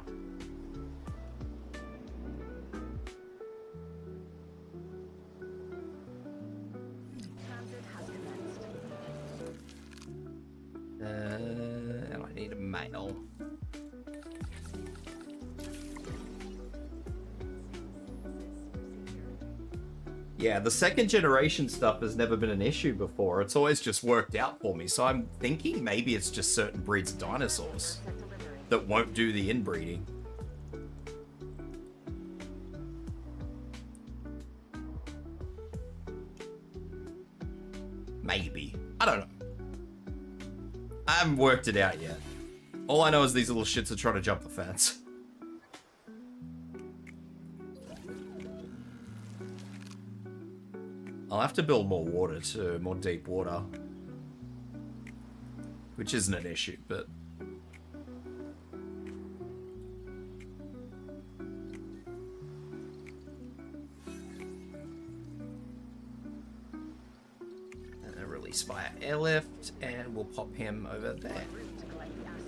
Transit has commenced. And I need a male. Yeah, the second generation stuff has never been an issue before. It's always just worked out for me. So I'm thinking maybe it's just certain breeds of dinosaurs Asset delivery. that won't do the inbreeding. Maybe. I don't know. I haven't worked it out yet. All I know is these little shits are trying to jump the fence. I'll have to build more water too, more deep water. Which isn't an issue, but... Release via airlift, and we'll pop him over there. Route to collect the asset.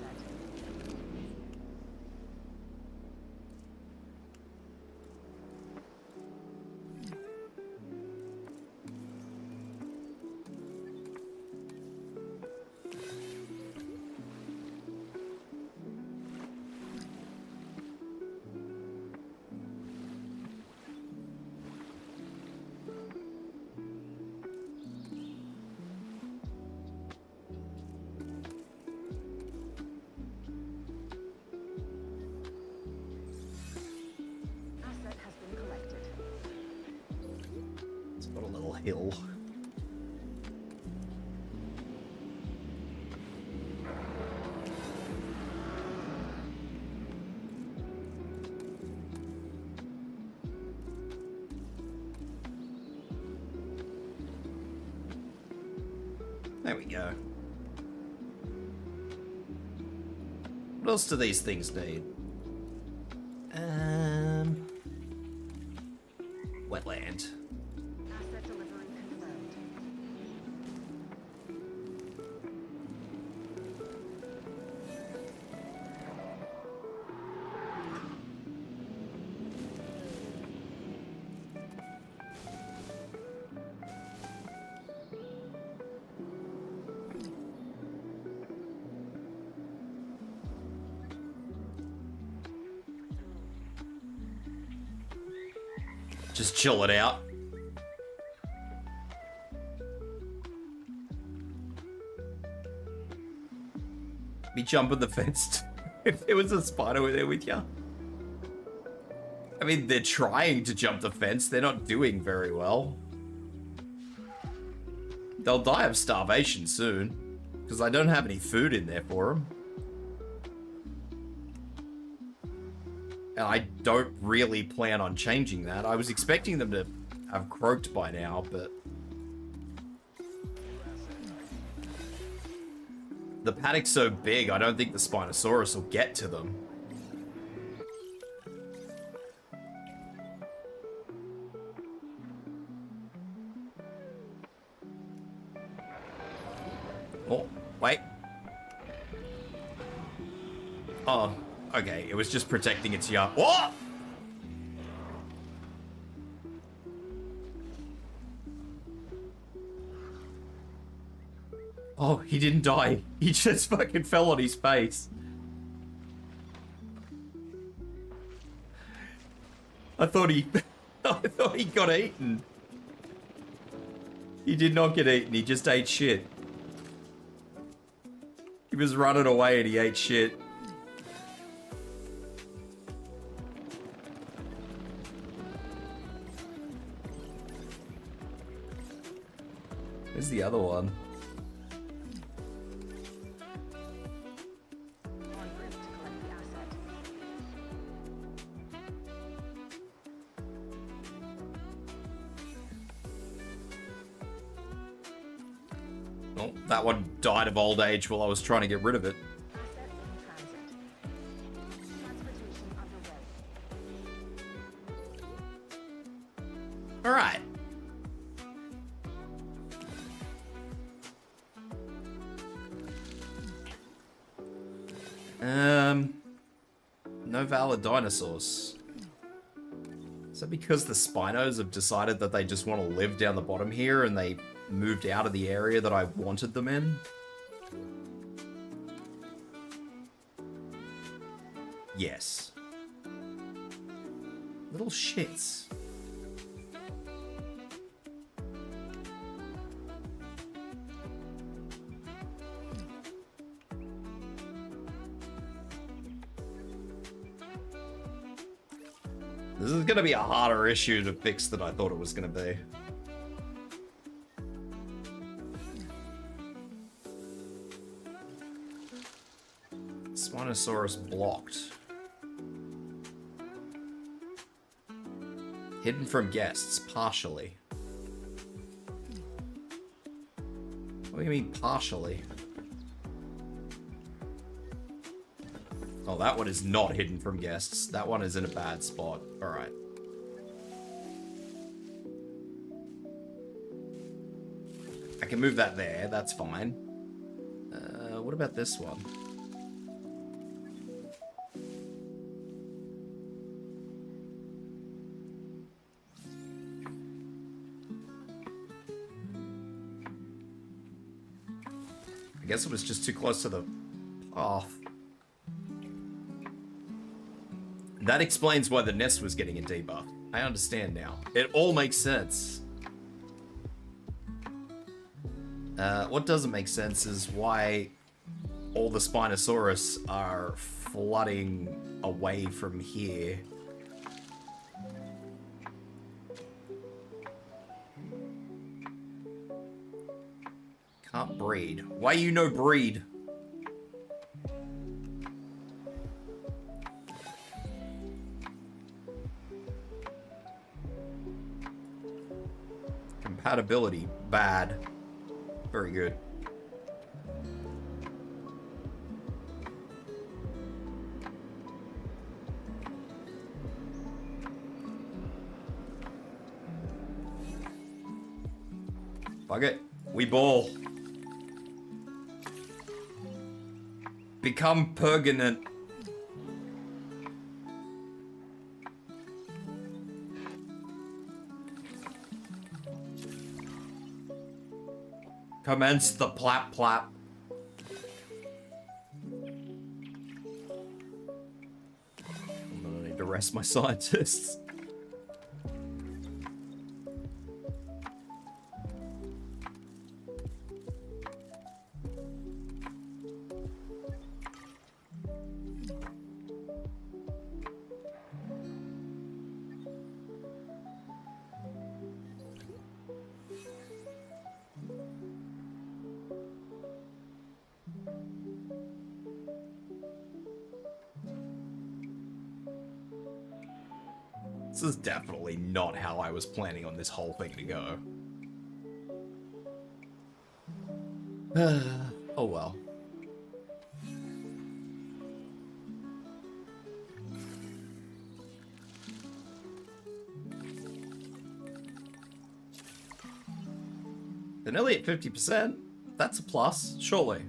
Asset has been collected. It's got a little hill. There we go. What else do these things need? Wetland. Asset delivery confirmed. Just chill it out. Be jumping the fence if there was a spider there with you. I mean, they're trying to jump the fence. They're not doing very well. They'll die of starvation soon, because I don't have any food in there for them. And I don't really plan on changing that. I was expecting them to have croaked by now, but the paddock's so big, I don't think the Spinosaurus will get to them. Oh, wait. Oh, okay. It was just protecting its young. What? Oh, he didn't die. He just fucking fell on his face. I thought he got eaten. He did not get eaten. He just ate shit. He was running away and he ate shit. Where's the other one? En route to collect the asset. Oh, that one died of old age while I was trying to get rid of it. Asset in transit. Transportation underway. All right. No valid dinosaurs. Is that because the Spinos have decided that they just want to live down the bottom here and they moved out of the area that I wanted them in? Yes. Little shits. This is gonna be a harder issue to fix than I thought it was gonna be. Spinosaurus blocked. Hidden from guests, partially. What do you mean, partially? Oh, that one is not hidden from guests. That one is in a bad spot. Alright. I can move that there, that's fine. What about this one? I guess it was just too close to the path. That explains why the nest was getting a debuff. I understand now. It all makes sense. What doesn't make sense is why all the Spinosaurus are flooding away from here. Can't breed. Why you no breed? Compatibility, bad. Very good. Fuck it. We ball. Become permanent. Commence the plap plap. I'm gonna need to rest my scientists. This is definitely not how I was planning on this whole thing to go. Oh well. They're nearly at 50%. That's a plus, surely.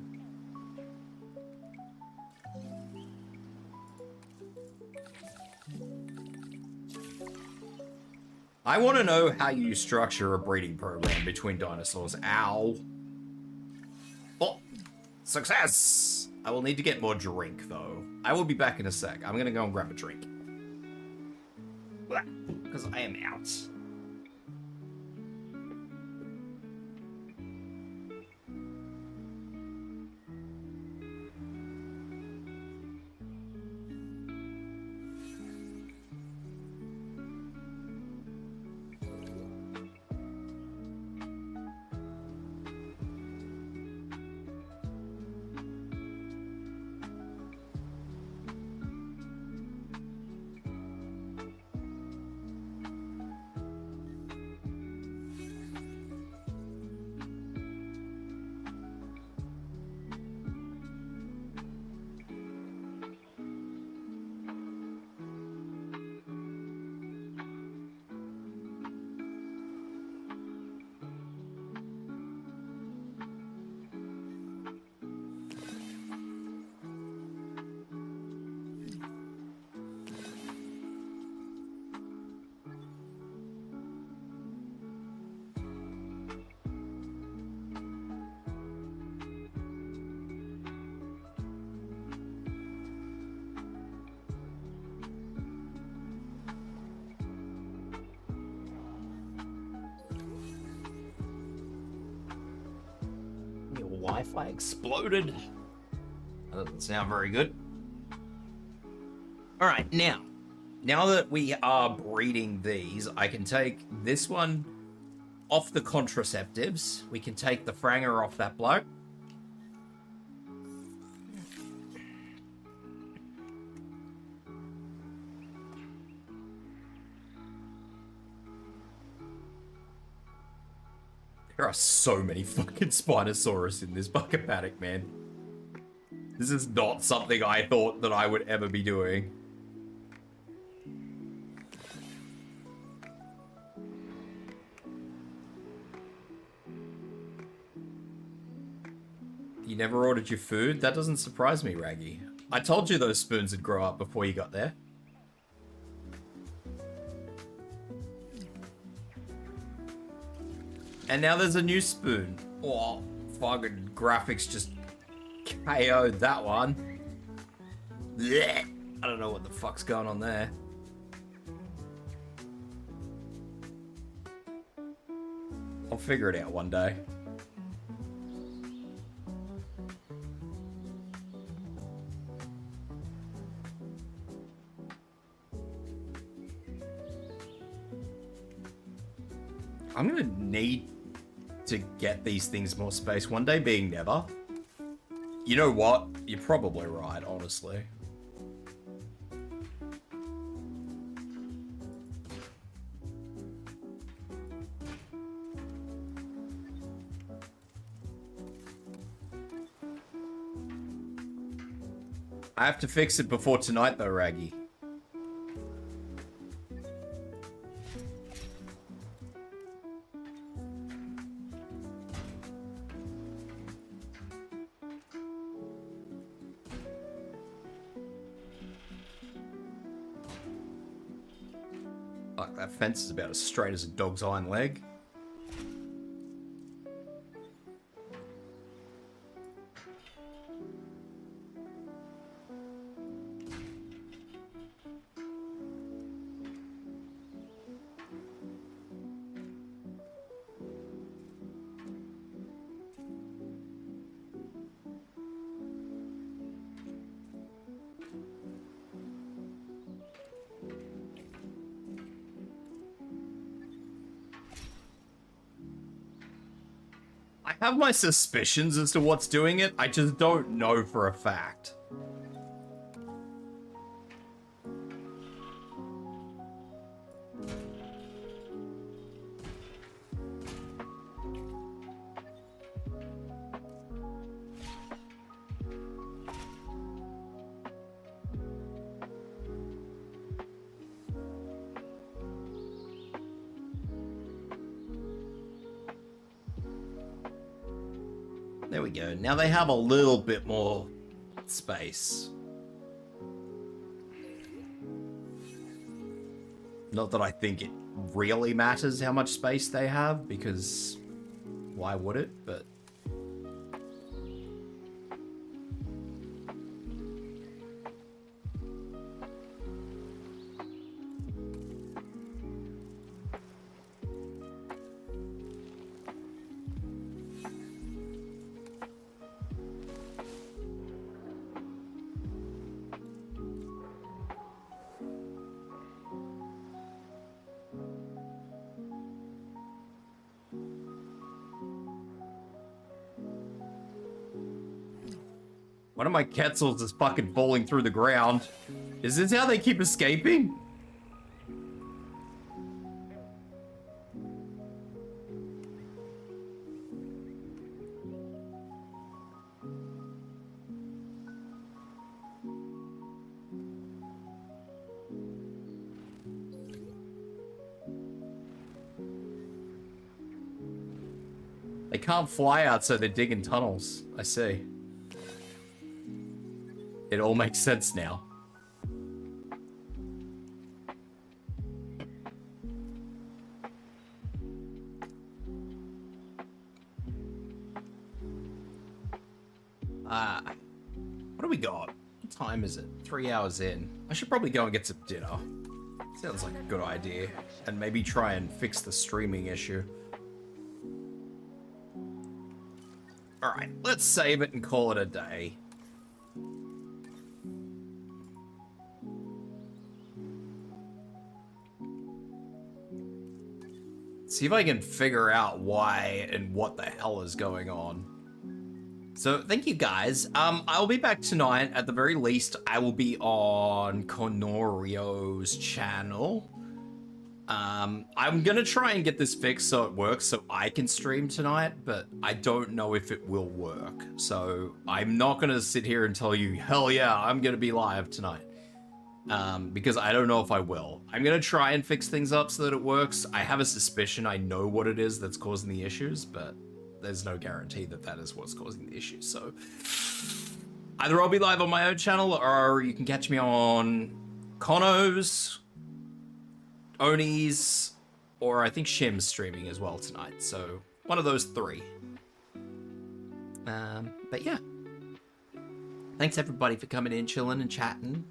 I want to know how you structure a breeding program between dinosaurs. Ow. Oh, success! I will need to get more drink, though. I will be back in a sec. I'm going to go and grab a drink. Because I am out. Wi-Fi exploded. That doesn't sound very good. All right, now that we are breeding these, I can take this one off the contraceptives. We can take the franger off that bloke. There are so many fucking Spinosaurus in this bucket paddock, man. This is not something I thought that I would ever be doing. You never ordered your food? That doesn't surprise me, Raggy. I told you those spoons would grow up before you got there. And now there's a new spoon. Oh, fucking graphics just KO'd that one. Blech. I don't know what the fuck's going on there. I'll figure it out one day. I'm gonna need to get these things more space, one day being never. You know what? You're probably right, honestly. I have to fix it before tonight though, Raggy. Fuck, that fence is about as straight as a dog's hind leg. I have my suspicions as to what's doing it. I just don't know for a fact. There we go. Now they have a little bit more space. Not that I think it really matters how much space they have, because why would it? But one of my Quetzals is fucking falling through the ground. Is this how they keep escaping? They can't fly out, so they're digging tunnels. I see. It all makes sense now. What do we got? What time is it? 3 hours in. I should probably go and get some dinner. Sounds like a good idea. And maybe try and fix the streaming issue. Alright, let's save it and call it a day. See if I can figure out why and what the hell is going on. So thank you guys. I'll be back tonight. At the very least, I will be on Conorio's channel. I'm gonna try and get this fixed so it works so I can stream tonight, but I don't know if it will work. So I'm not gonna sit here and tell you, hell yeah, I'm gonna be live tonight. Because I don't know if I will. I'm gonna try and fix things up so that it works. I have a suspicion I know what it is that's causing the issues, but there's no guarantee that that is what's causing the issues. So either I'll be live on my own channel, or you can catch me on Cono's, Oni's, or I think Shim's streaming as well tonight. So one of those three. But yeah. Thanks everybody for coming in, chilling and chatting.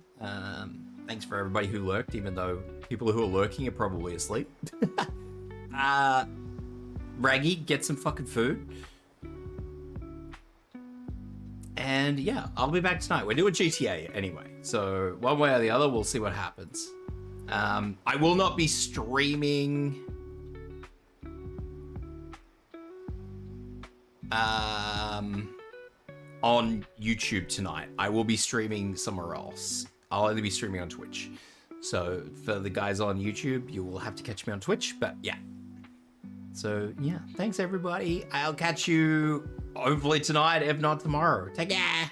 Thanks for everybody who lurked, even though people who are lurking are probably asleep. Raggy, get some fucking food. And yeah, I'll be back tonight. We're doing GTA anyway, so one way or the other, we'll see what happens. I will not be streaming on YouTube tonight. I will be streaming somewhere else. I'll only be streaming on Twitch. So for the guys on YouTube, you will have to catch me on Twitch, but yeah. So yeah, thanks everybody. I'll catch you hopefully tonight, if not tomorrow. Take care.